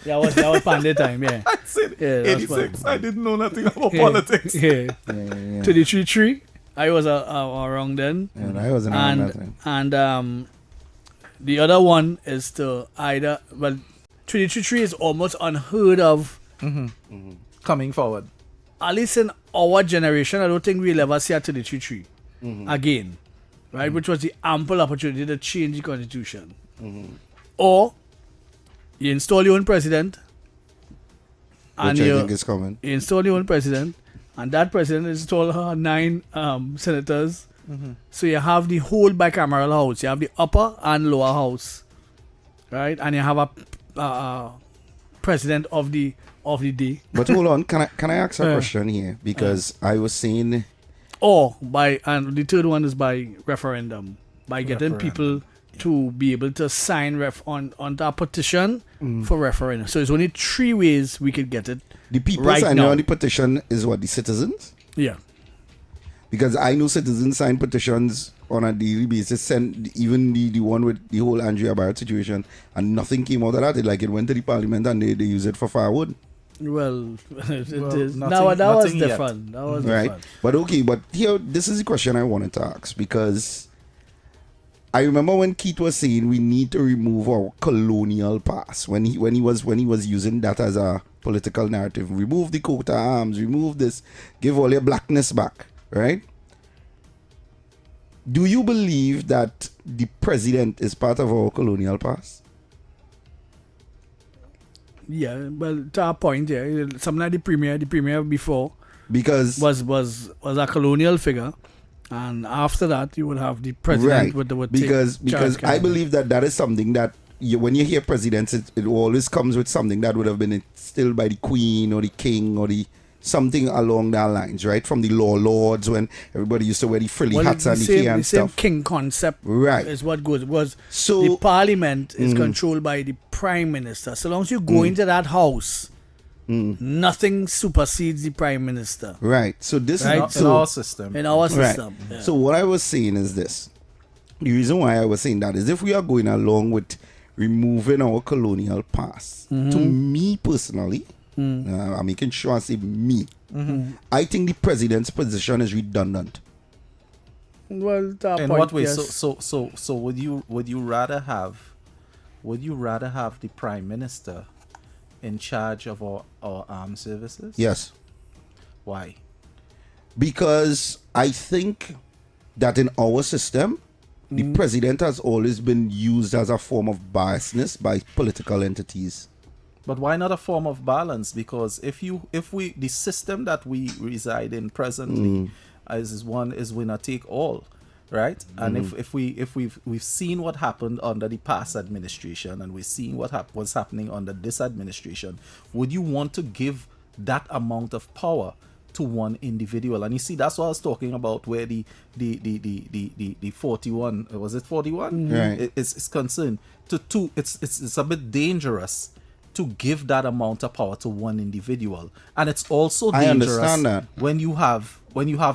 That was pandemic time. Yeah, I said 86. I didn't know nothing about politics. Yeah. 33.3. I was around then. And I wasn't around that time. And the other one is to either 33.3 is almost unheard of. Coming forward. At least in our generation, I don't think we'll ever see a 33.3 again. right, which was the ample opportunity to change the constitution. Or you install your own president, which I think is common. You install your own president, and that president install her 9 senators. So you have the whole bicameral house. You have the upper and lower house, right? And you have a president of the day. But hold on, can I ask a question here? Because I was saying, and the third one is by referendum, by getting people to be able to sign on a petition for referendum. So it's only 3 ways we could get it. The people right signing now on the petition is what, the citizens? Yeah. Because I know citizens sign petitions on a daily basis, send even the one with the whole Andrea Barrett situation, and nothing came out of that. It went to the parliament and they use it for firewood. Well, it is. That was different. That was right. different. But okay, but here, this is the question I wanted to ask, because I remember when Keith was saying we need to remove our colonial past when he was using that as a political narrative. Remove the coat of arms, remove this, give all your blackness back. Right? Do you believe that the president is part of our colonial past? Yeah, well, to a point, yeah. Something like the premier before, because was a colonial figure, and after that you would have the president right. Because I believe that is something that when you hear presidents, it always comes with something that would have been instilled by the queen or the king or the something along that lines, right? From the lords, when everybody used to wear the frilly hats and the key and stuff. The same king concept, right, is what goes. So the parliament is controlled by the prime minister. So long as you go into that house, nothing supersedes the prime minister. Right. So this is in our system. In our system. Right. Yeah. So what I was saying is this. The reason why I was saying that is if we are going along with removing our colonial past, to me personally, I'm making sure I say me. I think the president's position is redundant. Well, in what way? Yes. So would you rather have the prime minister in charge of our armed services? Yes. Why? Because I think that in our system, the president has always been used as a form of biasness by political entities. But why not a form of balance? Because the system that we reside in presently is winner take all, right? And if we've seen what happened under the past administration, and we've seen what's happening under this administration, would you want to give that amount of power to one individual? And you see, that's what I was talking about, where the 41, was it 41? Right. It's concerned. It's a bit dangerous to give that amount of power to one individual, and it's also dangerous when you have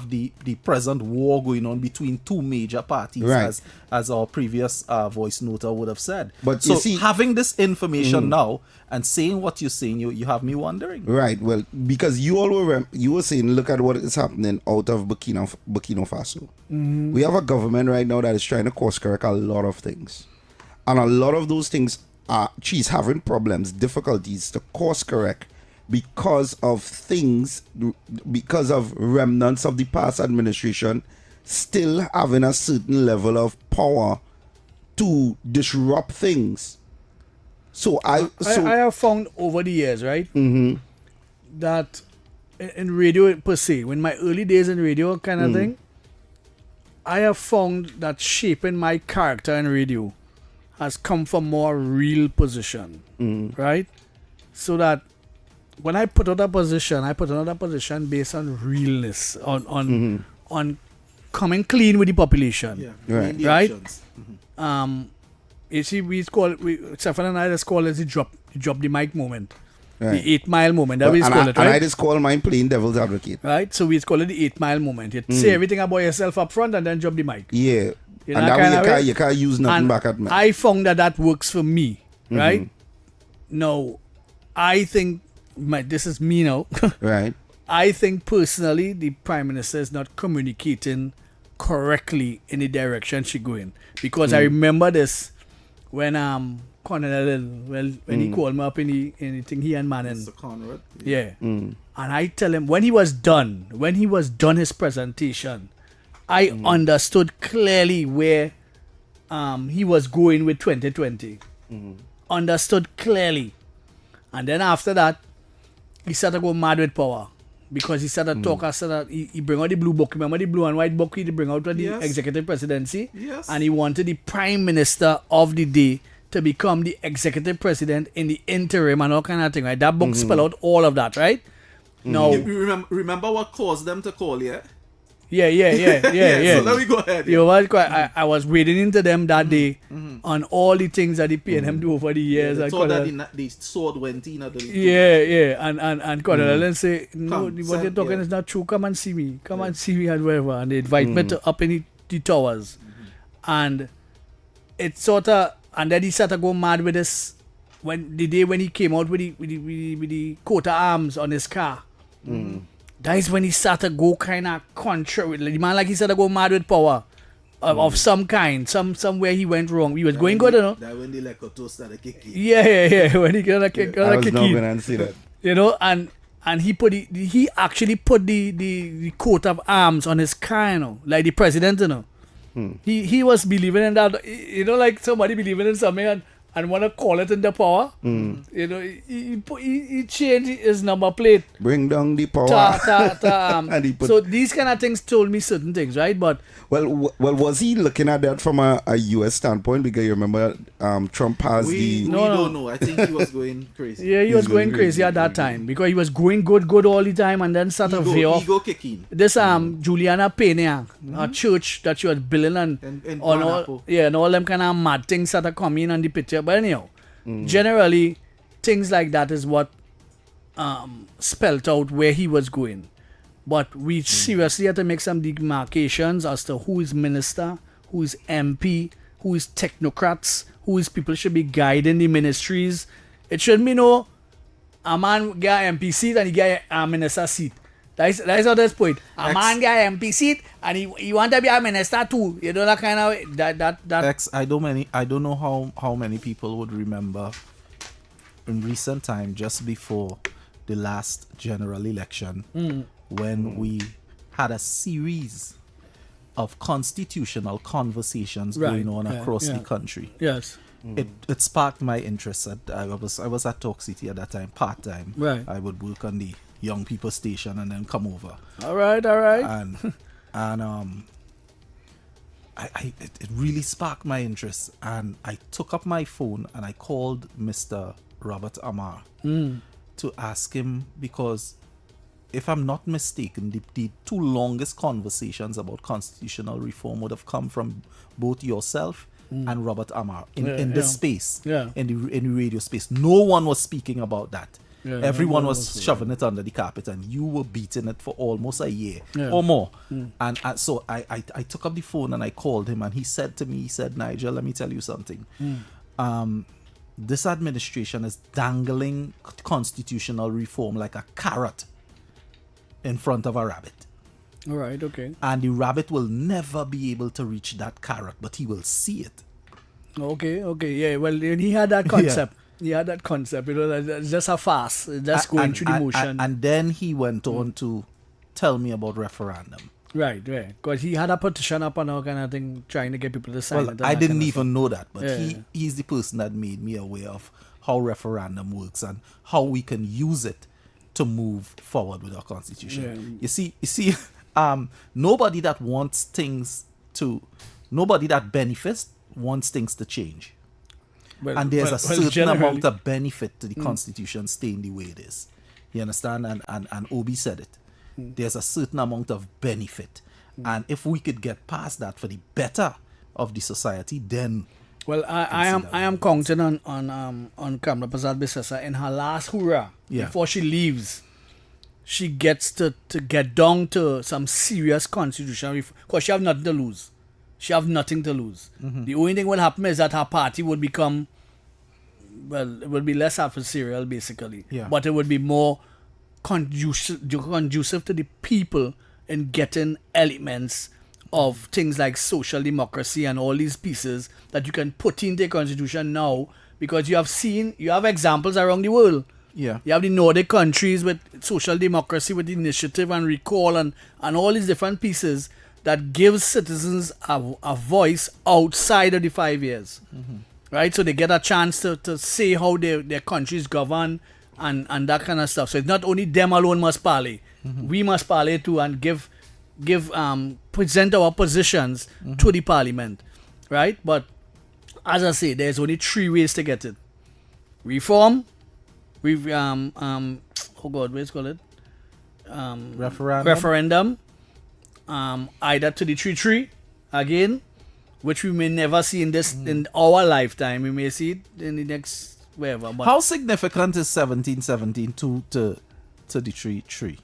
the present war going on between 2 major parties, right, as our previous voice noter would have said. But so you see, having this information now and saying what you're saying, you have me wondering. Right. Well, because you were saying, look at what is happening out of Burkina Faso. We have a government right now that is trying to course correct a lot of things, and a lot of those things she's having difficulties to course correct because of remnants of the past administration still having a certain level of power to disrupt things. So I have found over the years, right, that in radio per se, in my early days in radio kind of thing, I have found that shaping my character in radio has come from more real position, right? So that when I put out a position based on realness, on coming clean with the population, right? You see, Stephan and I just call it the drop the mic moment, the 8 Mile moment. That we call it, right? And I just call mine playing devil's advocate, right? So we call it the 8 Mile moment. You say everything about yourself up front and then drop the mic. Yeah. You know, and that way you can't use nothing back at me. I found that works for me, right? Now, I think, this is me now. Right. I think personally, the Prime Minister is not communicating correctly in the direction she's going. Because I remember this when Conrad, when he called me up in the thing, he and Manon. Mr. Conrad. Yeah. And I tell him, when he was done his presentation, I understood clearly where he was going with 2020. Understood clearly. And then after that, he started to go mad with power. Because he started to talk, he bring out the blue book. Remember the blue and white book he bring out with the executive presidency? Yes. And he wanted the prime minister of the day to become the executive president in the interim and all kind of thing, right? That book spell out all of that, right? Now, You remember what caused them to call, yeah? Yeah. So let me go ahead. You know what? I was wading into them that day on all the things that the PNM do over the years. They and thought that the sword went in. And Colonel say, no, what they're talking is not true. Come and see me. Come and see me and wherever. And they invite me to up in the towers. And it sort of, and then he started to go mad with this, when the day when he came out with the coat of arms on his car. That is when he started to go kind of contrary. The man like he started to go mad with power of some kind. Somewhere he went wrong. He was going good, you know. That when the Lekoto started kicking. Yeah. When he got a kick. I was not going to see that. You know, and he actually put the coat of arms on his car, you know, like the president, you know. He was believing in that, you know, like somebody believing in something and want to call it into power. You know, he changed his number plate. Bring down the power. So these kind of things told me certain things, right? But well, was he looking at that from a U.S. standpoint? Because you remember Trump has we don't know. I think he was going crazy. Yeah, he was going crazy at that time because he was going good all the time and then started to veer off. Ego kicking. This Juliana Pena, a church that she was building and all them kind of mad things started coming on the picture. But anyhow, generally, things like that is what spelt out where he was going. But we seriously have to make some demarcations as to who is minister, who is MP, who is technocrats, who is people should be guiding the ministries. It shouldn't be no, a man get an MP seat and he get a minister seat. That's how this point. A man get an MP seat and he want to be a minister too. You know that kind of that. X, I don't know how many people would remember in recent time, just before the last general election, when we had a series of constitutional conversations going on across the country. Yes. It sparked my interest. I was at Talk City at that time, part time. Right. I would work on the young people station and then come over. All right. And it really sparked my interest, and I took up my phone and I called Mr. Robert Amar to ask him, because if I'm not mistaken, the two longest conversations about constitutional reform would have come from both yourself and Robert Amar in this space, in the radio space. No one was speaking about that. Everyone was shoving it under the carpet, and you were beating it for almost a year or more. And so I took up the phone and I called him, and he said to me, Nigel, let me tell you something. This administration is dangling constitutional reform like a carrot in front of a rabbit. All right, okay. And the rabbit will never be able to reach that carrot, but he will see it. Okay, yeah. Well, he had that concept. He had that concept, you know, that's just a farce, just going through the motion. And then he went on to tell me about referendum. Right. Because he had a petition up and all kind of thing, trying to get people to sign it. I didn't even know that, but he's the person that made me aware of how referendum works and how we can use it to move forward with our constitution. You see, nobody that benefits wants things to change. And there's a certain amount of benefit to the Constitution staying the way it is. You understand? And Obi said it. There's a certain amount of benefit. And if we could get past that for the better of the society, then... Well, I am counting on Kamala Prasad Bissessa in her last hurrah. Before she leaves, she gets to get down to some serious constitutional reform. Because she have nothing to lose. The only thing will happen is that her party would become, well, it would be less adversarial, basically. But it would be more conducive to the people in getting elements of things like social democracy and all these pieces that you can put into the constitution now, because you have examples around the world. You have the Nordic countries with social democracy, with initiative and recall and all these different pieces that gives citizens a voice outside of the 5 years. Right? So they get a chance to say how their countries govern and that kind of stuff. So it's not only them alone must parley. We must parley too and present our positions to the parliament. Right? But as I say, there's only 3 ways to get it. Reform, what's called it? Referendum. Either to the 3-3 again, which we may never see in our lifetime. We may see it in the next wherever. But how significant is 1717 to the 3-3?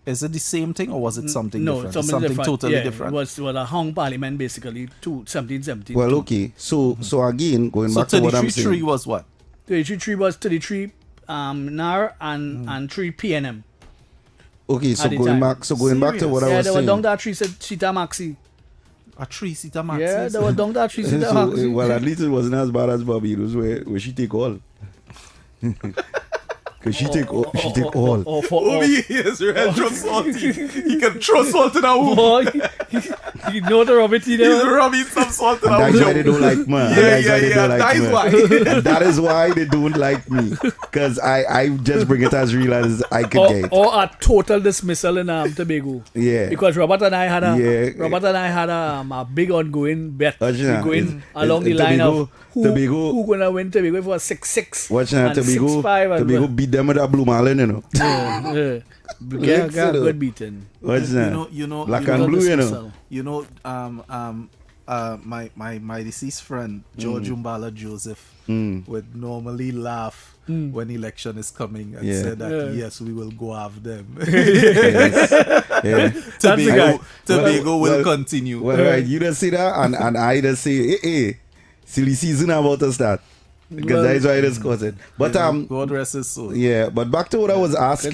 Is it the same thing or was it something different? Something different. Totally different. It was a hung parliament basically to 1717. Well, okay. So again, going back to what I'm saying. 33 was what? 33 was 33 NAR and 3 PNM. Okay, so going back to what I was saying. Yeah, they were down that 3-seater maxi. A 3-seater maxi? Yeah, they were down that 3-seater maxi. Well, at least it wasn't as bad as Barbados where she take all. Because she take all. Obi is retro salty. He can throw salt in a wound. You know the rub it in there. He's rubbing some salt in a wound. That's why they don't like me. That is why they don't like me. Because I just bring it as real as I could get. Or a total dismissal in Tobago. Yeah. Because Robert and I had a big ongoing bet. Going along the line of who gonna win Tobago for 6-6. Watch now, Tobago beat them with a blue marlin, you know. Yeah, good beating. What's that? Black and blue, you know. My deceased friend George Umbala Joseph would normally laugh when election is coming and say that yes, we will go after them. Tobago will continue. Well, right, you just see that, and I just say, hey, silly season about to start. Because that's why I discuss it. But God rest his soul. Yeah, but back to what I was asking.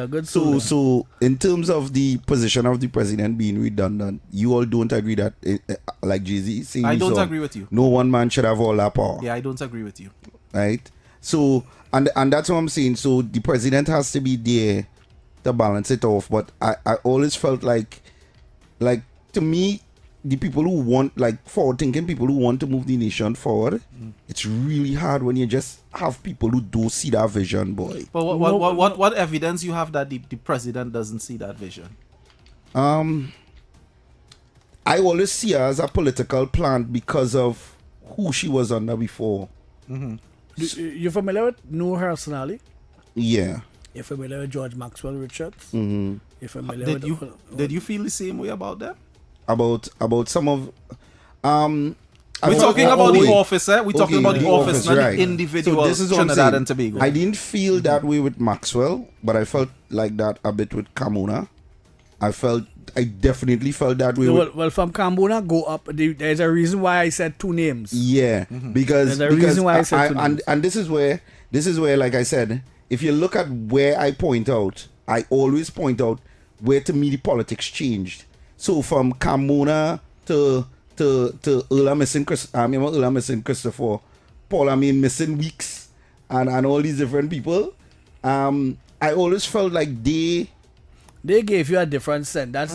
Good soul. So in terms of the position of the president being redundant, you all don't agree that, like Jay-Z saying, I don't agree with you. No one man should have all that power. Yeah, I don't agree with you. Right. So and that's what I'm saying. So the president has to be there to balance it off. But I always felt like to me, the people who want, like forward-thinking people who want to move the nation forward, it's really hard when you just have people who don't see that vision, boy. But what evidence you have that the president doesn't see that vision? I always see her as a political plant because of who she was under before. You familiar with Noor personally? Yeah. You're familiar with George Maxwell Richards? Mm-hmm. You're familiar did you feel the same way about them? About some of we're talking about the office, eh? We're talking about the office, not right. the individual so this is Trinidad and Tobago. I didn't feel that way with Maxwell, but I felt like that a bit with Carmona. I definitely felt that way. Well, from Carmona go up. There's a reason why I said 2 names. Yeah, because there's a reason why I said 2 names. And this is where, like I said, if you look at where I point out, I always point out where to me the politics changed. So from Carmona to Earl missing Christopher, Paul missing Weeks, and all these different people. I always felt like they gave you a different sense. That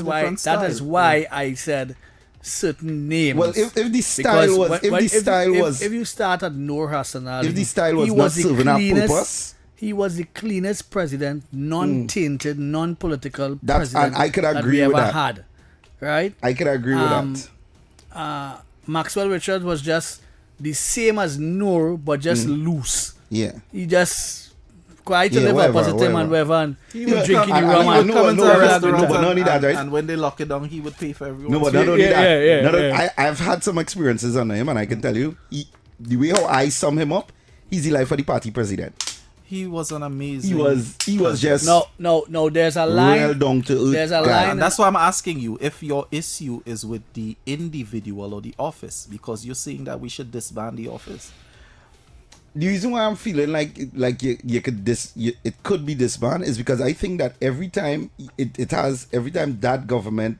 is why I said certain names. Well, if the style was if you start at Noor Hassan Ali, if the style was not serving a purpose. He was the cleanest president, non-tainted, non-political president and I could agree that we with ever that. had. Right? I can agree with that. Maxwell Richards was just the same as Noor, but just loose. Yeah. He just quite to live opposite him and whatever. And he was drinking the rum and coming to a restaurant. But not only that, right? And when they lock it down, he would pay for everyone. No, but not only that. I've had some experiences on him, and I can tell you, the way how I sum him up, he's the life of the party president. He was an amazing. He was just no. There's a line. Real down to earth. There's a line. And that's why I'm asking you if your issue is with the individual or the office, because you're saying that we should disband the office. The reason why I'm feeling like it could be disbanded is because I think that every time that government,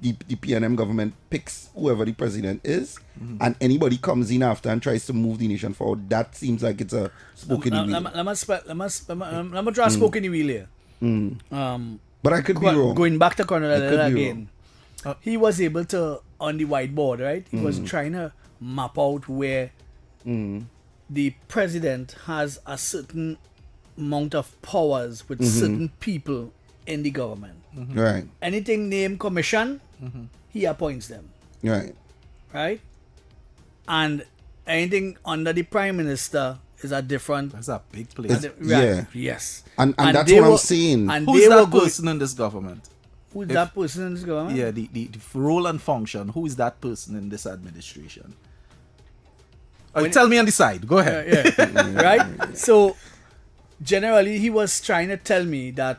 the PNM government picks whoever the president is, and anybody comes in after and tries to move the nation forward, that seems like it's a spoken wheel. Let me draw spoken wheel here. But I could be wrong. Going back to Colonel again. he was able to, on the whiteboard, right? He was trying to map out where the president has a certain amount of powers with certain people in the government. Right. Anything named commission, he appoints them. Right. Right? And anything under the prime minister is a different. That's a big place. Yeah. Yes. And that's what I'm saying. And who's that person in this government? Who's that person in this government? Yeah, the role and function. Who is that person in this administration? Tell me on the side. Go ahead. Yeah. Right? So, generally, he was trying to tell me that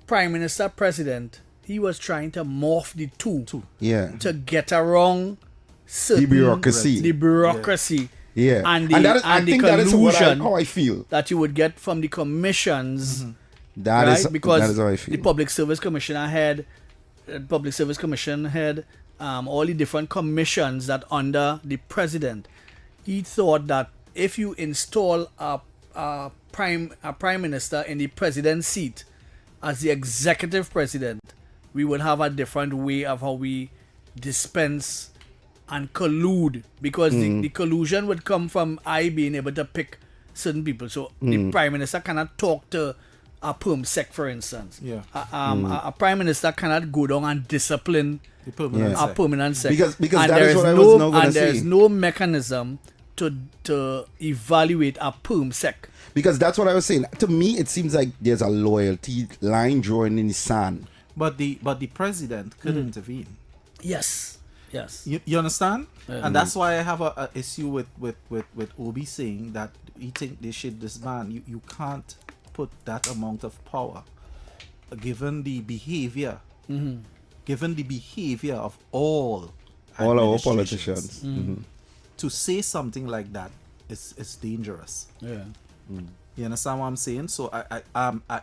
Prime Minister, President, he was trying to morph the two. Yeah. To get around certain... The bureaucracy. Yeah. And the, that is, and I the think collusion that is how I feel. that you would get from the commissions. That right? is Because that is how I feel. the Public Service Commissioner had, all the different commissions that under the president. He thought that if you install a prime minister in the president's seat as the executive president, we would have a different way of how we dispense and collude, because the collusion would come from I being able to pick certain people. So the prime minister cannot talk to a perm sec, for instance. Yeah. A prime minister cannot go down and discipline the permanent sec. Because and that is what I was now going to say. There is no mechanism to evaluate a perm sec. Because that's what I was saying. To me, it seems like there's a loyalty line drawn in the sand. But the president could intervene. Yes. You understand? And that's why I have a issue with Obi saying that he think they should disband. You can't put that amount of power, given the behavior, of all our politicians. To say something like that is dangerous. Yeah. You understand what I'm saying? So I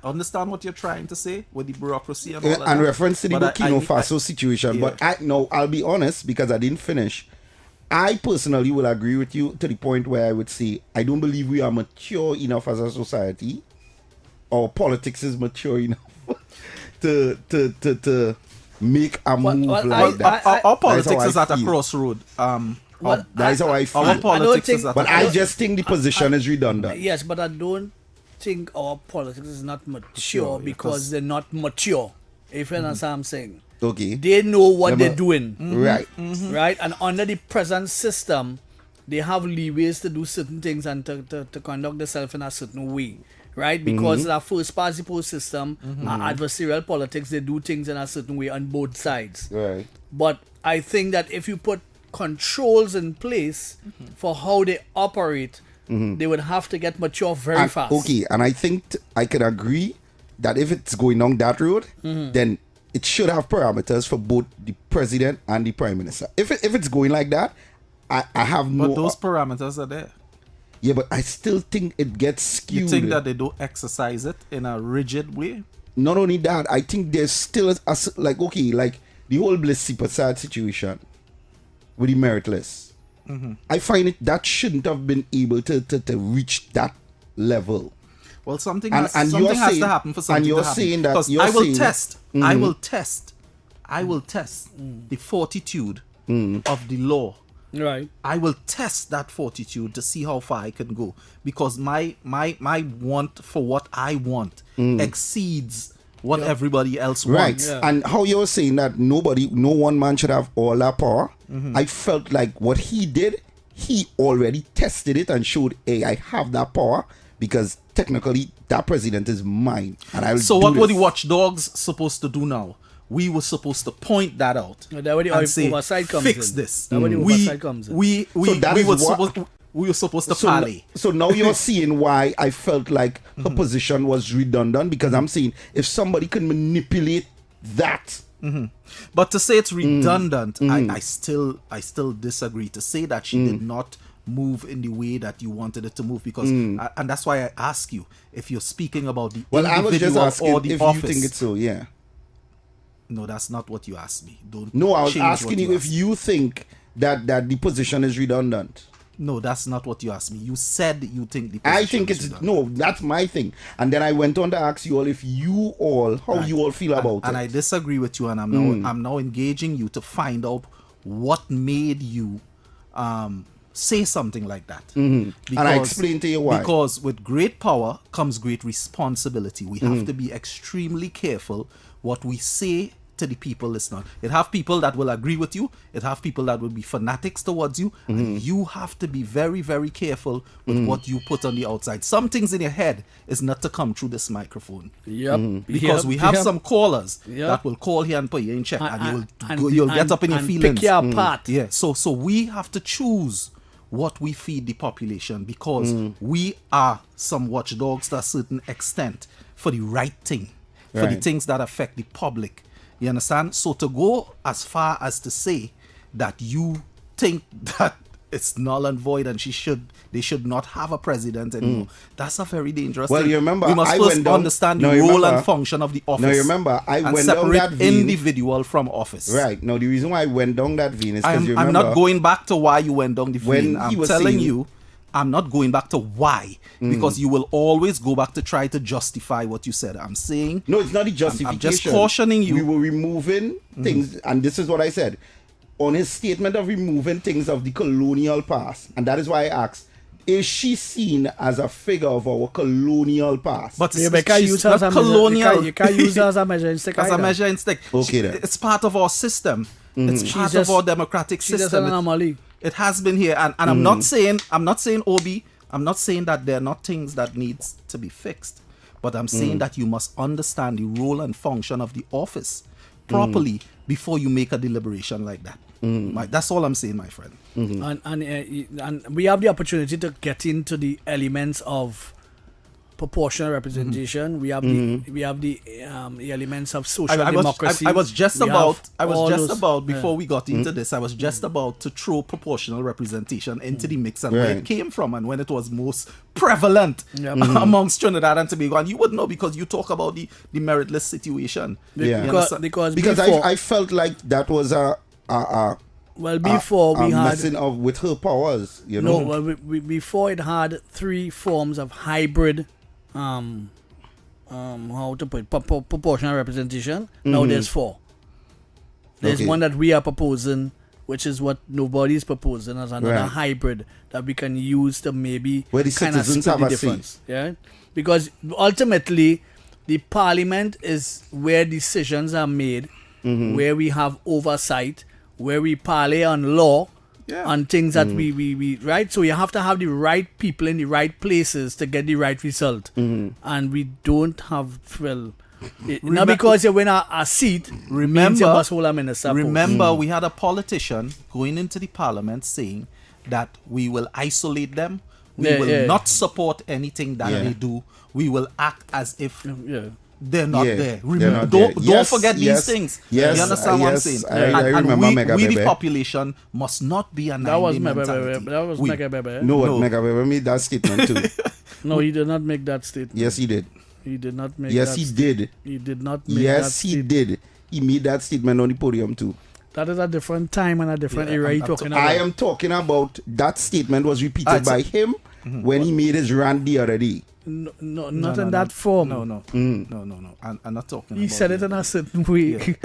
understand what you're trying to say with the bureaucracy and all that. And reference to the Burkina Faso situation. Yeah. But I'll be honest, because I didn't finish. I personally will agree with you to the point where I would say I don't believe we are mature enough as a society, or politics is mature enough to make a move like that. Our politics is at a crossroad. That is how I feel. Our politics is but I just think the position is redundant. Yes, but I don't think our politics is not mature because they're not mature. If you understand what I'm saying. Okay. They know what they're doing. Right. Right? And under the present system, they have leeways to do certain things and to conduct themselves in a certain way. Right? Because our first past the post system, our adversarial politics, they do things in a certain way on both sides. Right. But I think that if you put controls in place for how they operate, they would have to get mature very fast. Okay, and I think I can agree that if it's going down that road, then it should have parameters for both the president and the prime minister. If it's going like that, I have no... But those parameters are there. Yeah, but I still think it gets skewed. You think that they don't exercise it in a rigid way? Not only that, I think there's still like the whole Blissy Prasad situation with the meritless. I find it that shouldn't have been able to reach that level. Well, something has to happen for something to happen. And you're saying that I will test the fortitude of the law. Right. I will test that fortitude to see how far I can go, because my want for what I want exceeds what everybody else wants. Right. And how you're saying that no one man should have all that power, I felt like what he did, he already tested it and showed, hey, I have that power, because technically that president is mine. And I will So what were the watchdogs supposed to do now? We were supposed to point that out and say, fix this. We were supposed to parley. So now you're seeing why I felt like her position was redundant, because I'm saying if somebody can manipulate that. But to say it's redundant, I still disagree. To say that she did not move in the way that you wanted it to move, because and that's why I ask you if you're speaking about the individual I was just asking or the if office. you think it's so. Yeah. No, that's not what you asked me. No, I was asking you if you think that the position is redundant. No, that's not what you asked me. You said you think the I think it's no, that's my thing. And then I went on to ask you all if you all how you all feel about it. And I disagree with you, and I'm now engaging you to find out what made you say something like that. And I explain to you why. Because with great power comes great responsibility. We have to be extremely careful what we say to the people listening. It have people that will agree with you. It have people that will be fanatics towards you. And you have to be very, very careful with what you put on the outside. Some things in your head is not to come through this microphone. Because we have some callers that will call here and put you in check, and you'll get up in your feelings. Pick you apart. Yeah. So we have to choose what we feed the population, because we are some watchdogs to a certain extent for the right thing, for the things that affect the public. You understand? So to go as far as to say that you think that it's null and void and they should not have a president anymore, that's a very dangerous thing. You remember, we must first understand the role and function of the office. Now you remember, I went down that vein. Individual from office. Right. Now the reason why I went down that vein is because you remember, I'm not going back to why you went down the vein. I'm telling you, I'm not going back to why, because you will always go back to try to justify what you said. I'm saying... No, it's not the justification. I'm just cautioning you. We were removing things, and this is what I said. On his statement of removing things of the colonial past, and that is why I asked, is she seen as a figure of our colonial past? But she's not colonial. You can't use her as a measuring stick. As a measuring stick. Okay, then. It's part of our system. It's part of our democratic system. Just an anomaly. It has been here, and I'm not saying Obi, I'm not saying that there are not things that needs to be fixed, but I'm saying that you must understand the role and function of the office properly before you make a deliberation like that. That's all I'm saying, my friend. And we have the opportunity to get into the elements of proportional representation. We have the elements of social democracy. I was just about before we got into this, I was just about to throw proportional representation into the mix and where it came from and when it was most prevalent amongst Trinidad and Tobago. And you would know because you talk about the meritless situation. Because I felt like that was before we had messing of with her powers, you know. No, well, before it had three forms of hybrid how to put it, proportional representation. Now there's four. There's one that we are proposing, which is what nobody's proposing, as another hybrid that we can use to maybe kind of split the difference. Yeah, because ultimately the parliament is where decisions are made, where we have oversight, where we parley on law. On things that we right, so you have to have the right people in the right places to get the right result, and we don't have not because you win a seat. Remember, you must hold a minister. Remember, we had a politician going into the parliament saying that we will isolate them, we will not support anything that they do, we will act as if they're not there. Don't forget these things. Yes, you understand what I'm saying? I remember we the population must not be a mentality. That was Mega Bebe. No, Mega Bebe made that statement too. No, he did not make that statement. Yes, he did. He did not make yes, that he did. He did not make yes, that he did. He made that statement on the podium too. That is a different time and a different era you're talking about. I am talking about that statement was repeated by him when he made his rant the other day. No, not in that form. No. I'm not talking. He said it in a certain way.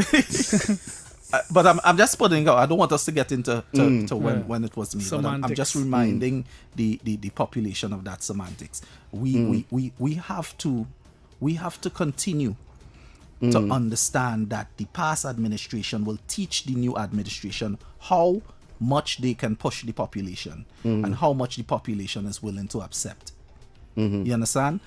But I'm just putting out. I don't want us to get into when it was made. But I'm just reminding the population of that semantics. We have to continue to understand that the past administration will teach the new administration how much they can push the population and how much the population is willing to accept. You understand?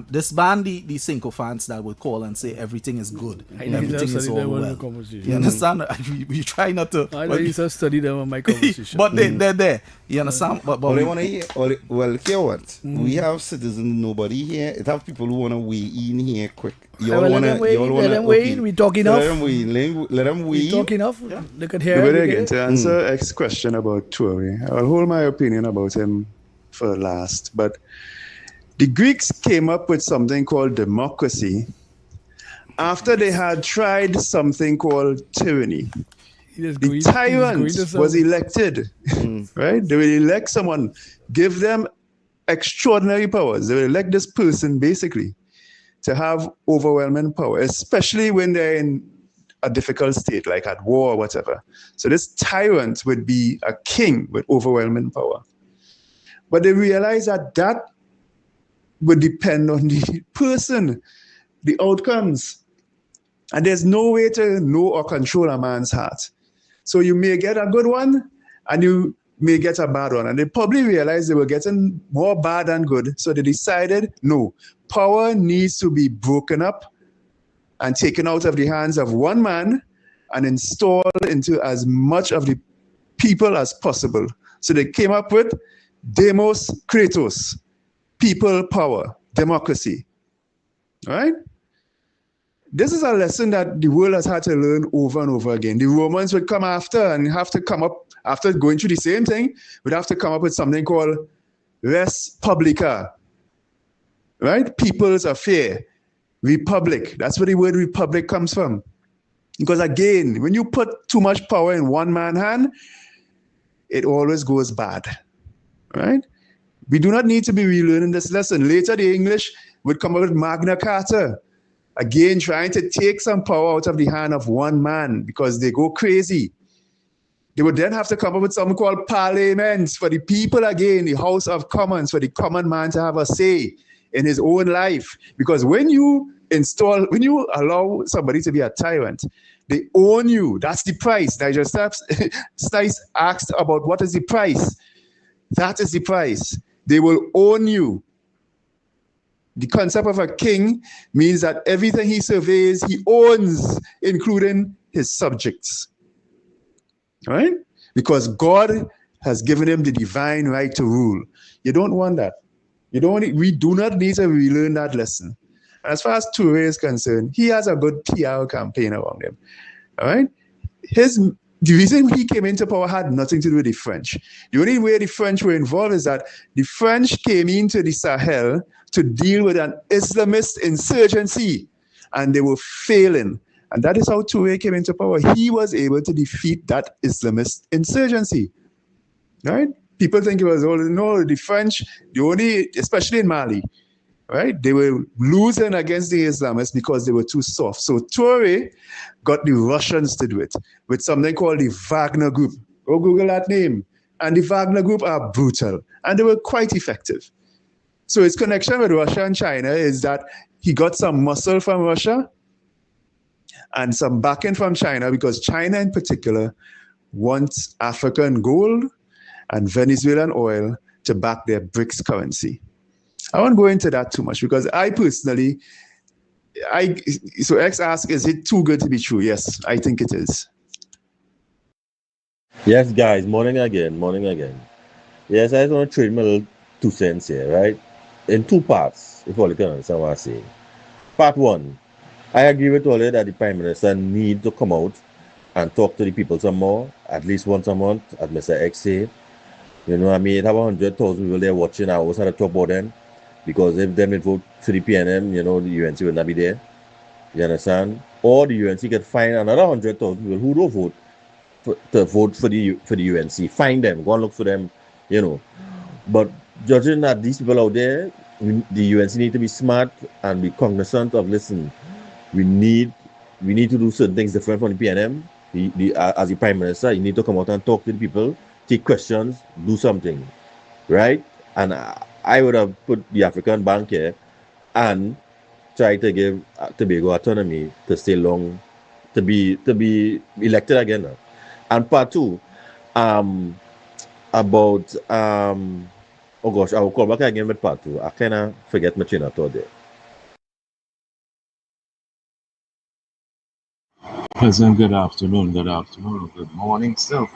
This band, the Cinco fans that will call and say everything is good, everything is all well. You understand? We try not to. I used to study them on my conversation. But they're there. You understand? But they want to hear. Well, hear what? We have citizens, nobody here. It have people who want to weigh in here quick. You all want to weigh in. We talk enough. Let them weigh in. Let them weigh in. We talk enough. Yeah. Look at here. But again, to answer X's question about Toure, I'll hold my opinion about him for last. But the Greeks came up with something called democracy after they had tried something called tyranny. The tyrant was elected, right? They will elect someone, give them extraordinary powers. They will elect this person basically to have overwhelming power, especially when they're in a difficult state, like at war or whatever. So this tyrant would be a king with overwhelming power. But they realize that that would depend on the person, the outcomes. And there's no way to know or control a man's heart. So you may get a good one and you may get a bad one. And they probably realized they were getting more bad than good. So they decided, no, power needs to be broken up and taken out of the hands of one man and installed into as much of the people as possible. So they came up with Demos Kratos, people power, democracy. All right? This is a lesson that the world has had to learn over and over again. The Romans would come after and have to come up, after going through the same thing, would have to come up with something called res publica, right? People's affair, republic. That's where the word republic comes from. Because again, when you put too much power in one man's hand, it always goes bad, right? We do not need to be relearning this lesson. Later, the English would come up with Magna Carta, again, trying to take some power out of the hand of one man because they go crazy. They would then have to come up with something called parliaments for the people again, the House of Commons, for the common man to have a say in his own life. Because when you allow somebody to be a tyrant, they own you. That's the price. Nigel Stice asked about what is the price. That is the price. They will own you. The concept of a king means that everything he surveys, he owns, including his subjects. Right? Because God has given him the divine right to rule. You don't want that. We do not need to relearn that lesson. And as far as Toure is concerned, he has a good PR campaign around him. All right? The reason he came into power had nothing to do with the French. The only way the French were involved is that the French came into the Sahel to deal with an Islamist insurgency, and they were failing. And that is how Toure came into power. He was able to defeat that Islamist insurgency. Right? People think it was the French, especially in Mali, right? They were losing against the Islamists because they were too soft. So Toure got the Russians to do it with something called the Wagner Group. Go Google that name. And the Wagner Group are brutal, and they were quite effective. So his connection with Russia and China is that he got some muscle from Russia and some backing from China, because China in particular wants African gold and Venezuelan oil to back their BRICS currency. I won't go into that too much because I personally, so X asked, is it too good to be true? Yes, I think it is. Yes, guys, morning again. Yes, I just want to trade my little 2 cents here, right? In two parts, if all you can understand what I'm saying. Part one, I agree with all that the Prime Minister needs to come out and talk to the people some more, at least once a month, as Mr. X said. You know what I mean? It have 100,000 people there watching. I always had to talk about them. Because if them vote for the PNM, the UNC will not be there. You understand? Or the UNC can find another 100,000 people who don't vote to vote for the UNC. Find them, go and look for them, But judging that these people out there, the UNC need to be smart and be cognizant of, listen, we need to do certain things different from the PNM. As the Prime Minister, you need to come out and talk to the people, take questions, do something, right? And I would have put the African Bank here and try to give Tobago autonomy to stay long, to be elected again. And part two, about oh gosh, I will call back again with part two. I kind of forget my train of thought there. Pleasant good afternoon, good morning still.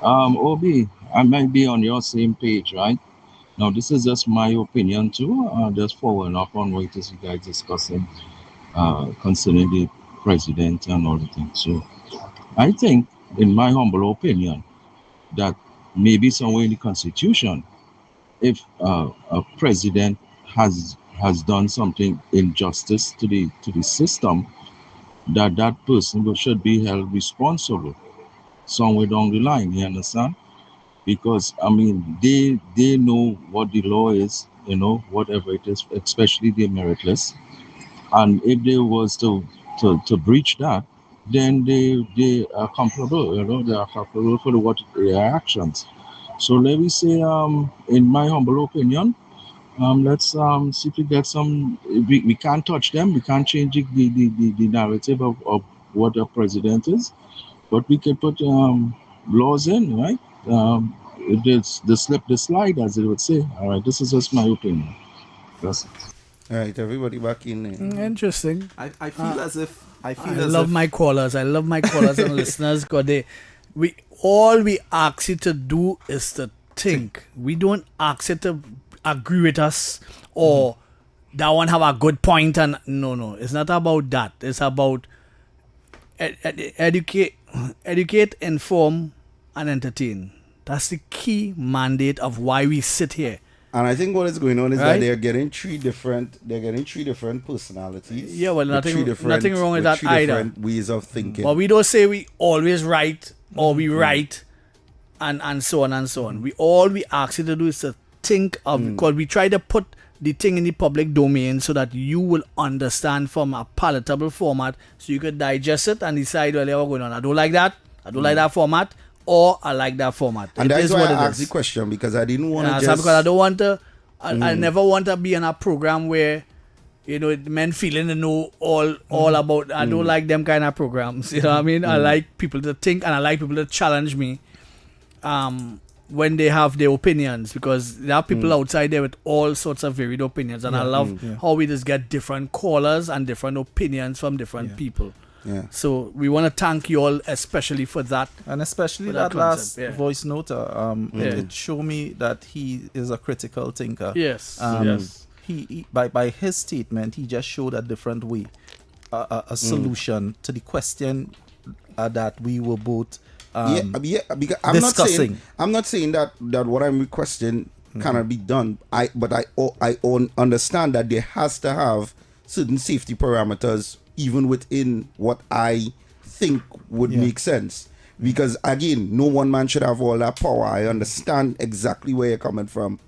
OB, I might be on your same page, right? Now, this is just my opinion too, just following up on what you guys discussing concerning the president and all the things. So, I think, in my humble opinion, that maybe somewhere in the Constitution, if a president has done something injustice to the system, that person should be held responsible. somewhere down the line. You understand? Because I mean, they know what the law is, whatever it is, especially the meritless. And if they was to breach that, then they are comparable, they are comparable for what their actions. So let me say, in my humble opinion, let's see if we get some. We can't touch them. We can't change the narrative of what a president is, but we can put laws in, right? It's the slip, the slide, as they would say. All right, this is just my opinion. That's it. All right, everybody back in there. Interesting. I feel as if I love my callers. I love my callers and listeners because we ask you to do is to think. We don't ask you to agree with us or that one have a good point. And no, it's not about that. It's about educate, inform, and entertain. That's the key mandate of why we sit here. And I think what is going on is that they're getting three different personalities. Yeah, well, nothing wrong with that three either. Different ways of thinking. But we don't say we always right or we right and so on and so on. We ask you to do is to think of, because we try to put the thing in the public domain so that you will understand from a palatable format so you could digest it and decide, well, what's going on. I don't like that. I don't like that format. Or I like that format. And that's why I asked the question, because I didn't want to just... Because I don't want to... I never want to be in a program where, men feeling to know all about... I don't like them kind of programs. You know what I mean? I like people to think and I like people to challenge me when they have their opinions, because there are people outside there with all sorts of varied opinions. And I love how we just get different callers and different opinions from different people. Yeah. So we want to thank you all, especially for that, and especially that last voice note. It showed me that he is a critical thinker. Yes. Yes. He by his statement, he just showed a different way, a solution to the question that we were both because discussing. I'm not saying that what I'm requesting cannot be done. But I understand that there has to have certain safety parameters even within what I think would make sense. Because again, no one man should have all that power. I understand exactly where you're coming from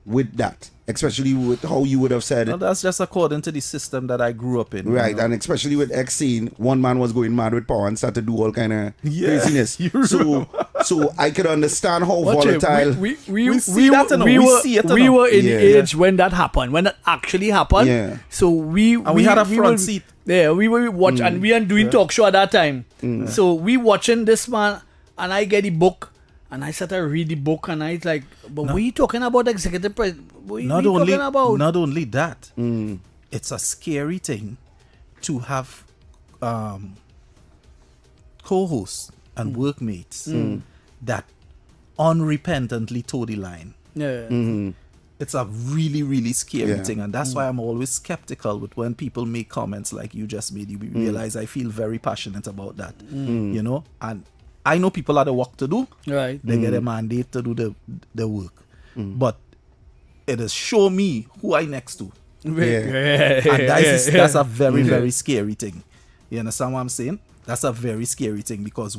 with that, especially with how you would have said it. That's just according to the system that I grew up in. Right, and especially with X saying one man was going mad with power and started to do all kind of craziness. So I could understand how volatile. We were in the age when that happened, when that actually happened. Yeah. So we had a front seat. Yeah, we were watching, and we weren't doing talk show at that time. So we watching this man, and I get the book. And I started to read the book, and I was like, but what are you talking about, executive president? What are you talking about? Not only that, it's a scary thing to have co-hosts and workmates that unrepentantly toe the line. Yeah. It's a really, really scary thing. And that's why I'm always skeptical with when people make comments like you just made. You realize I feel very passionate about that, and I know people have the work to do. Right. They get a mandate to do the work. But it has shown me who I next to. And that's a very, very scary thing. You understand what I'm saying? That's a very scary thing, because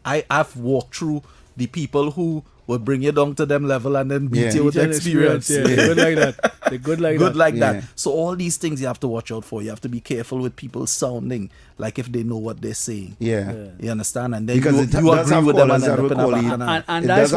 I've walked through the people who will bring you down to them level and then beat you with experience. They're good like that. They're good like that. So all these things you have to watch out for. You have to be careful with people sounding like if they know what they're saying. Yeah. You understand? And then because you agree with them and end up in a back and that's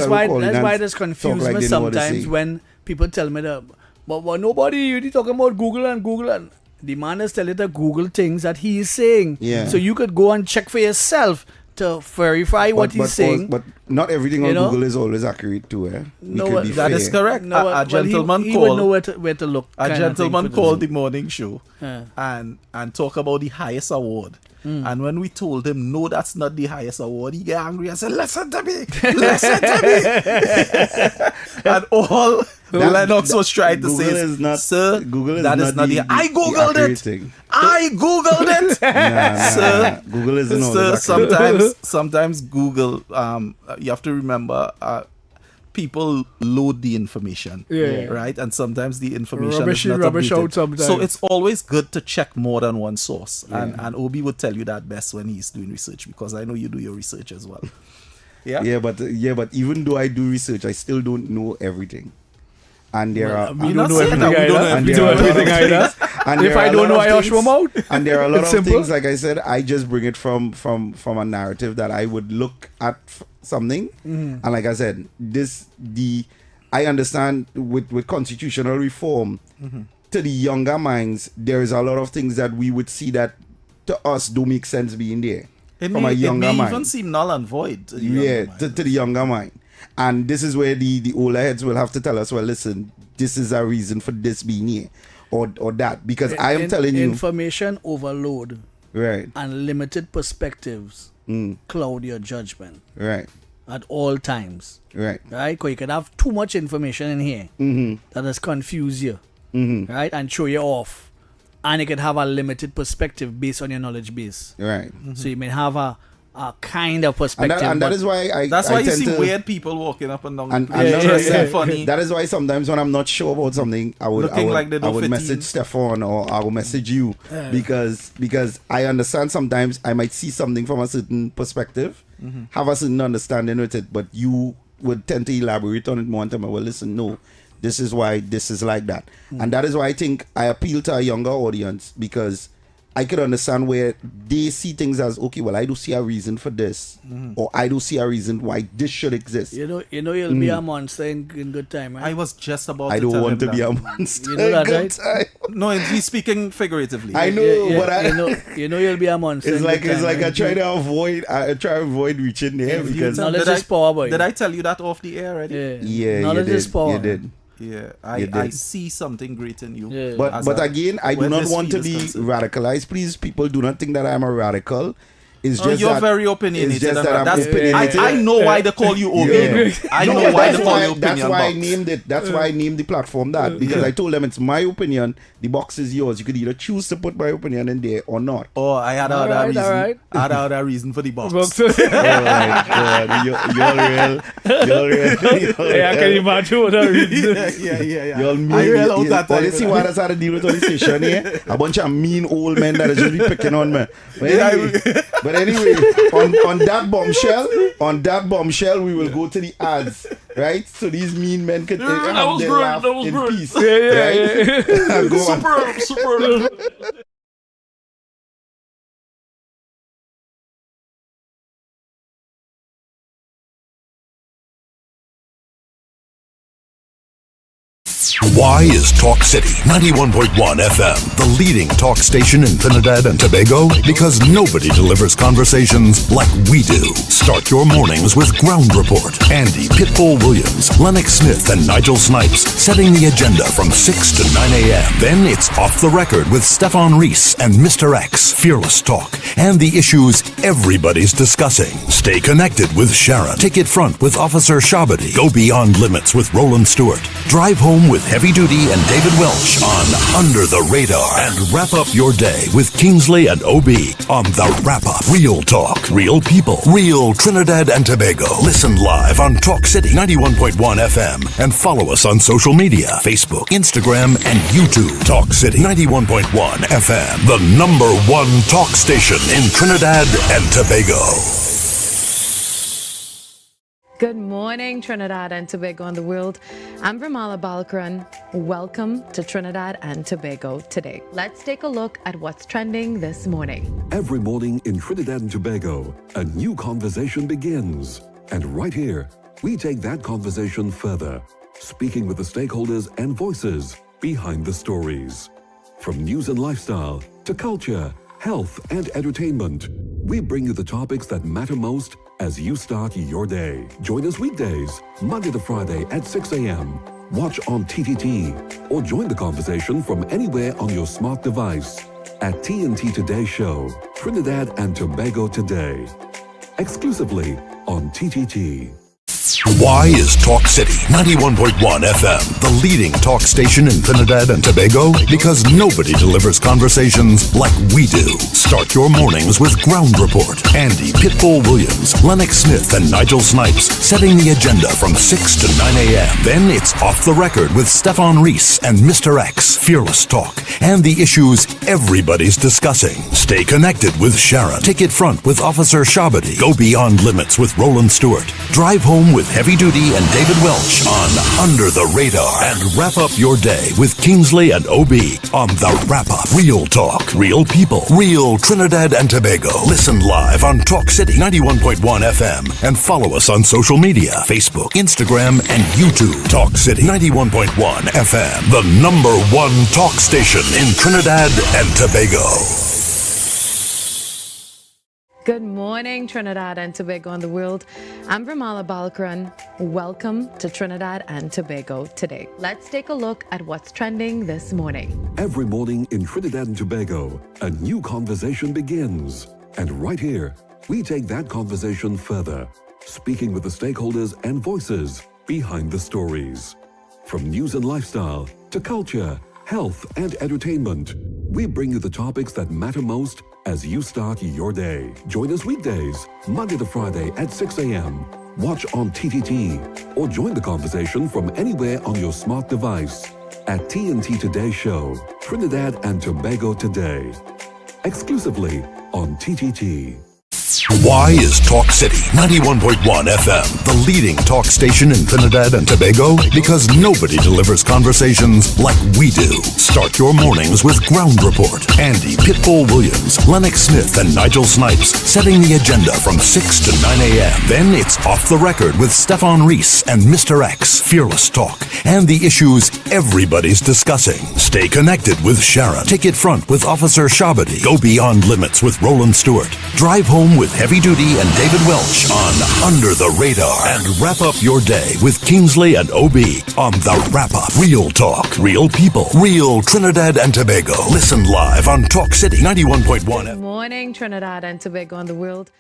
why this confuses me sometimes when people tell me that, but nobody you talking about Google and the man is telling to Google things that he is saying. Yeah. So you could go and check for yourself to verify what he's saying. But not everything on Google is always accurate too. That is correct. A gentleman he called. would know where to look. A gentleman called the morning show and talk about the highest award. And when we told him, no, that's not the highest award, he got angry and said, listen to me. And all Lennox was trying to say is, sir, that is not the... I Googled it. I Googled it. Sir, Google isn't sir, sometimes Google, you have to remember, people load the information, right? And sometimes the information is not rubbish updated. out sometimes. So it's always good to check more than one source. And Obi would tell you that best when he's doing research, because I know you do your research as well. Yeah, but even though I do research, I still don't know everything. And there are we don't know everything either. And if I don't know, I hush them out. And there are a lot of things, like I said, I just bring it from a narrative that I would look at something. And like I said, I understand with constitutional reform, to the younger minds, there is a lot of things that we would see that to us don't make sense being there. It from a younger mind. It may mind. even seem null and void. To the younger mind. And this is where the older heads will have to tell us, well, listen, this is a reason for this being here, or that. Because I am telling you, information overload, right, and limited perspectives cloud your judgment, right, at all times, right. Because you can have too much information in here that has confused you, right, and throw you off, and it can have a limited perspective based on your knowledge base, right. So you may have a kind of perspective, and that is why that's why you see weird people walking up and down. And funny. That is why sometimes when I'm not sure about something, I would message Stephan or I will message you, because I understand sometimes I might see something from a certain perspective, have a certain understanding with it, but you would tend to elaborate on it more and tell me, well, listen, no, this is why this is like that. And that is why I think I appeal to a younger audience, because I could understand where they see things as, okay, well, I do see a reason for this, or I do see a reason why this should exist. You know, you'll be a monster in good time, right? I was just about I to don't tell want him to that. be a monster. You know that, right? Time. No, he's speaking figuratively. I know, but you know you'll be a monster. It's like I try to avoid reaching there, because knowledge is power, boy. Did I tell you that off the air already? Yeah, knowledge is power. You did. Yeah, I see something great in you. Yeah. But again, I do not want to be radicalized. Please, people, do not think that I am a radical. It's just you're that, very opinionated. It's just that I'm opinionated. I know why they call you Obi. I know why they call you opinion That's why box. I named it. That's why I named the platform that, because I told them it's my opinion. The box is yours. You could either choose to put my opinion in there or not. Oh, I had another reason. Right. I had another reason for the box. Oh my God, you're real. Yeah, I can imagine what that reason. Yeah. You're mean. But you see what I had to deal with on the station here? A bunch of mean old men that just be picking on me. But anyway, on that bombshell, we will go to the ads, right? So these mean men could have their laugh in peace. Yeah. Go on. Superb. Why is Talk City 91.1 FM the leading talk station in Trinidad and Tobago? Because nobody delivers conversations like we do. Start your mornings with Ground Report. Andy Pitbull Williams, Lennox Smith, and Nigel Snipes setting the agenda from 6 to 9 a.m. Then it's Off the Record with Stephan and Mr X. Fearless talk and the issues everybody's discussing. Stay connected with Sharon. Ticket Front with Officer Shabadi. Go Beyond Limits with Roland Stewart. Drive Home with Heavy Duty and David Welch on Under the Radar. And wrap up your day with Kingsley and OB on The Wrap Up. Real talk, real people, real Trinidad and Tobago. Listen live on Talk City 91.1 FM and follow us on social media, Facebook, Instagram, and YouTube. Talk City 91.1 FM, the #1 talk station in Trinidad and Tobago. Good morning, Trinidad and Tobago and the world. I'm Vermala Balkaran. Welcome to Trinidad and Tobago today. Let's take a look at what's trending this morning. Every morning in Trinidad and Tobago, a new conversation begins. And right here, we take that conversation further, speaking with the stakeholders and voices behind the stories. From news and lifestyle to culture, health, and entertainment, we bring you the topics that matter most as you start your day. Join us weekdays, Monday to Friday at 6 a.m. Watch on TTT or join the conversation from anywhere on your smart device at TNT Today Show, Trinidad and Tobago Today. Exclusively on TTT. Why is Talk City 91.1 FM the leading talk station in Trinidad and Tobago? Because nobody delivers conversations like we do. Start your mornings with Ground Report. Andy Pitbull Williams, Lennox Smith, and Nigel Snipes setting the agenda from 6 to 9 a.m. Then it's Off the Record with Stephan and Mr X, Fearless Talk, and the issues everybody's discussing. Stay connected with Sharon. Ticket Front with Officer Shabadi. Go Beyond Limits with Roland Stewart. Drive Home with Heavy Duty and David Welch on Under the Radar. And wrap up your day with Kingsley and OB on The Wrap Up. Real talk, real people, real Trinidad and Tobago. Listen live on Talk City 91.1 FM and follow us on social media, Facebook, Instagram, and YouTube. Talk City 91.1 FM, the #1 talk station in Trinidad and Tobago. Good morning, Trinidad and Tobago and the world. I'm Bramala Balkaran. Welcome to Trinidad and Tobago today. Let's take a look at what's trending this morning. Every morning in Trinidad and Tobago, a new conversation begins. And right here, we take that conversation further, speaking with the stakeholders and voices behind the stories. From news and lifestyle to culture, health, and entertainment, we bring you the topics that matter most as you start your day. Join us weekdays, Monday to Friday at 6 a.m. Watch on TTT or join the conversation from anywhere on your smart device at TNT Today Show, Trinidad and Tobago Today. Exclusively on TTT. Why is Talk City 91.1 FM the leading talk station in Trinidad and Tobago? Because nobody delivers conversations like we do. Start your mornings with Ground Report. Andy Pitbull Williams, Lennox Smith, and Nigel Snipes setting the agenda from 6 to 9 a.m. Then it's Off the Record with Stephan and Mr X, Fearless Talk, and the issues everybody's discussing. Stay connected with Sharon. Ticket Front with Officer Shabadi. Go Beyond Limits with Roland Stewart. Drive Home with Heavy Duty and David Welch on Under the Radar. And wrap up your day with Kingsley and OB on The Wrap Up. Real talk, real people, real Trinidad and Tobago. Listen live on Talk City 91.1. Good morning, Trinidad and Tobago and the world.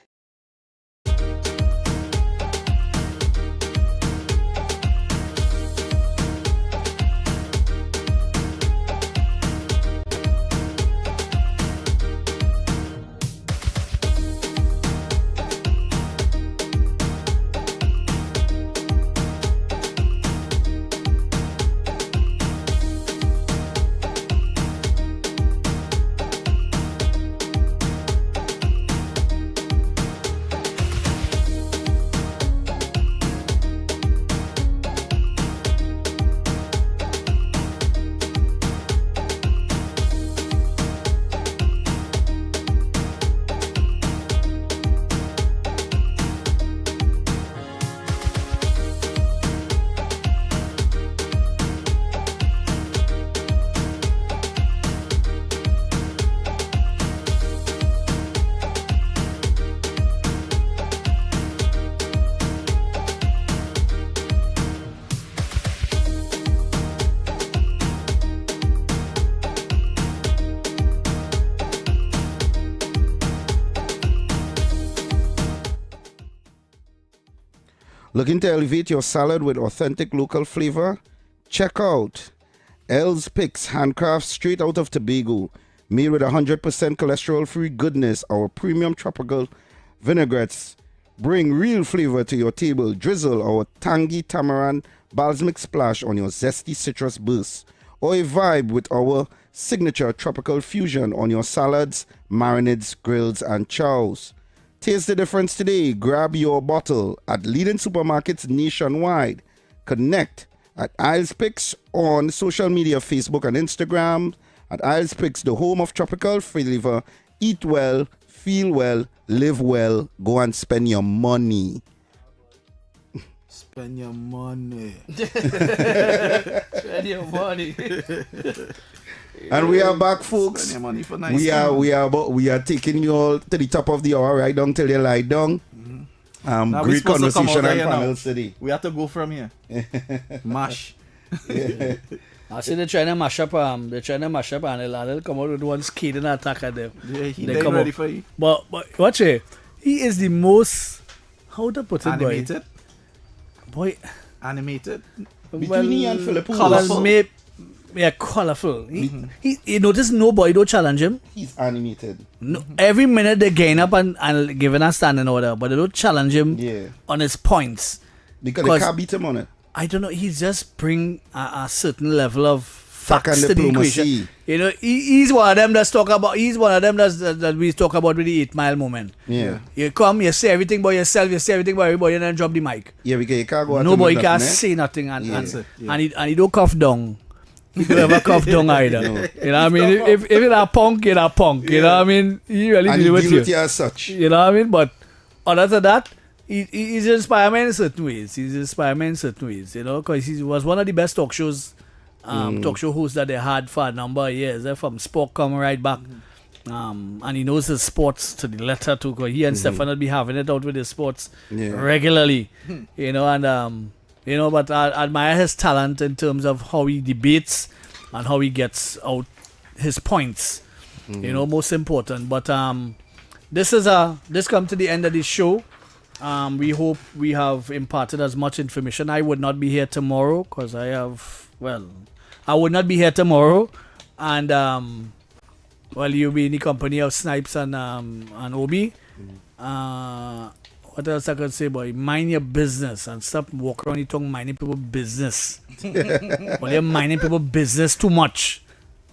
Looking to elevate your salad with authentic local flavor? Check out L's Picks, handcraft straight out of Tobago, made with 100% cholesterol-free goodness. Our premium tropical vinaigrettes bring real flavor to your table. Drizzle our tangy tamarind balsamic splash on your zesty citrus burst, or a vibe with our signature tropical fusion on your salads, marinades, grills, and chows. Taste the difference today. Grab your bottle at leading supermarkets nationwide. Connect at Isles Picks on social media, Facebook and Instagram. At Isles Picks, the home of tropical flavor. Eat well, feel well, live well. Go and spend your money. Spend your money. Spend your money. And we are back, folks. Spend your money for nice we are taking you all to the top of the hour, right down till you lie down. Now great conversation and panel city. We have to go from here. Mash. Yeah. I see they're trying to mash up and they'll come out with one skating attack at them. Yeah, he they ain't come ready up. for you. But watch it. He is the most, how to put it, Animated? boy? Boy, animated. Between he and Philip, colorful. Yeah, colorful. He you notice nobody don't challenge him. He's animated. No, every minute they gain up and giving a standing order, but they don't challenge him on his points. Because they can't beat him on it. I don't know. He just bring a certain level of facts to the equation. You know, he's one of them that's talk about. He's one of them that we talk about with the 8 Mile moment. Yeah. You come, you say everything about yourself, you say everything about everybody, and then drop the mic. Yeah, because you can't go. Nobody can say nothing, and he don't cough down. He don't ever cough down either. No. You know what I mean? If it's a punk, it's a punk. You know what I mean? He really deal with you as such. You know what I mean? But other than that, he's inspired me in certain ways. He's inspired me in certain ways, you know, because he was one of the best talk show hosts that they had for a number of years. They're from sport coming right back. And he knows his sports to the letter too, because he and Stephan will be having it out with his sports regularly. You know, and you know, but I admire his talent in terms of how he debates and how he gets out his points. You know, most important. But this come to the end of the show. We hope we have imparted as much information. I would not be here tomorrow because I would not be here tomorrow, and you'll be in the company of Snipes and Obi. What else I could say, boy? Mind your business and stop walking around your tongue minding people business. All you're minding people business too much.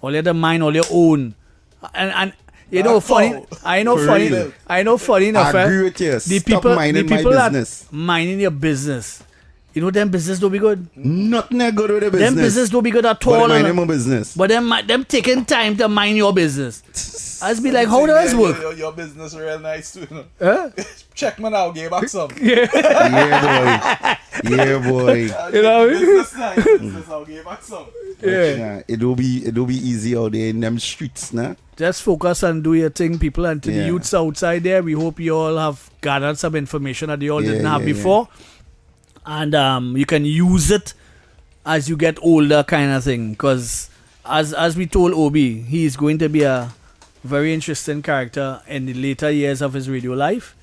All you have to mind all your own. And you know, funny. I know funny enough. I agree with you. The Stop people my business. That minding your business. You know, them business don't be good. Nothing good with the business. Them business don't be good at all. But minding my business. But them taking time to mind your business. I'd be like, how does it work? Your business real nice too, you know. Huh? Check me now, give back some. Yeah, boy. You know, business I'll give back some. Yeah, it'll be easy out there in them streets, nah. Just focus and do your thing, people. And to the youths outside there, we hope you all have gathered some information that you all didn't have before. And you can use it as you get older, kind of thing. Because as we told Obi, he is going to be a very interesting character in the later years of his radio life.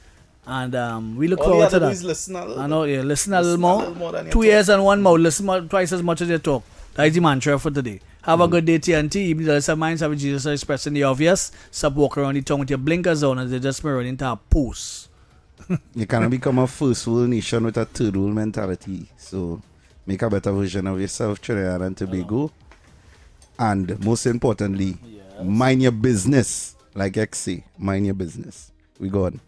And we look forward to that. Listen a little. I know, listen a little more. 2 years and 1 mouth. Listen twice as much as you talk. That is the mantra for today. Have a good day, TNT. Even though some minds have Jesus expressing the obvious, stop walking around the tongue with your blinkers on as they just mirror into a post. You cannot become a first world nation with a third world mentality. So make a better version of yourself, Trinidad and Tobago. And most importantly, mind your business. Like X say, mind your business. We go on.